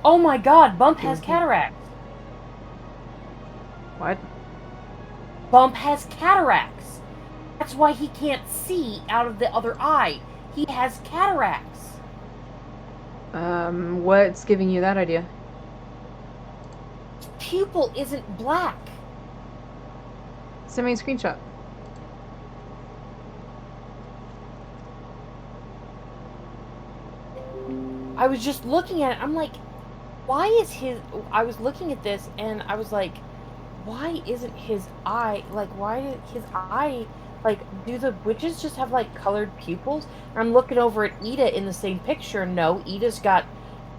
Speaker 2: Oh my god, Bump has cataracts.
Speaker 1: what?
Speaker 2: Bump has cataracts. That's why he can't see out of the other eye. He has cataracts.
Speaker 1: What's giving you that idea?
Speaker 2: His pupil isn't black.
Speaker 1: Send me a screenshot.
Speaker 2: I was just looking at it. I'm like, why is his... I was looking at this and I was like, why isn't his eye... Like, why did his eye... Like, do the witches just have, like, colored pupils? And I'm looking over at Ida in the same picture. No, Ida's got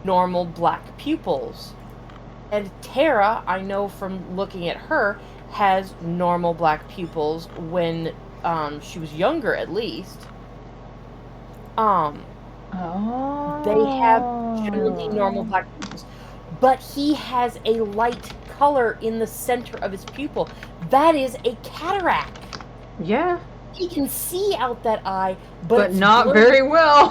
Speaker 2: normal black pupils. And Tara, I know from looking at her, has normal black pupils when she was younger, at least.
Speaker 1: Oh.
Speaker 2: They have generally normal black pupils. But he has a light color in the center of his pupil. That is a cataract.
Speaker 1: Yeah.
Speaker 2: He can see out that eye, but it's
Speaker 1: not
Speaker 2: blurry.
Speaker 1: very well.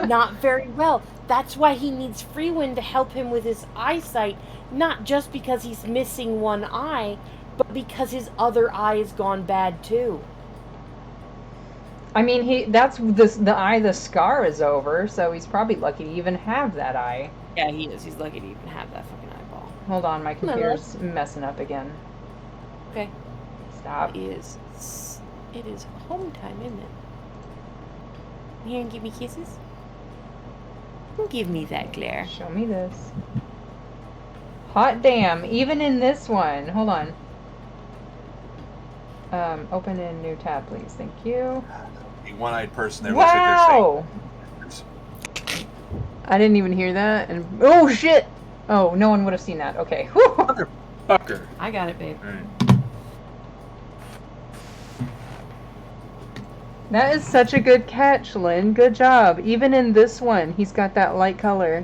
Speaker 2: Not very well. That's why he needs Freewind to help him with his eyesight, not just because he's missing one eye, but because his other eye has gone bad too.
Speaker 1: I mean, that's the eye the scar is over, so he's probably lucky to even have that eye.
Speaker 2: Yeah, he is. He's lucky to even have that fucking eyeball.
Speaker 1: Hold on, my computer's messing up again.
Speaker 2: Okay.
Speaker 1: Stop.
Speaker 2: It is home time, isn't it? You here and give me kisses? Don't give me that glare.
Speaker 1: Show me this. Hot damn, even in this one. Hold on. Open in new tab, please. Thank you.
Speaker 8: The one-eyed person there
Speaker 1: Wow!
Speaker 8: looks like they're saying.
Speaker 1: I didn't even hear that. And oh shit! Oh, no one would have seen that. Okay.
Speaker 8: Motherfucker.
Speaker 2: I got it, babe.
Speaker 8: All right.
Speaker 1: That is such a good catch, Lynn. Good job. Even in this one, he's got that light color.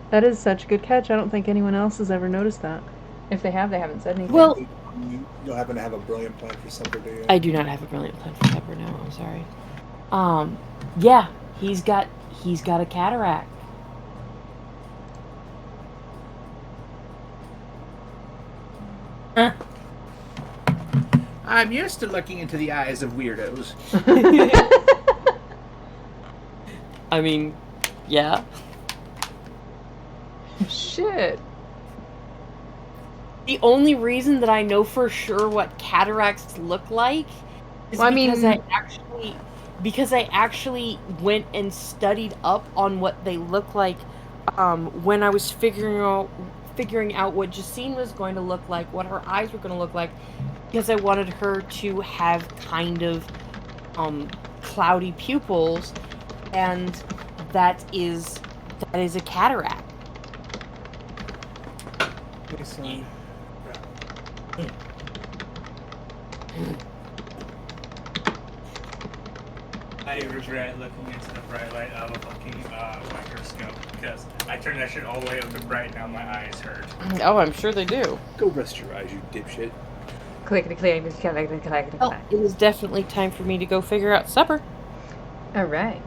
Speaker 1: That is such a good catch. I don't think anyone else has ever noticed that. If they have, they haven't said anything.
Speaker 2: Well,
Speaker 9: You don't happen to have a brilliant plan for supper, do you?
Speaker 2: I do not have a brilliant plan for supper now. I'm sorry. Yeah, he's got a cataract. Huh.
Speaker 10: I'm used to looking into the eyes of weirdos.
Speaker 2: I mean, yeah.
Speaker 1: Shit.
Speaker 2: The only reason that I know for sure what cataracts look like is because I actually went and studied up on what they look like when I was figuring out what Justine was going to look like, what her eyes were going to look like, because I wanted her to have kind of cloudy pupils, and that is a cataract.
Speaker 9: Excellent.
Speaker 6: I regret looking into the bright light of a fucking microscope because I turned that shit all the way up to bright. Now my eyes hurt.
Speaker 2: Oh, I'm sure they do.
Speaker 10: Go rest your eyes, you dipshit.
Speaker 1: Clickety clack, clickety clack.
Speaker 2: Well, it is definitely time for me to go figure out supper.
Speaker 1: All right.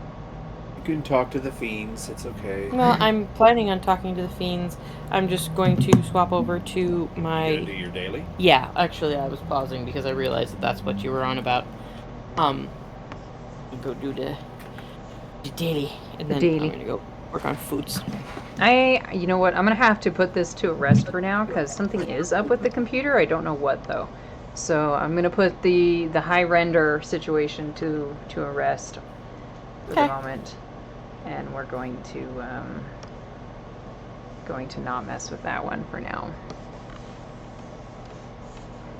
Speaker 10: You can talk to the fiends. It's okay.
Speaker 2: Well, I'm planning on talking to the fiends. I'm just going to swap over to my...
Speaker 10: You gonna do your daily?
Speaker 2: Yeah, actually, I was pausing because I realized that that's what you were on about. Go do the daily, and then I'm gonna go work on foods.
Speaker 1: You know what? I'm gonna have to put this to a rest for now because something is up with the computer. I don't know what though. So I'm gonna put the high render situation to a rest for the
Speaker 2: Okay.
Speaker 1: moment, and we're going to not mess with that one for now.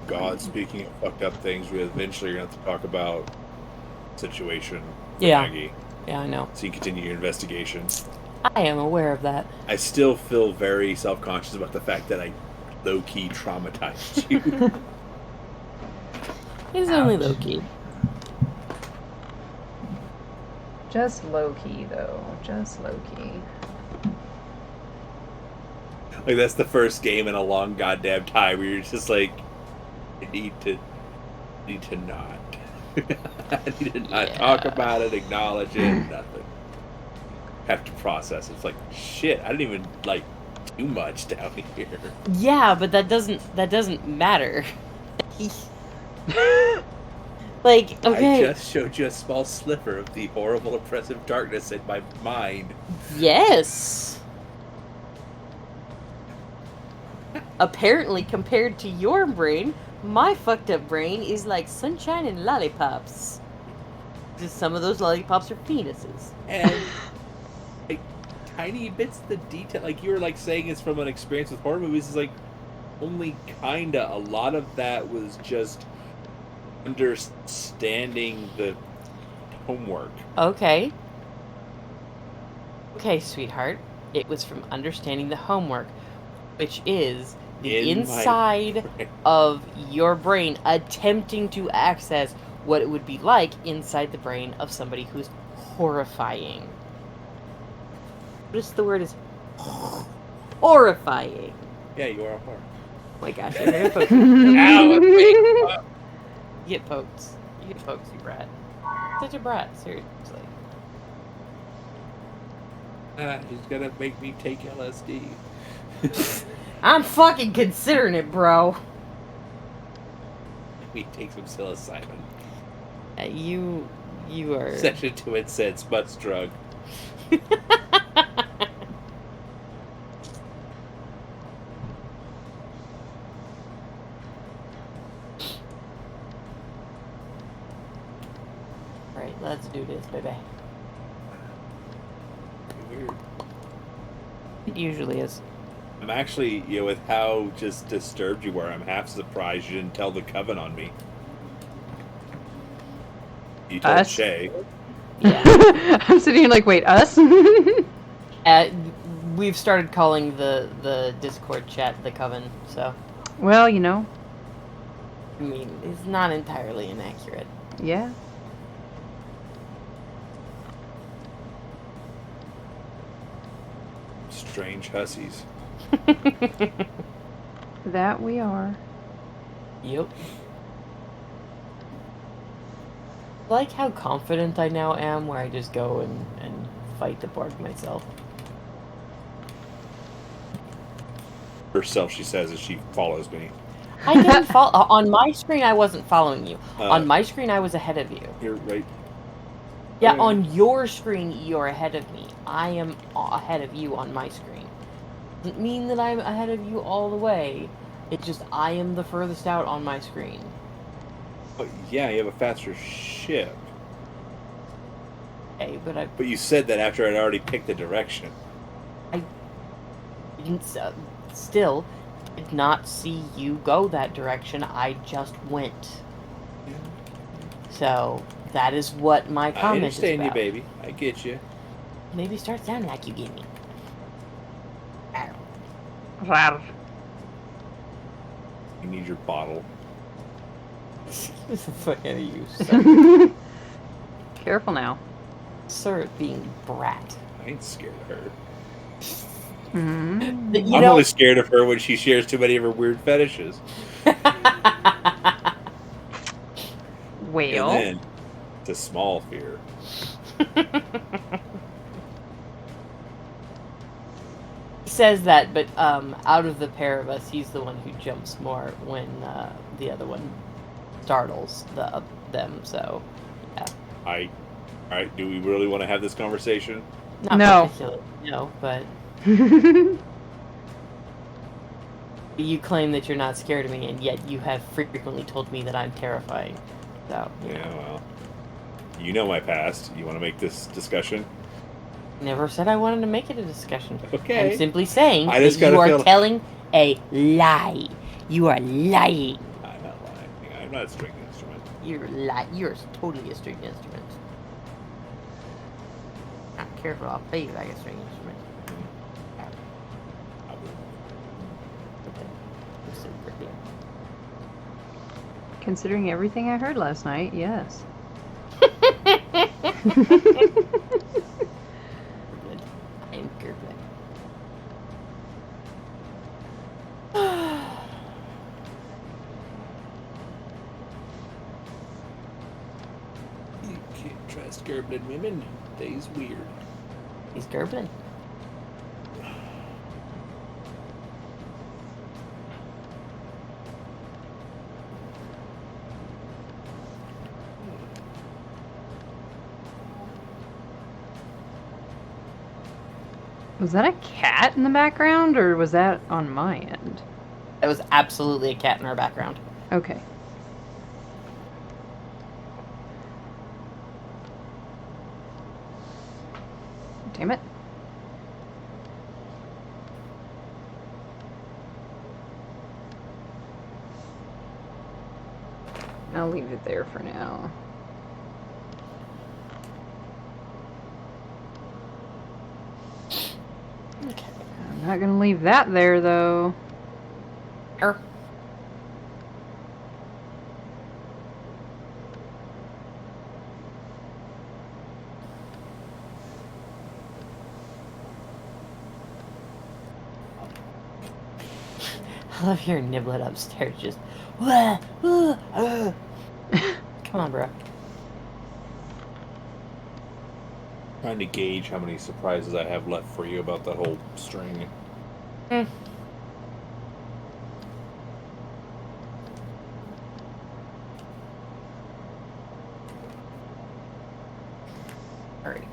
Speaker 10: God, speaking of fucked up things, we eventually are going to have to talk about situation with
Speaker 2: Yeah.
Speaker 10: Maggie.
Speaker 2: Yeah, I know.
Speaker 10: So you continue your investigation.
Speaker 2: I am aware of that.
Speaker 10: I still feel very self-conscious about the fact that I low-key traumatized you.
Speaker 2: It's only low key.
Speaker 1: Just low key though, just low key.
Speaker 10: Like, that's the first game in a long goddamn time where you're just like, I need to not. I need to not talk about it, acknowledge it, nothing. Have to process it. It's like, shit, I didn't even, like, do much down here.
Speaker 2: Yeah, but that doesn't matter. Like, okay.
Speaker 10: I just showed you a small sliver of the horrible, oppressive darkness in my mind.
Speaker 2: Yes. Apparently, compared to your brain, my fucked up brain is like sunshine and lollipops. Just some of those lollipops are penises.
Speaker 10: And like tiny bits of the detail, like you were like saying, it's from an experience with horror movies. Is like only kinda. A lot of that was just understanding the homework.
Speaker 2: Okay. Okay, sweetheart. It was from understanding the homework, which is the inside of your brain attempting to access what it would be like inside the brain of somebody who's horrifying. Notice the word is horrifying.
Speaker 10: Yeah, you are a horror.
Speaker 2: Oh my gosh, you're gonna poke.
Speaker 10: Ow,
Speaker 2: You get poked. You get poked, you brat. Such a brat, seriously.
Speaker 10: He's gonna make me take LSD.
Speaker 2: I'm fucking considering it, bro.
Speaker 10: Let me take some psilocybin.
Speaker 2: You are...
Speaker 10: Session to incense, butts drug.
Speaker 2: Alright, let's do this, baby.
Speaker 10: Weird.
Speaker 2: It usually is.
Speaker 10: I'm actually, with how just disturbed you were, I'm half surprised you didn't tell the coven on me. You told
Speaker 1: Us?
Speaker 10: Shay.
Speaker 2: Yeah.
Speaker 1: I'm sitting here like, wait, us?
Speaker 2: We've started calling the Discord chat the coven, so...
Speaker 1: Well, you know.
Speaker 2: I mean, it's not entirely inaccurate.
Speaker 1: Yeah.
Speaker 10: Strange hussies.
Speaker 1: That we are.
Speaker 2: Yep. Like how confident I now am, where I just go and fight the Borg myself.
Speaker 10: Herself, she says, as she follows me.
Speaker 2: I didn't follow... On my screen, I wasn't following you.
Speaker 10: Uh,
Speaker 2: On my screen, I was ahead of you.
Speaker 10: You're right.
Speaker 2: Yeah,
Speaker 10: Okay.
Speaker 2: on your screen, you're ahead of me. I am ahead of you on my screen. Doesn't mean that I'm ahead of you all the way. It's just I am the furthest out on my screen.
Speaker 10: Oh, yeah, you have a faster ship.
Speaker 2: Okay, but I
Speaker 10: But you said that after I'd already picked the direction.
Speaker 2: didn't... still did not see you go that direction. I just went. So, that is what my
Speaker 10: I
Speaker 2: comment is
Speaker 10: understand you,
Speaker 2: about.
Speaker 10: baby. I get you.
Speaker 2: Maybe start sounding like you get me.
Speaker 10: You need your bottle.
Speaker 2: Get the fuck out of you, sir.
Speaker 1: Careful now.
Speaker 2: Sir being brat.
Speaker 10: I ain't scared of her.
Speaker 1: Mm.
Speaker 2: You
Speaker 10: I'm
Speaker 2: know,
Speaker 10: only scared of her when she shares too many of her weird fetishes.
Speaker 1: Well.
Speaker 10: And then, it's a small fear.
Speaker 2: He says that, but out of the pair of us, he's the one who jumps more when the other one startles them. So, yeah.
Speaker 10: Alright, do we really want to have this conversation?
Speaker 2: Not
Speaker 1: No.
Speaker 2: particularly, no, but You claim that you're not scared of me, and yet you have frequently told me that I'm terrifying. So,
Speaker 10: Yeah, well. You know my past. You want to make this discussion?
Speaker 2: never said I wanted to make it a discussion.
Speaker 10: Okay.
Speaker 2: I'm simply saying
Speaker 10: I
Speaker 2: that
Speaker 10: just gotta
Speaker 2: you are
Speaker 10: feel-
Speaker 2: telling a lie. You are lying.
Speaker 10: I'm not lying. I'm not a string instrument.
Speaker 2: You're totally a string instrument. Not careful, I'll play you like a string instrument.
Speaker 1: Considering everything I heard last night, yes.
Speaker 2: Good. I am good.
Speaker 10: You can't trust Gerblin women. They's weird.
Speaker 2: He's Gerblin.
Speaker 1: Was that a cat in the background, or was that on my end?
Speaker 2: That was absolutely a cat in our background.
Speaker 1: Okay. Damn it. I'll leave it there for now.
Speaker 2: Okay.
Speaker 1: I'm not gonna leave that there, though.
Speaker 2: Sure. I love hearing Niblet upstairs just. Come on, bro.
Speaker 10: Trying to gauge how many surprises I have left for you about that whole string.
Speaker 2: Alright.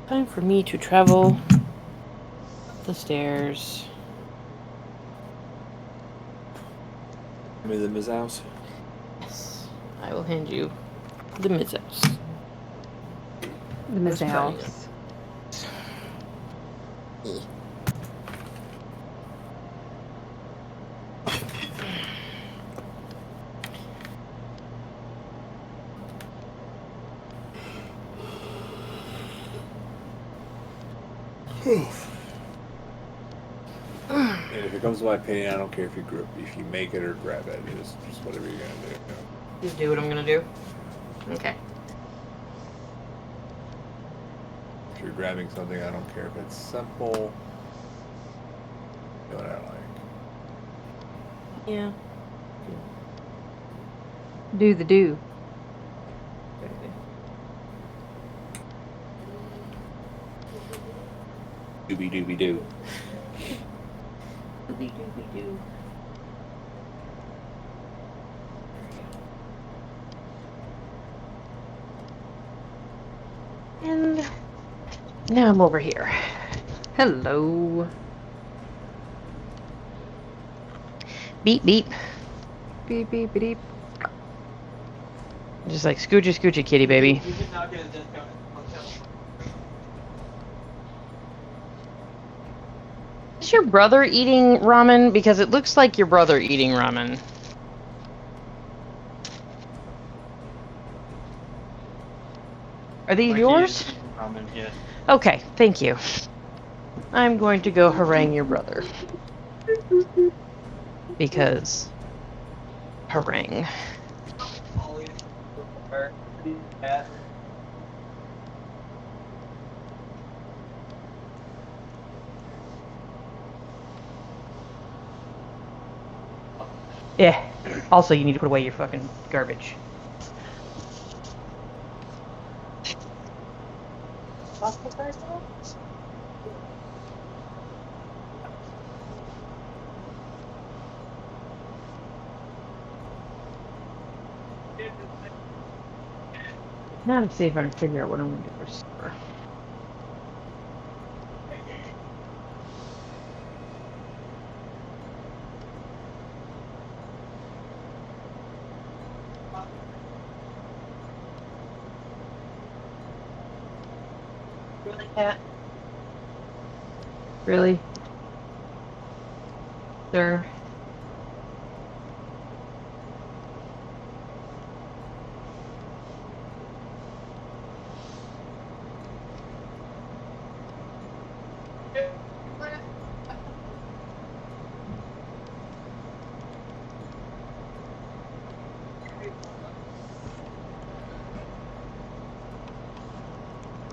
Speaker 2: Time for me to travel up the stairs.
Speaker 10: Give me the Ms. House.
Speaker 2: Yes. I will hand you the Mizzos.
Speaker 1: The Miss
Speaker 2: trying
Speaker 1: House.
Speaker 10: And if it comes to my opinion, I don't care if you make it or grab it. It's just whatever you're gonna do.
Speaker 2: Just do what I'm gonna do. Okay.
Speaker 10: If you're grabbing something, I don't care if it's simple. You know what I like.
Speaker 2: Yeah.
Speaker 1: Do the do.
Speaker 10: Dooby dooby doo.
Speaker 2: Doobie doobie doo.
Speaker 3: And now I'm over here.
Speaker 1: Hello.
Speaker 3: Beep beep.
Speaker 1: Beep beep beep beep.
Speaker 3: Just like scoochie scoochie kitty baby. Is your brother eating ramen? Because it looks like your brother eating ramen. Are these yours?
Speaker 11: Yeah.
Speaker 3: Okay, thank you. I'm going to go harangue your brother. Because harangue. Yeah. Also, you need to put away your fucking garbage. Now to see if I can figure out what I'm going to do for supper.
Speaker 4: Really, Cat?
Speaker 2: Really? Sir?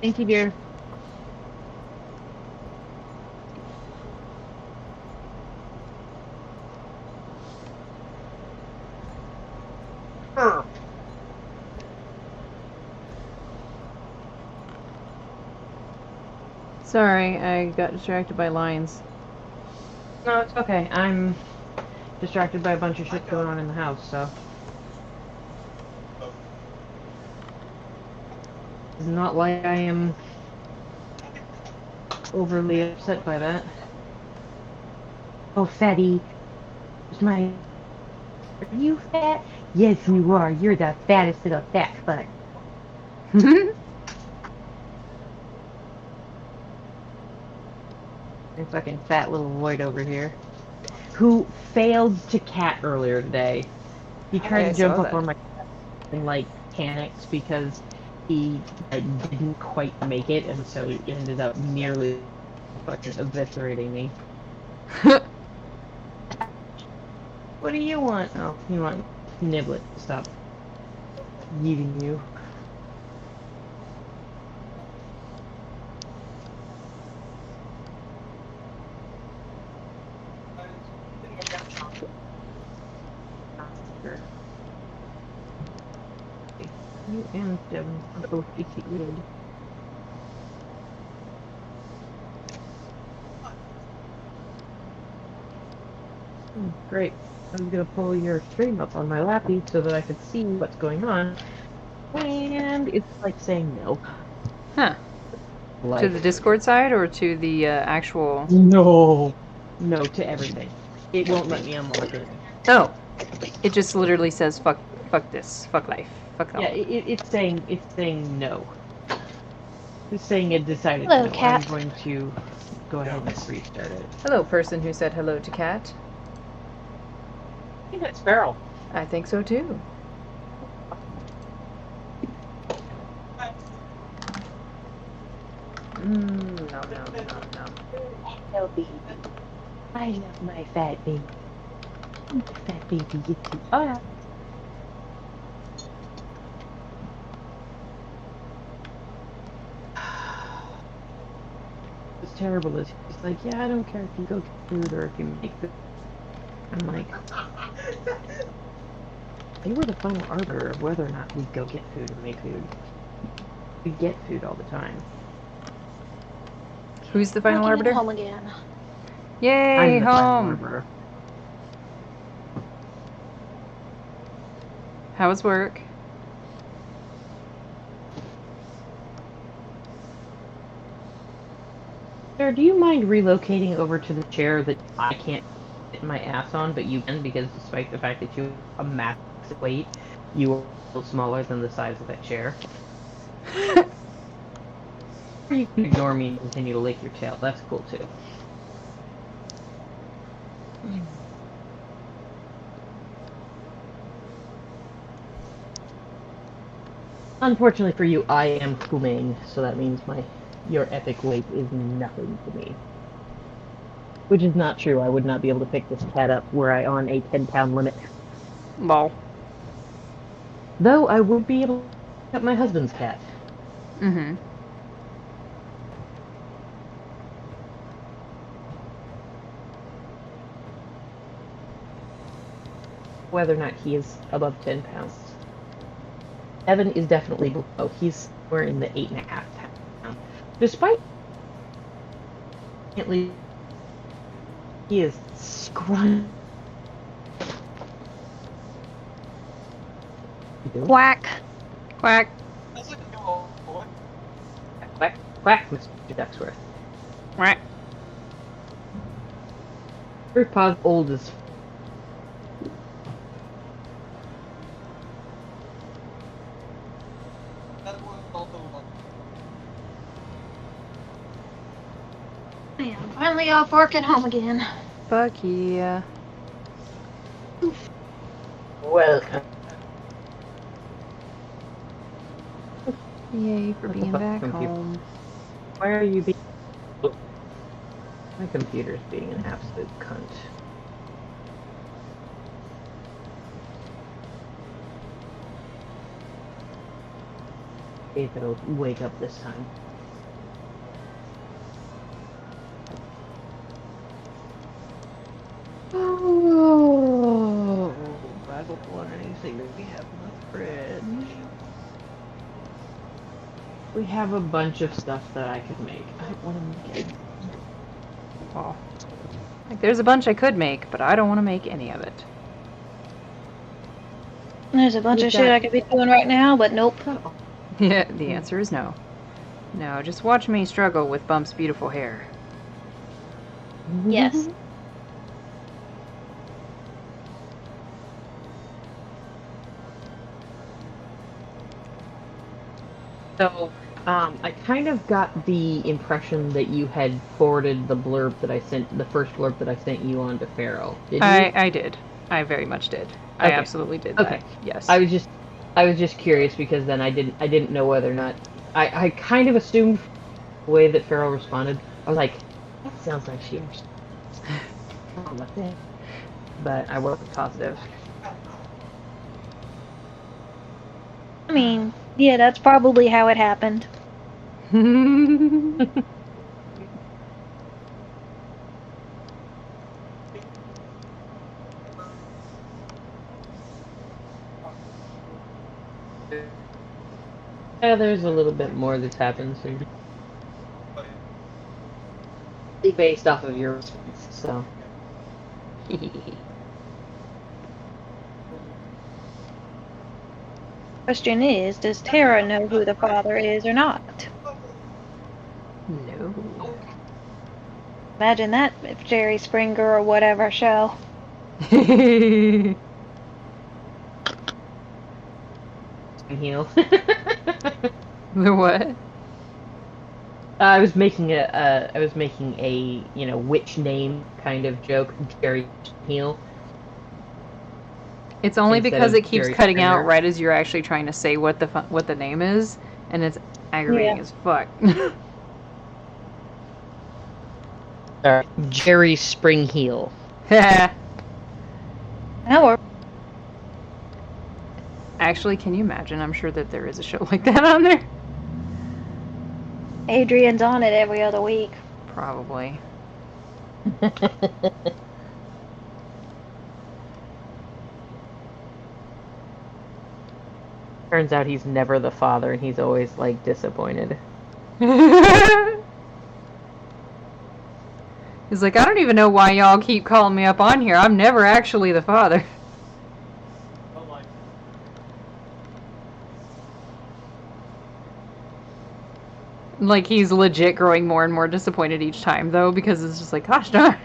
Speaker 2: Thank you, dear.
Speaker 1: Sorry, I got distracted by lines.
Speaker 2: No, it's okay. I'm distracted by a bunch of shit going on in the house, so. It's not like I am overly upset by that. Oh, fatty. It's my. Are you fat? Yes, you are. You're the fattest little fat fuck. A fucking fat little void over here. Who failed to cat earlier today. He tried
Speaker 1: I
Speaker 2: to jump
Speaker 1: saw
Speaker 2: up
Speaker 1: that.
Speaker 2: on my cat and like panicked because he didn't quite make it, and so he ended up nearly fucking eviscerating me. What do you want? Oh, you want Niblet to stop eating you. Sure. You and Devin are both executed. Great. I was gonna pull your stream up on my lappy so that I could see what's going on. And it's like saying no.
Speaker 1: Huh.
Speaker 2: Like,
Speaker 1: To the Discord side or to the actual...
Speaker 2: no. No to everything. It won't let me unlock it.
Speaker 1: Oh. It just literally says fuck this. Fuck life. Fuck
Speaker 2: Yeah,
Speaker 1: all.
Speaker 2: it's saying no. It's saying it decided
Speaker 4: Hello,
Speaker 2: no.
Speaker 4: cat.
Speaker 2: I'm going to go ahead and restart it.
Speaker 1: Hello, person who said hello to cat.
Speaker 2: I think that's Feral.
Speaker 1: I think so too. No.
Speaker 2: Hello, baby. I love my fat baby. My fat baby gets you. Oh, yeah. What's terrible is he's like, yeah, I don't care if you go get food or if you make food. I'm like, you were the final arbiter of whether or not we go get food or make food. We get food all the time.
Speaker 1: Who's the final
Speaker 4: Making it
Speaker 1: arbiter?
Speaker 4: home again.
Speaker 1: Yay,
Speaker 2: I'm the final
Speaker 1: home!
Speaker 2: arbiter.
Speaker 1: How was work?
Speaker 2: Sir, do you mind relocating over to the chair that I can't sit my ass on, but you can, because despite the fact that you have a massive weight, you are still smaller than the size of that chair? Or you can ignore me and continue to lick your tail. That's cool, too. Unfortunately for you, I am Kuming, so that means your epic weight is nothing to me. Which is not true. I would not be able to pick this cat up were I on a 10-pound limit.
Speaker 1: Lol.
Speaker 2: Though I would be able to pick up my husband's cat.
Speaker 1: Mm-hmm.
Speaker 2: Whether or not he is above 10 pounds. Evan is definitely below. He's somewhere in the 8.5 pounds. Despite at least he is scrunchy.
Speaker 4: Quack.
Speaker 1: Quack.
Speaker 2: Quack, quack, Mr. Ducksworth.
Speaker 1: Quack.
Speaker 2: Your pa's old as
Speaker 4: Man, I'm finally off work at home again.
Speaker 1: Fuck yeah.
Speaker 2: Welcome.
Speaker 1: Yay for
Speaker 2: What the
Speaker 1: being
Speaker 2: fuck,
Speaker 1: back
Speaker 2: computer?
Speaker 1: home.
Speaker 2: Why are you being... Oh. My computer's being an absolute cunt. If it'll wake up this time. Oh, I don't want anything that we have in the fridge. We have a bunch of stuff that I could make. I don't want to make it.
Speaker 1: Oh. Like, there's a bunch I could make, but I don't want to make any of it.
Speaker 4: There's a bunch of shit I could be doing right now, but nope.
Speaker 1: Yeah, the answer is no. No, just watch me struggle with Bump's beautiful hair.
Speaker 4: Yes.
Speaker 2: So, I kind of got the impression that you had forwarded the blurb that I sent, the first blurb that I sent you on to Farrell. Did you?
Speaker 1: I did. I very much did. I
Speaker 2: Okay.
Speaker 1: absolutely did
Speaker 2: Okay.
Speaker 1: that. Yes.
Speaker 2: I was just curious because then I didn't know whether or not I kind of assumed the way that Farrell responded. I was like, that sounds like she understands. But I wasn't positive.
Speaker 4: I mean, yeah, that's probably how it happened.
Speaker 2: Yeah, there's a little bit more that's happened, so based off of your response, so.
Speaker 4: Question is, does Tara know who the father is or not?
Speaker 1: No.
Speaker 4: Imagine that if Jerry Springer or whatever show.
Speaker 2: Heel.
Speaker 1: The what?
Speaker 2: I was making a witch name kind of joke, Jerry Heel.
Speaker 1: It's only
Speaker 2: Instead
Speaker 1: because
Speaker 2: of
Speaker 1: it keeps
Speaker 2: Jerry
Speaker 1: cutting out
Speaker 2: Springer.
Speaker 1: right as you're actually trying to say what the name is, and it's aggravating
Speaker 4: Yeah.
Speaker 1: as fuck.
Speaker 2: Jerry Springheel.
Speaker 4: That works.
Speaker 1: Actually, can you imagine? I'm sure that there is a show like that on there.
Speaker 4: Adrian's on it every other week.
Speaker 1: Probably.
Speaker 2: Turns out he's never the father, and he's always like disappointed.
Speaker 1: He's like, I don't even know why y'all keep calling me up on here. I'm never actually the father. Like, he's legit growing more and more disappointed each time, though, because it's just like, gosh darn.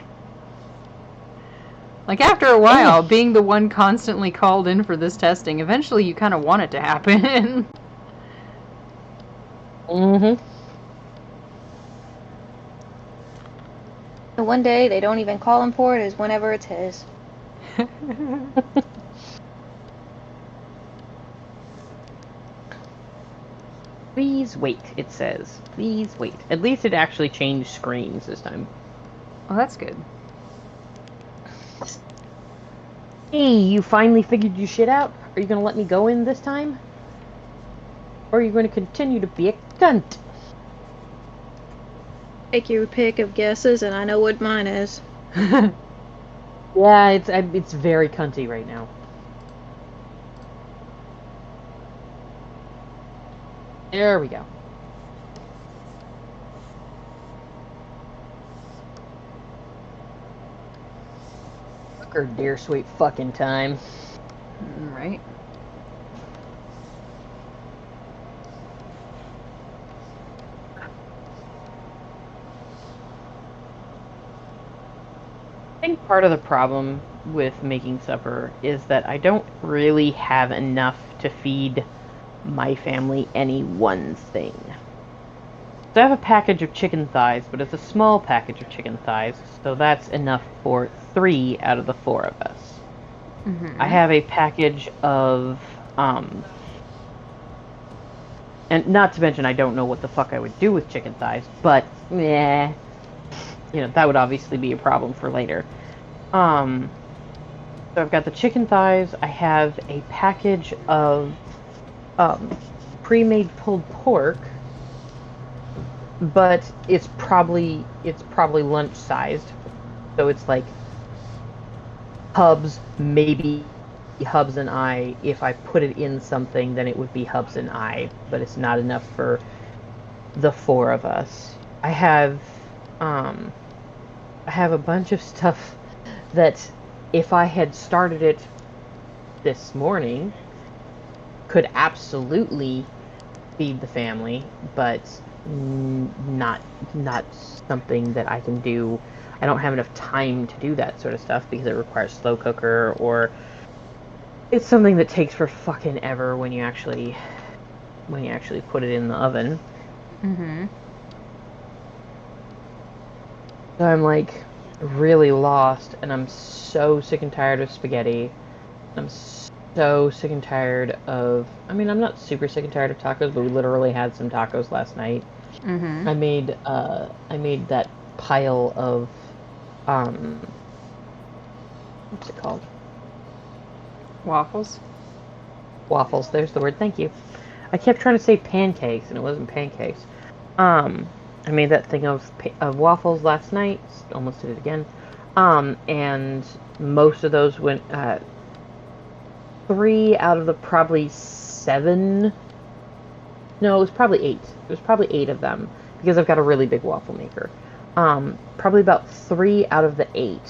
Speaker 1: Like, after a while, being the one constantly called in for this testing, eventually you kind of want it to happen.
Speaker 2: Mm-hmm.
Speaker 4: And one day they don't even call him for it, is whenever it's his.
Speaker 2: Please wait, it says. Please wait. At least it actually changed screens this time.
Speaker 1: Oh, that's good.
Speaker 2: Hey, you finally figured your shit out? Are you gonna let me go in this time? Or are you gonna continue to be a cunt?
Speaker 4: Take your pick of guesses, and I know what mine is.
Speaker 2: Yeah, it's very cunty right now. There we go. Fucker, dear sweet fucking time.
Speaker 1: Right.
Speaker 2: I think part of the problem with making supper is that I don't really have enough to feed my family any one thing. So I have a package of chicken thighs, but it's a small package of chicken thighs, so that's enough for 3 out of the 4 of us.
Speaker 1: Mm-hmm.
Speaker 2: I have a package of, and not to mention I don't know what the fuck I would do with chicken thighs, but, yeah, that would obviously be a problem for later. So I've got the chicken thighs, I have a package of, pre-made pulled pork, but it's probably lunch sized, so it's like Hubs, maybe Hubs and I. If I put it in something, then it would be Hubs and I, but it's not enough for the 4 of us. I have a bunch of stuff that if I had started it this morning could absolutely feed the family, but not something that I can do. I don't have enough time to do that sort of stuff because it requires slow cooker, or it's something that takes for fucking ever when you actually put it in the oven.
Speaker 1: Mm-hmm.
Speaker 2: So I'm like really lost, and I'm so sick and tired of spaghetti. I'm so sick and tired of, I'm not super sick and tired of tacos, but we literally had some tacos last night.
Speaker 1: Mm-hmm.
Speaker 2: I made that pile of what's it called?
Speaker 1: Waffles?
Speaker 2: Waffles, there's the word, thank you. I kept trying to say pancakes, and it wasn't pancakes. I made that thing of waffles last night, almost did it again. And most of those went, 3 out of the probably 7, no, it was probably 8. It was probably 8 of them, because I've got a really big waffle maker. Probably about 3 out of the 8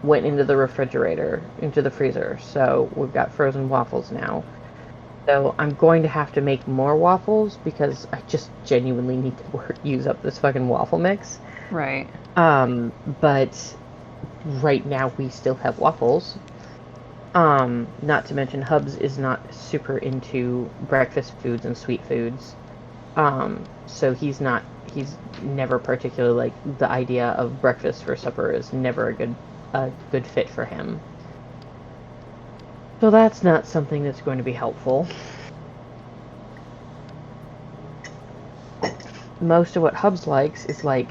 Speaker 2: went into the refrigerator, into the freezer. So we've got frozen waffles now. So I'm going to have to make more waffles because I just genuinely need to use up this fucking waffle mix.
Speaker 1: Right.
Speaker 2: But right now we still have waffles. Not to mention Hubs is not super into breakfast foods and sweet foods. So he's never particularly, like, the idea of breakfast for supper is never a good fit for him. So that's not something that's going to be helpful. Most of what Hubs likes is like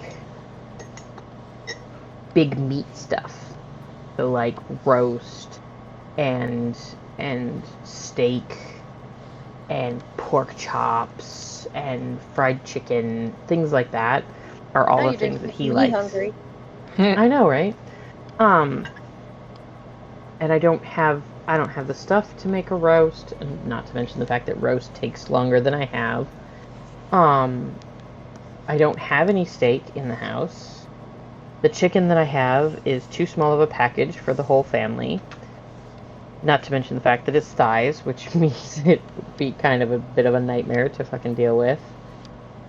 Speaker 2: big meat stuff. So like roast and steak and pork chops and fried chicken, things like that are all
Speaker 4: Now
Speaker 2: the
Speaker 4: you
Speaker 2: things
Speaker 4: just
Speaker 2: that he
Speaker 4: made me
Speaker 2: likes.
Speaker 4: hungry.
Speaker 2: I know, right? And I don't have the stuff to make a roast, and not to mention the fact that roast takes longer than I have. I don't have any steak in the house. The chicken that I have is too small of a package for the whole family. Not to mention the fact that it's thighs, which means it would be kind of a bit of a nightmare to fucking deal with.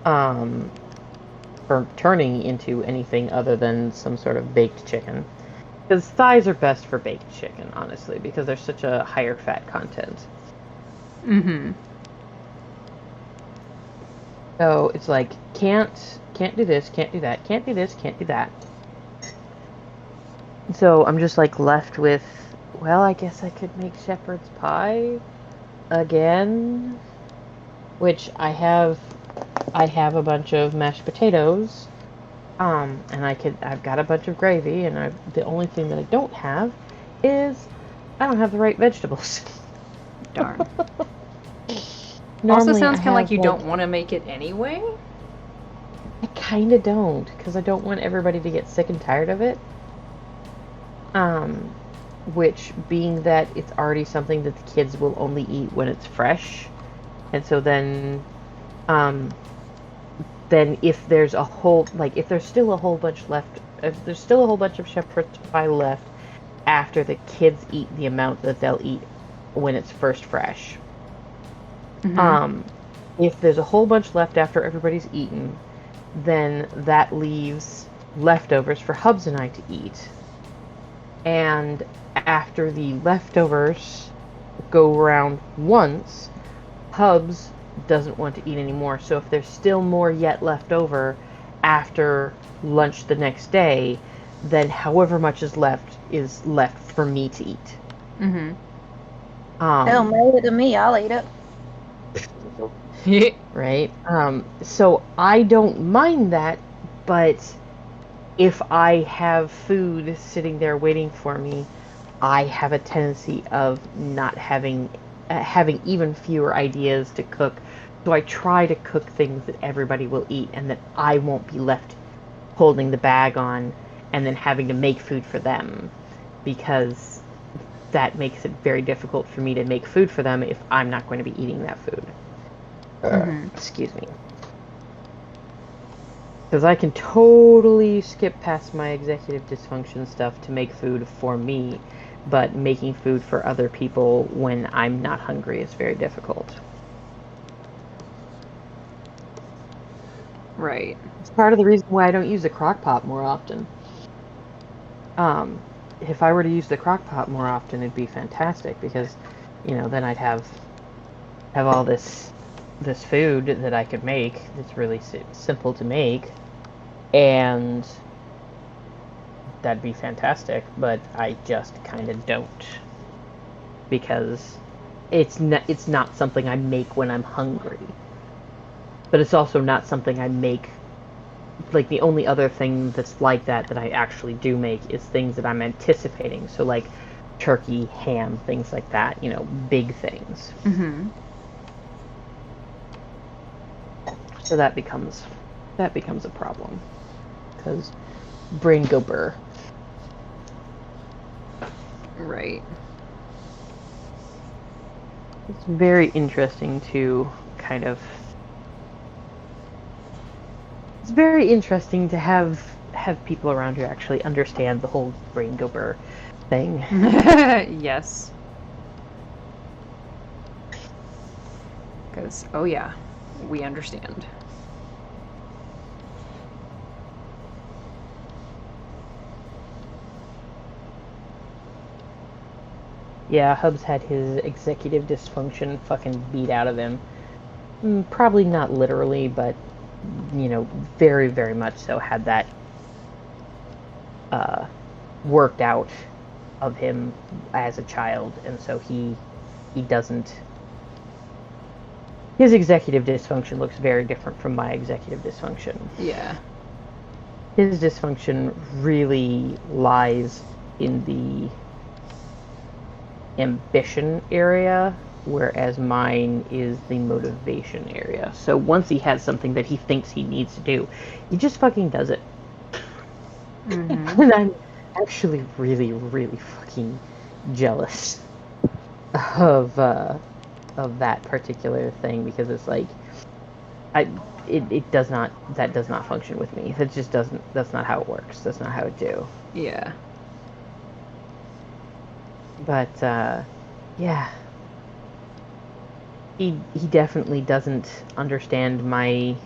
Speaker 2: For turning into anything other than some sort of baked chicken. Because thighs are best for baked chicken, honestly, because they're such a higher fat content.
Speaker 1: Mm-hmm.
Speaker 2: So it's like, can't do this, can't do that, can't do this, can't do that. So I'm just like left with, well, I guess I could make shepherd's pie again, which I have a bunch of mashed potatoes. And I've got a bunch of gravy, and the only thing that I don't have is I don't have the right vegetables.
Speaker 1: Darn.
Speaker 2: Normally
Speaker 1: Also sounds kind of like you
Speaker 2: have,
Speaker 1: don't want to make it anyway.
Speaker 2: I kind of don't, because I don't want everybody to get sick and tired of it. Which, being that it's already something that the kids will only eat when it's fresh, and so then if there's still a whole bunch of shepherd's pie left after the kids eat the amount that they'll eat when it's first fresh.
Speaker 1: Mm-hmm.
Speaker 2: If there's a whole bunch left after everybody's eaten, then that leaves leftovers for Hubs and I to eat. And after the leftovers go around once, Hubs doesn't want to eat anymore. So if there's still more yet left over after lunch the next day, then however much is left for me to eat.
Speaker 1: Mm-hmm.
Speaker 4: Hell, mail it to me. I'll eat it.
Speaker 2: Right? So I don't mind that, but if I have food sitting there waiting for me, I have a tendency of not having even fewer ideas to cook. So I try to cook things that everybody will eat and that I won't be left holding the bag on and then having to make food for them, because that makes it very difficult for me to make food for them if I'm not going to be eating that food. Excuse me. Because I can totally skip past my executive dysfunction stuff to make food for me, but making food for other people when I'm not hungry is very difficult.
Speaker 1: Right.
Speaker 2: It's part of the reason why I don't use the crock pot more often. If I were to use the crock pot more often, it'd be fantastic, because, then I'd have all this food that I could make that's really simple to make, and that'd be fantastic, but I just kind of don't, because it's not something I make when I'm hungry, but it's also not something I make. Like, the only other thing that's like that I actually do make is things that I'm anticipating, so like turkey, ham, things like that, big things.
Speaker 1: Mm-hmm.
Speaker 2: So that becomes a problem, because brain go burr.
Speaker 1: Right.
Speaker 2: It's very interesting to kind of. It's very interesting to have people around who actually understand the whole brain go burr thing.
Speaker 1: Yes. Because, oh yeah, we understand.
Speaker 2: Yeah, Hub's had his executive dysfunction fucking beat out of him. Probably not literally, but, very, very much so had that worked out of him as a child, and so he doesn't. His executive dysfunction looks very different from my executive dysfunction.
Speaker 1: Yeah.
Speaker 2: His dysfunction really lies in the ambition area, whereas mine is the motivation area. So once he has something that he thinks he needs to do, he just fucking does it.
Speaker 1: Mm-hmm.
Speaker 2: And I'm actually really, really fucking jealous of that particular thing, because it's like, that does not function with me. That just doesn't. That's not how it works. That's not how it do.
Speaker 1: Yeah.
Speaker 2: But yeah, he definitely doesn't understand my.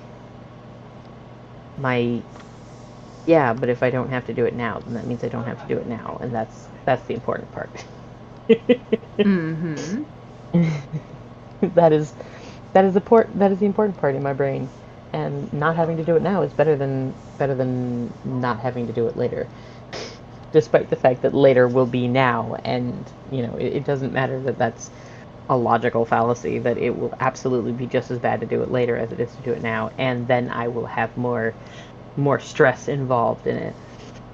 Speaker 2: Yeah, but if I don't have to do it now, then that means I don't have to do it now, and that's the important part.
Speaker 1: Mm-hmm.
Speaker 2: that is the important part in my brain, and not having to do it now is better than not having to do it later. Despite the fact that later will be now, and it doesn't matter that that's a logical fallacy, that it will absolutely be just as bad to do it later as it is to do it now, and then I will have more stress involved in it.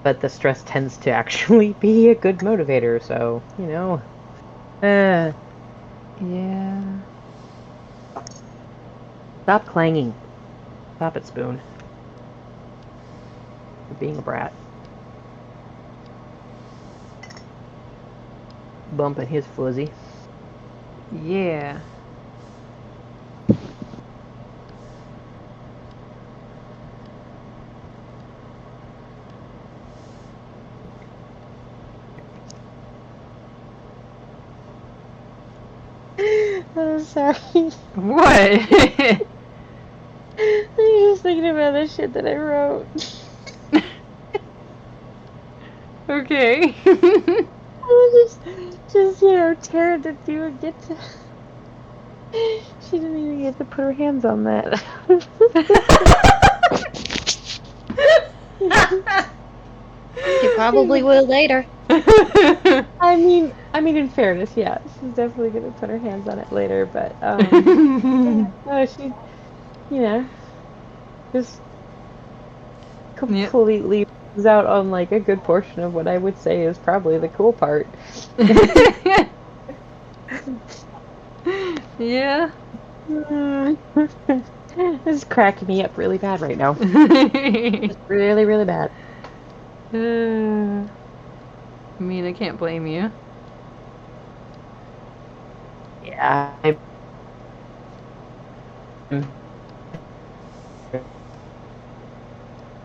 Speaker 2: But the stress tends to actually be a good motivator, so yeah. Stop clanging. Stop it, Spoon. You're being a brat. Bumping his fuzzy.
Speaker 1: Yeah.
Speaker 2: I'm sorry.
Speaker 1: What?
Speaker 2: I'm just thinking about the shit that I wrote.
Speaker 1: Okay.
Speaker 2: I was just tear it to do and get to.
Speaker 3: She didn't even get to put her hands on that.
Speaker 4: She probably will later.
Speaker 3: I mean, in fairness, yeah, she's definitely gonna put her hands on it later. But she, just
Speaker 1: Yep.
Speaker 3: completely loses out on like a good portion of what I would say is probably the cool part.
Speaker 1: Yeah.
Speaker 3: This is cracking me up really bad right now. It's really, really bad.
Speaker 1: I mean, I can't blame you.
Speaker 3: Yeah.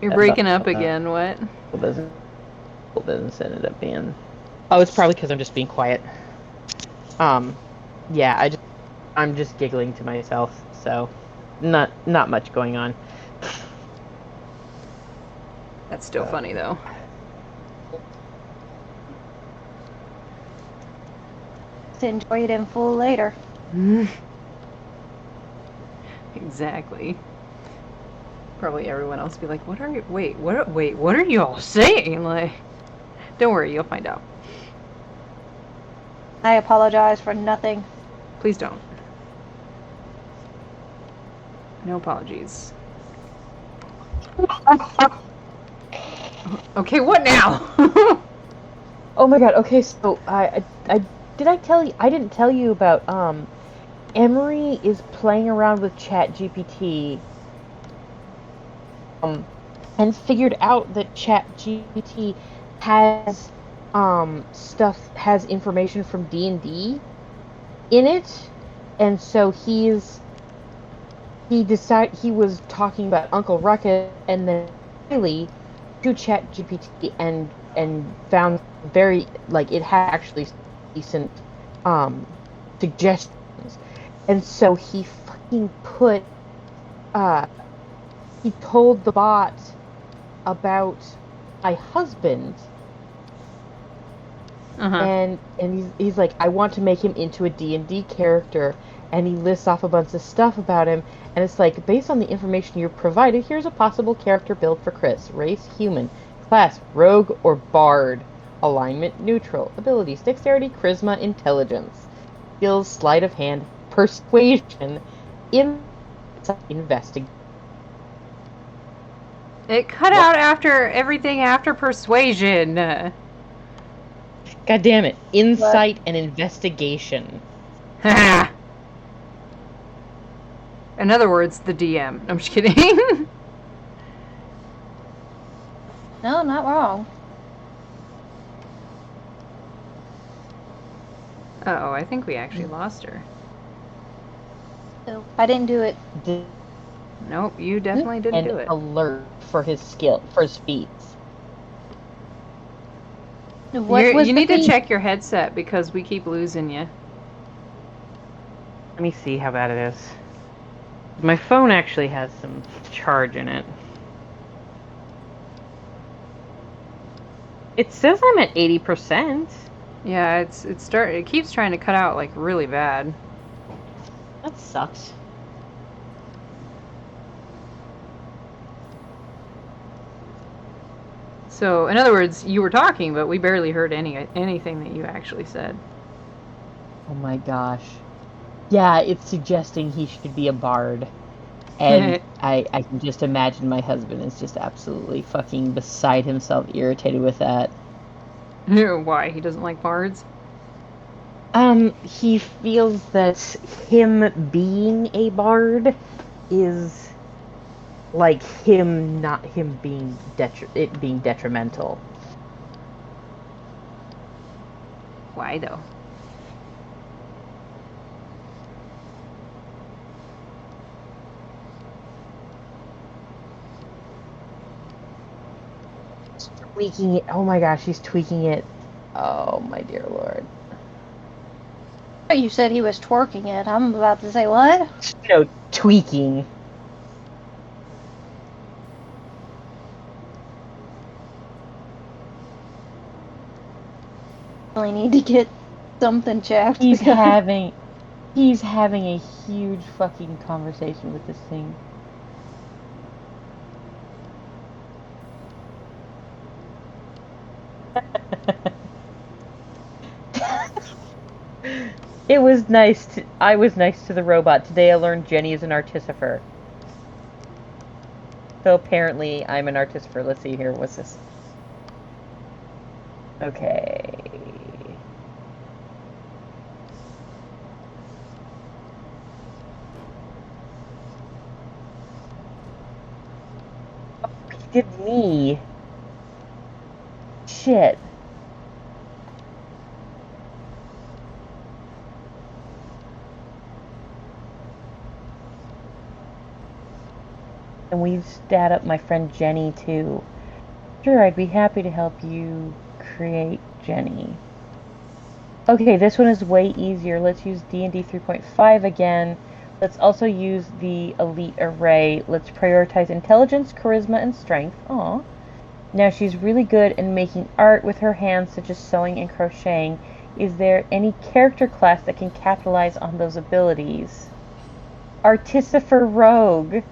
Speaker 1: You're breaking up again, what?
Speaker 3: Business ended up being. Oh, it's probably because I'm just being quiet. Yeah, I'm just giggling to myself, so not much going on.
Speaker 1: That's still funny, though.
Speaker 4: To enjoy it in full later.
Speaker 1: Exactly. Probably everyone else be like, "What are you? Wait, what are you all saying?" Like, don't worry, you'll find out.
Speaker 4: I apologize for nothing.
Speaker 1: Please don't. No apologies. Okay, what now?
Speaker 3: Oh my god. Okay, so I tell you? I didn't tell you about Emery is playing around with ChatGPT. And figured out that ChatGPT has has information from D&D in it, and so he was talking about Uncle Ruckus and then Riley to ChatGPT and found very like it had actually decent suggestions, and so he fucking put he told the bot about my husband, and he's like, I want to make him into a D&D character, and he lists off a bunch of stuff about him, and it's like, based on the information you provided, here's a possible character build for Chris. Race, human. Class, rogue or bard. Alignment, neutral. Abilities, dexterity, charisma, intelligence. Skills, sleight of hand, persuasion, investigation.
Speaker 1: It cut out after everything after persuasion.
Speaker 3: God damn it. Insight and investigation.
Speaker 1: In other words, the DM. I'm just kidding.
Speaker 4: No, not wrong.
Speaker 1: Uh-oh, I think we actually lost her.
Speaker 4: So, I didn't do it.
Speaker 1: Nope, you definitely didn't do it.
Speaker 3: Alert for his feats.
Speaker 1: You need to check your headset because we keep losing you.
Speaker 3: Let me see how bad it is. My phone actually has some charge in it. It says I'm at 80%.
Speaker 1: Yeah, it keeps trying to cut out like really bad.
Speaker 3: That sucks.
Speaker 1: So, in other words, you were talking, but we barely heard anything that you actually said.
Speaker 3: Oh my gosh. Yeah, it's suggesting he should be a bard. And I can just imagine my husband is just absolutely fucking beside himself, irritated with that.
Speaker 1: Why? He doesn't like bards?
Speaker 3: He feels that him being a bard is like him being detrimental.
Speaker 1: Why though?
Speaker 3: Tweaking it. Oh my gosh, he's tweaking it. Oh my dear lord.
Speaker 4: You said he was twerking it. I'm about to say what?
Speaker 3: No, tweaking.
Speaker 4: Really need to get something checked.
Speaker 3: He's having He's having a huge fucking conversation with this thing. It was nice. I was nice to the robot. Today I learned Jenny is an artificer. So apparently I'm an artificer. Let's see here. What's this? Okay. Oh, he did me. Shit. And we stat up my friend Jenny too. Sure, I'd be happy to help you create Jenny. Okay, this one is way easier. Let's use D&D 3.5 again. Let's also use the elite array. Let's prioritize intelligence, charisma, and strength. Aw. Now she's really good in making art with her hands, such as sewing and crocheting. Is there any character class that can capitalize on those abilities? Artificer Rogue.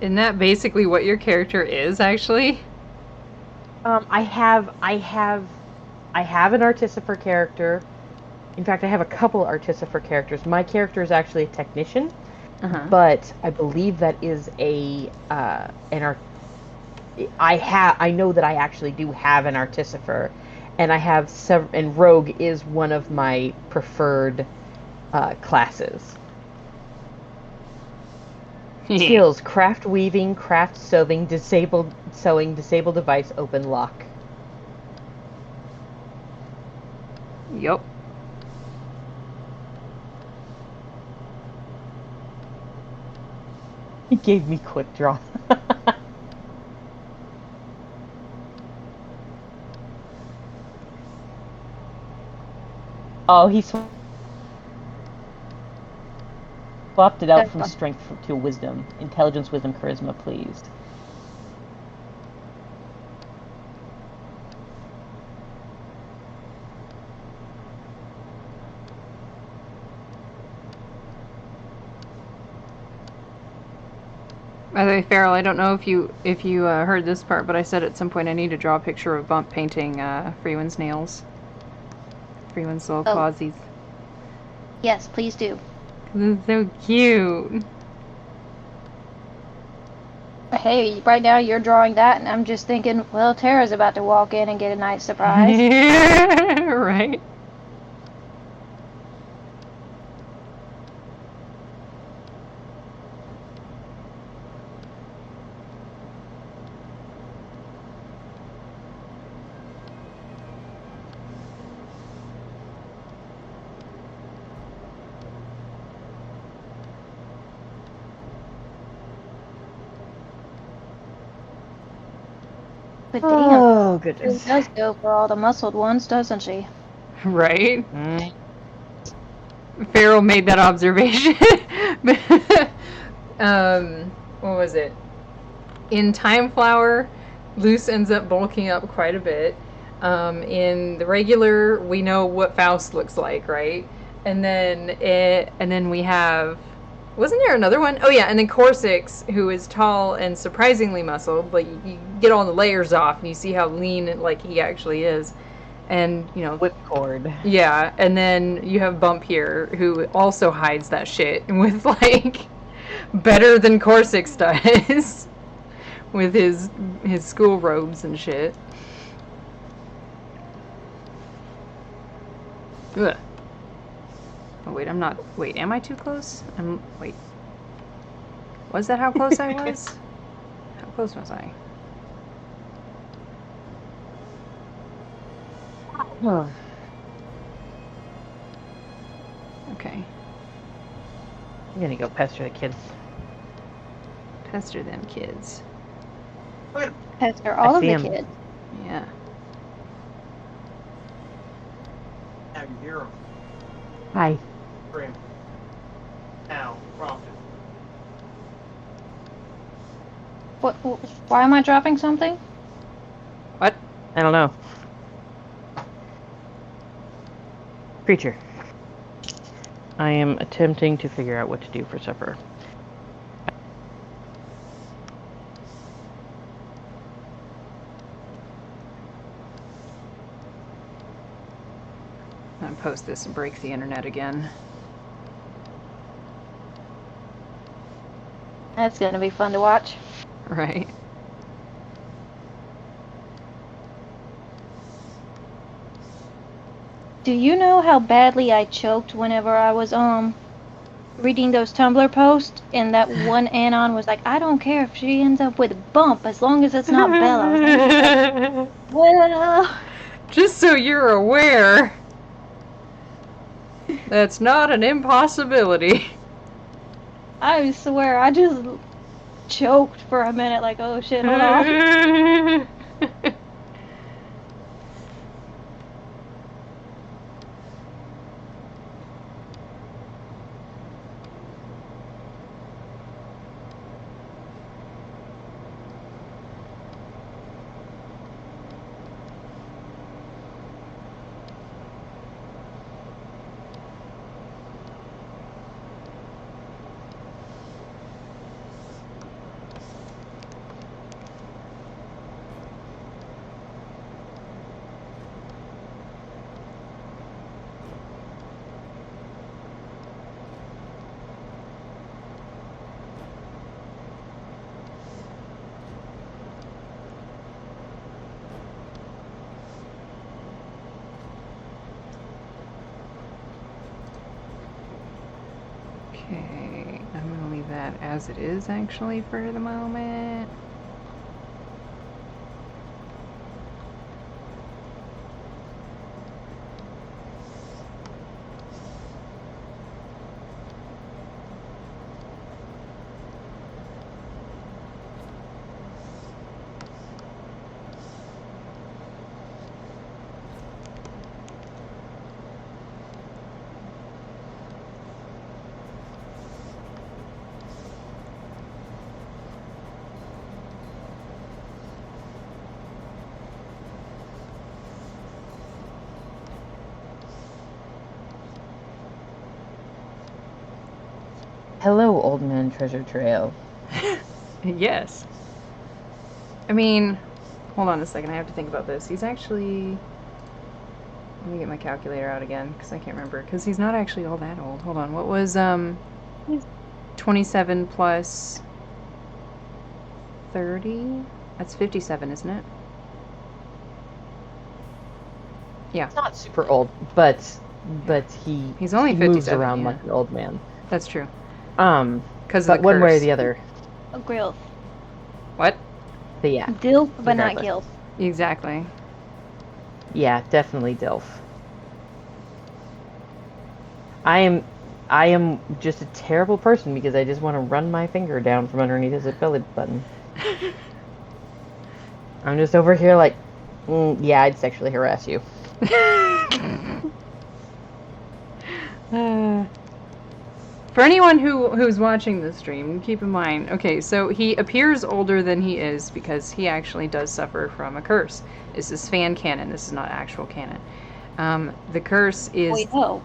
Speaker 1: Isn't that basically what your character is, actually?
Speaker 3: I have an Artificer character. In fact, I have a couple Artificer characters. My character is actually a technician, but I believe that is I know that I actually do have an Artificer, and I have and Rogue is one of my preferred classes. Skills: craft weaving, craft sewing, disabled device, open lock.
Speaker 1: Yup.
Speaker 3: He gave me quick draw. Oh, he swapped it out from strength to wisdom. Intelligence, wisdom, charisma, please.
Speaker 1: By the way, Farrell, I don't know if you heard this part, but I said at some point I need to draw a picture of Bump painting Freeman's nails. Freeman's little clawsies.
Speaker 4: Yes, please do.
Speaker 1: This is so cute.
Speaker 4: Hey, right now you're drawing that, and I'm just thinking, well, Tara's about to walk in and get a nice surprise.
Speaker 1: Right.
Speaker 4: But damn,
Speaker 3: Oh,
Speaker 4: she
Speaker 3: goodness.
Speaker 4: does go for all the muscled ones, doesn't she?
Speaker 1: Right? Farrell made that observation. What was it? In Time Flower, Luce ends up bulking up quite a bit. In the regular, we know what Faust looks like, right? And then we have, wasn't there another one? Oh yeah, and then Corsax, who is tall and surprisingly muscled. Like you get all the layers off, and you see how lean like he actually is. And you know,
Speaker 3: Whipcord.
Speaker 1: yeah, and then you have Bump here, who also hides that shit with like better than Corsax does, with his school robes and shit. Ugh. Oh wait, I'm not. Wait, am I too close? Wait. Was that how close I was? How close was I?
Speaker 3: Huh.
Speaker 1: Okay.
Speaker 3: I'm gonna go pester the kids.
Speaker 1: Pester them kids.
Speaker 4: Pester all of
Speaker 3: see
Speaker 4: the
Speaker 3: 'em.
Speaker 4: kids.
Speaker 1: Yeah.
Speaker 11: Now you hear him
Speaker 3: Hi.
Speaker 11: scream. Now, prompted.
Speaker 4: Why am I dropping something?
Speaker 1: What?
Speaker 3: I don't know.
Speaker 2: Creature. I am attempting to figure out what to do for supper.
Speaker 1: I'm gonna post this and break the internet again.
Speaker 4: That's gonna be fun to watch.
Speaker 1: Right.
Speaker 4: Do you know how badly I choked whenever I was reading those Tumblr posts, and that one Anon was like, I don't care if she ends up with a bump as long as it's not Bella. I was like, well,
Speaker 1: Just so you're aware, that's not an impossibility.
Speaker 4: I swear I just choked for a minute, like, oh shit, hold on.
Speaker 1: Okay, I'm gonna leave that as it is actually for the moment.
Speaker 2: Hello, Old Man Treasure Trail.
Speaker 1: Yes. I mean, hold on a second, I have to think about this. He's actually... Let me get my calculator out again, because I can't remember. Because he's not actually all that old. Hold on, what was, 27 plus 30? That's 57, isn't it? Yeah.
Speaker 2: It's not super old, but
Speaker 1: He's only
Speaker 2: he moves
Speaker 1: 57,
Speaker 2: around
Speaker 1: yeah.
Speaker 2: like an old man.
Speaker 1: That's true.
Speaker 2: Because
Speaker 1: of the
Speaker 2: one way or
Speaker 1: curse.
Speaker 2: the other.
Speaker 4: A grill.
Speaker 1: What?
Speaker 2: But yeah.
Speaker 4: Dilf, but not
Speaker 2: regardless.
Speaker 4: gilf.
Speaker 1: Exactly.
Speaker 2: Yeah, definitely DILF. I am just a terrible person because I just want to run my finger down from underneath his belly button. I'm just over here like, yeah, I'd sexually harass you.
Speaker 1: For anyone who's watching the stream, keep in mind, okay, so he appears older than he is because he actually does suffer from a curse. This is fan canon. This is not actual canon. The curse is...
Speaker 4: Wait, no.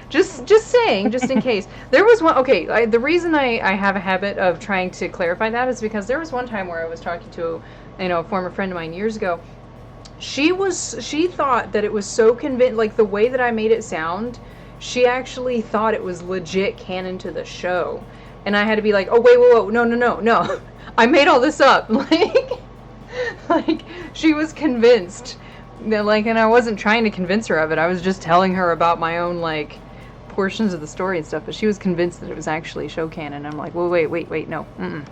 Speaker 1: just saying, just in case. There was one... Okay, the reason I have a habit of trying to clarify that is because there was one time where I was talking to a former friend of mine years ago. She thought that it was so convinced, like the way that I made it sound, she actually thought it was legit canon to the show. And I had to be like, oh, wait, whoa, no. I made all this up. Like, she was convinced that, like, and I wasn't trying to convince her of it. I was just telling her about my own, like, portions of the story and stuff. But she was convinced that it was actually show canon. I'm like, well, wait, no.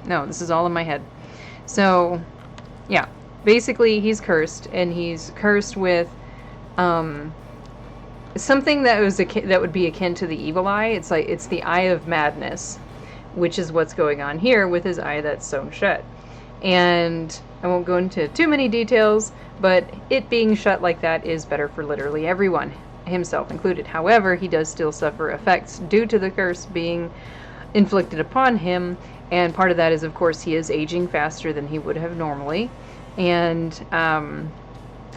Speaker 1: No, this is all in my head. So, yeah. Basically, he's cursed, and he's cursed with, something that would be akin to the evil eye. It's like, it's the eye of madness, which is what's going on here with his eye that's sewn shut. And I won't go into too many details, but it being shut like that is better for literally everyone, himself included. However, he does still suffer effects due to the curse being inflicted upon him, and part of that is, of course, he is aging faster than he would have normally. And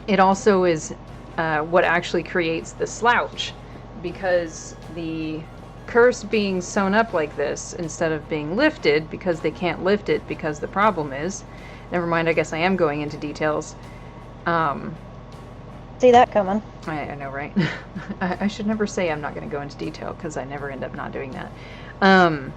Speaker 1: it also is what actually creates the slouch, because the curse being sewn up like this instead of being lifted, because they can't lift it because the problem is, never mind, I guess I am going into details.
Speaker 4: See that coming.
Speaker 1: I know, right? I should never say I'm not going to go into detail, because I never end up not doing that.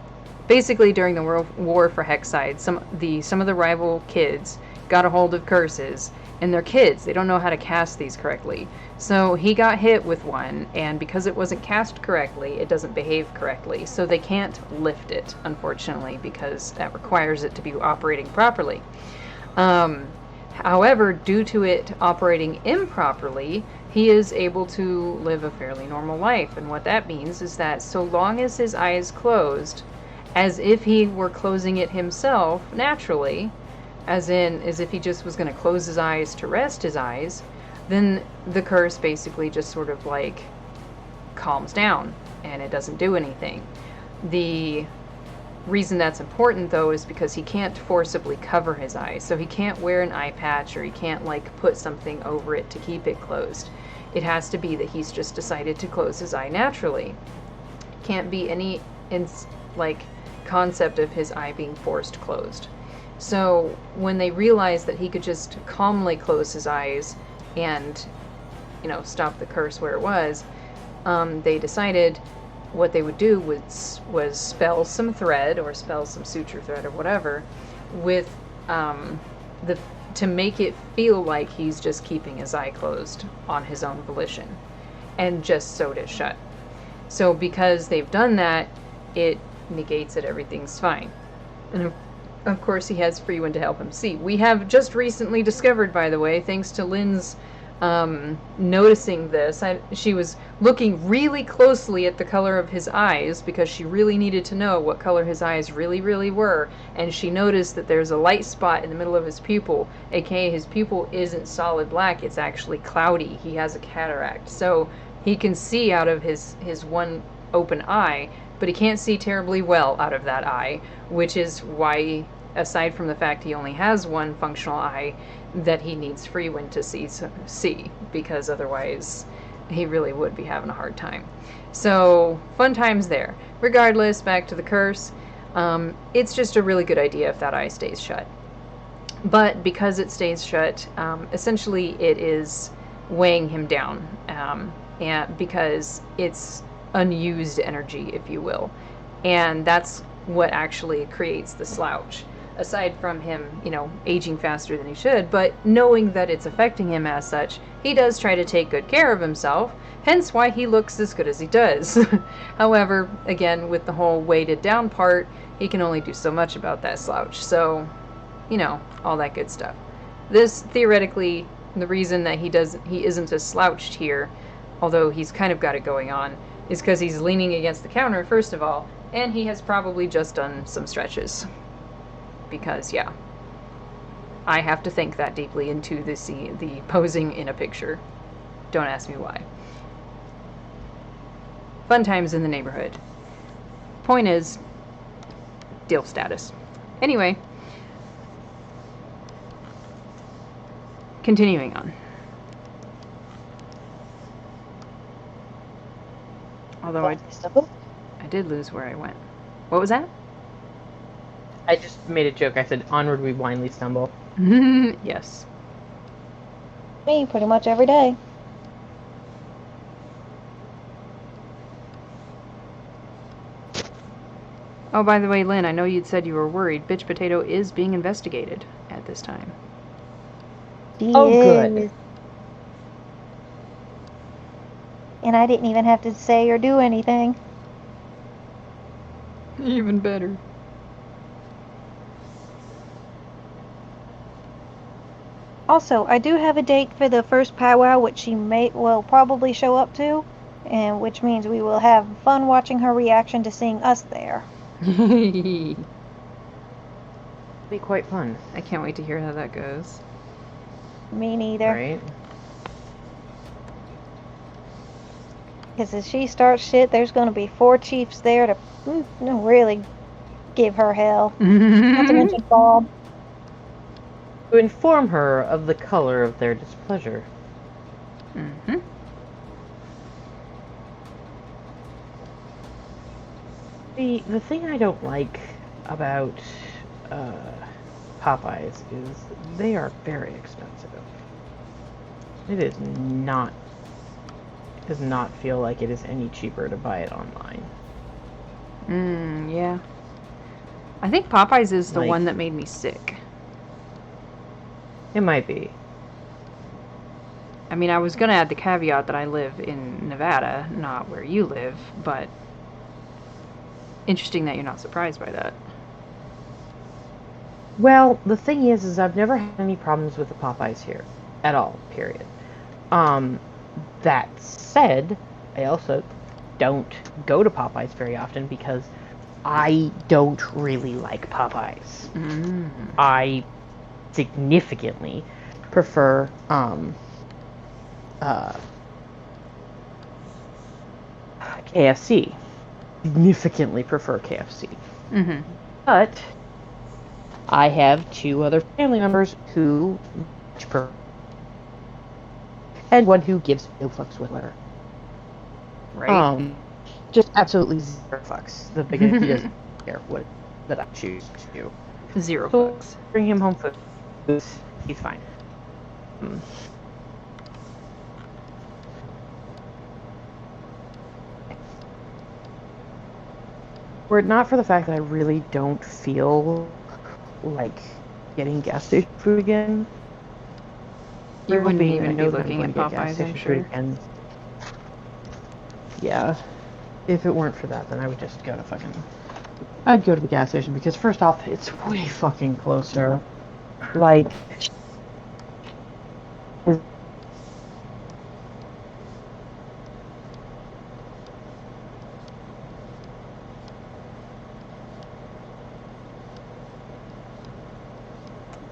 Speaker 1: Basically, during the World War for Hexside, some of the rival kids got a hold of curses, and they're kids. They don't know how to cast these correctly. So he got hit with one, and because it wasn't cast correctly, it doesn't behave correctly. So they can't lift it, unfortunately, because that requires it to be operating properly. However, due to it operating improperly, he is able to live a fairly normal life. And what that means is that so long as his eye is closed, as if he were closing it himself naturally, as if he just was going to close his eyes to rest his eyes, then the curse basically just sort of like calms down and it doesn't do anything. The reason that's important, though, is because he can't forcibly cover his eyes. So he can't wear an eye patch, or he can't like put something over it to keep it closed. It has to be that he's just decided to close his eye naturally. Can't be any concept of his eye being forced closed. So when they realized that he could just calmly close his eyes and, stop the curse where it was, they decided what they would do was spell some thread, or spell some suture thread, or whatever, with to make it feel like he's just keeping his eye closed on his own volition, and just sewed it shut. So because they've done that, it negates it. Everything's fine. And of course, he has Freewind to help him see. We have just recently discovered, by the way, thanks to Lynn's noticing this, she was looking really closely at the color of his eyes, because she really needed to know what color his eyes really, really were, and she noticed that there's a light spot in the middle of his pupil, aka his pupil isn't solid black, it's actually cloudy. He has a cataract, so he can see out of his one open eye, but he can't see terribly well out of that eye, which is why, aside from the fact he only has one functional eye, that he needs Freewind to see, because otherwise he really would be having a hard time. So, fun times there. Regardless, back to the curse, it's just a really good idea if that eye stays shut. But because it stays shut, essentially it is weighing him down, and because it's unused energy, if you will. And that's what actually creates the slouch. Aside from him, aging faster than he should, but knowing that it's affecting him as such, he does try to take good care of himself, hence why he looks as good as he does. However, again, with the whole weighted down part, he can only do so much about that slouch, so, all that good stuff. This, theoretically, the reason that he isn't as slouched here, although he's kind of got it going on, is because he's leaning against the counter, first of all, and he has probably just done some stretches. Because, yeah, I have to think that deeply into the posing in a picture. Don't ask me why. Fun times in the neighborhood. Point is, deal status. Anyway, continuing on. Although I did lose where I went. What was that?
Speaker 2: I just made a joke. I said, onward we blindly stumble.
Speaker 1: Yes.
Speaker 4: Me, pretty much every day.
Speaker 1: Oh, by the way, Lynn, I know you'd said you were worried. Bitch Potato is being investigated at this time.
Speaker 2: Good.
Speaker 4: And I didn't even have to say or do anything.
Speaker 1: Even better.
Speaker 4: Also, I do have a date for the first powwow, which she will probably show up to, and which means we will have fun watching her reaction to seeing us there.
Speaker 2: Be quite fun.
Speaker 1: I can't wait to hear how that goes.
Speaker 4: Me neither.
Speaker 2: Right?
Speaker 4: Because if she starts shit, there's going to be 4 chiefs there to really give her hell. Not to mention Bob.
Speaker 2: To inform her of the color of their displeasure.
Speaker 1: Mm-hmm.
Speaker 2: The thing I don't like about Popeyes is they are very expensive. It is not. It does not feel like it is any cheaper to buy it online.
Speaker 1: Yeah. I think Popeyes is the
Speaker 2: Like-
Speaker 1: one that made me sick.
Speaker 2: It might be.
Speaker 1: I mean, I was gonna add the caveat that I live in Nevada, not where you live, but interesting that you're not surprised by that.
Speaker 2: Well, the thing is I've never had any problems with the Popeyes here at all. Period. That said, I also don't go to Popeyes very often because I don't really like Popeyes. I significantly prefer KFC. Significantly prefer KFC.
Speaker 1: Mm-hmm.
Speaker 2: But I have two other family members who prefer, and one who gives no fucks whatsoever.
Speaker 1: Right.
Speaker 2: Just absolutely zero fucks. The biggest he doesn't care what that I choose to do.
Speaker 1: Zero
Speaker 2: So
Speaker 1: fucks.
Speaker 2: bring him home food. He's fine. Were it not for the fact that I really don't feel like getting gas station food again,
Speaker 1: You
Speaker 2: reason
Speaker 1: wouldn't
Speaker 2: being,
Speaker 1: even
Speaker 2: I
Speaker 1: be
Speaker 2: know that I'm
Speaker 1: looking
Speaker 2: going
Speaker 1: at
Speaker 2: to get gas
Speaker 1: Popeyes, I'm
Speaker 2: station
Speaker 1: sure.
Speaker 2: food again. Yeah. If it weren't for that, then I would just go to I'd go to the gas station because first off, it's way fucking closer. Like,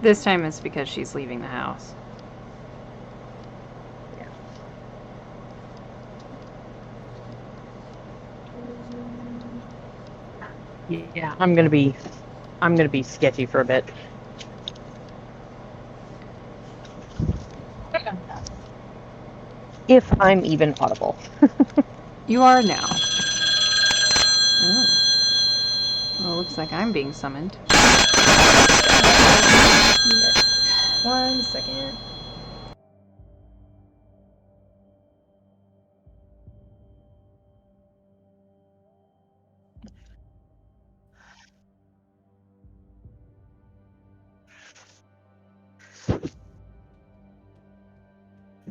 Speaker 1: This time it's because she's leaving the house.
Speaker 2: yeah, I'm gonna be sketchy for a bit. If I'm even audible.
Speaker 1: You are now. Oh. Well, looks like I'm being summoned. 1 second.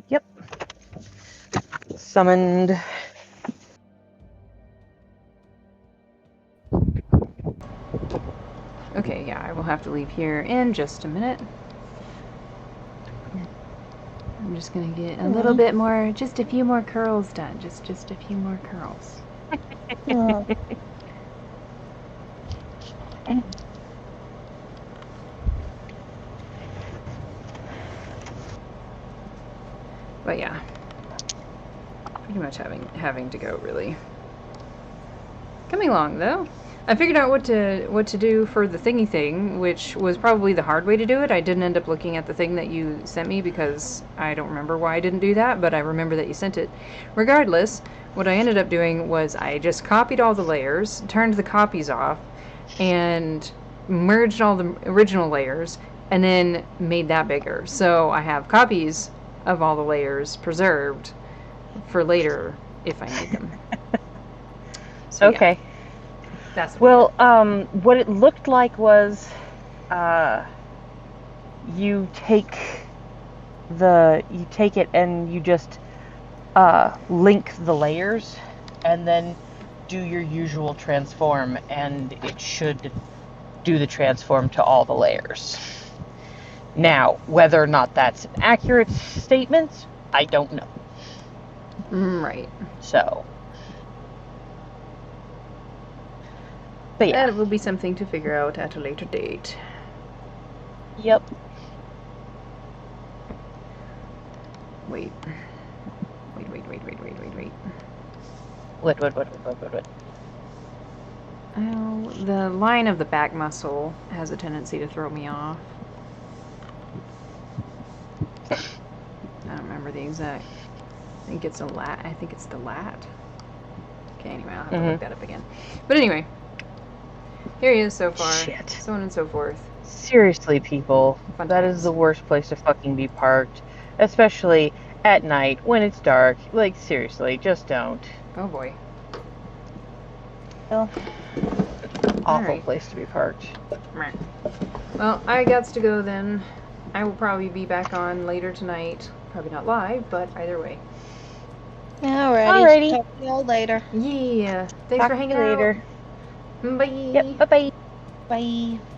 Speaker 2: Yep. Summoned.
Speaker 1: Okay, yeah, I will have to leave here in just a minute. I'm just gonna get a little bit more, just a few more curls done. Just a few more curls. But yeah, pretty much having to go really. Coming along though. I figured out what to do for the thingy thing, which was probably the hard way to do it. I didn't end up looking at the thing that you sent me because I don't remember why I didn't do that, but I remember that you sent it. Regardless, what I ended up doing was I just copied all the layers, turned the copies off, and merged all the original layers, and then made that bigger. So I have copies of all the layers preserved for later if I need them. So,
Speaker 2: Okay.
Speaker 1: yeah. That's
Speaker 2: Well, what it looked like was, you take it and you just link the layers, and then do your usual transform, and it should do the transform to all the layers. Now, whether or not that's an accurate statement, I don't know.
Speaker 1: Right.
Speaker 2: So. But yeah.
Speaker 1: That will be something to figure out at a later date.
Speaker 2: Yep.
Speaker 1: Wait.
Speaker 2: What?
Speaker 1: Oh, the line of the back muscle has a tendency to throw me off. I don't remember the exact think it's a lat. I think it's the lat. Okay, anyway, I'll have to look that up again. But anyway, here he is so far.
Speaker 3: Shit.
Speaker 1: So on and so forth.
Speaker 3: Seriously, people,
Speaker 1: Fun
Speaker 3: that
Speaker 1: times.
Speaker 3: is the worst place to fucking be parked, especially at night when it's dark. Like, seriously, just don't.
Speaker 1: Oh boy.
Speaker 3: Awful
Speaker 1: Alright.
Speaker 3: place to be parked.
Speaker 1: Meh. Well, I got to go then. I will probably be back on later tonight. Probably not live, but either way.
Speaker 4: Alrighty. Talk to y'all later.
Speaker 1: Yeah. Thanks
Speaker 3: Talk
Speaker 1: for
Speaker 3: to
Speaker 1: hanging
Speaker 3: you
Speaker 1: out.
Speaker 3: later.
Speaker 1: Bye.
Speaker 3: Yep. Bye bye.
Speaker 4: Bye.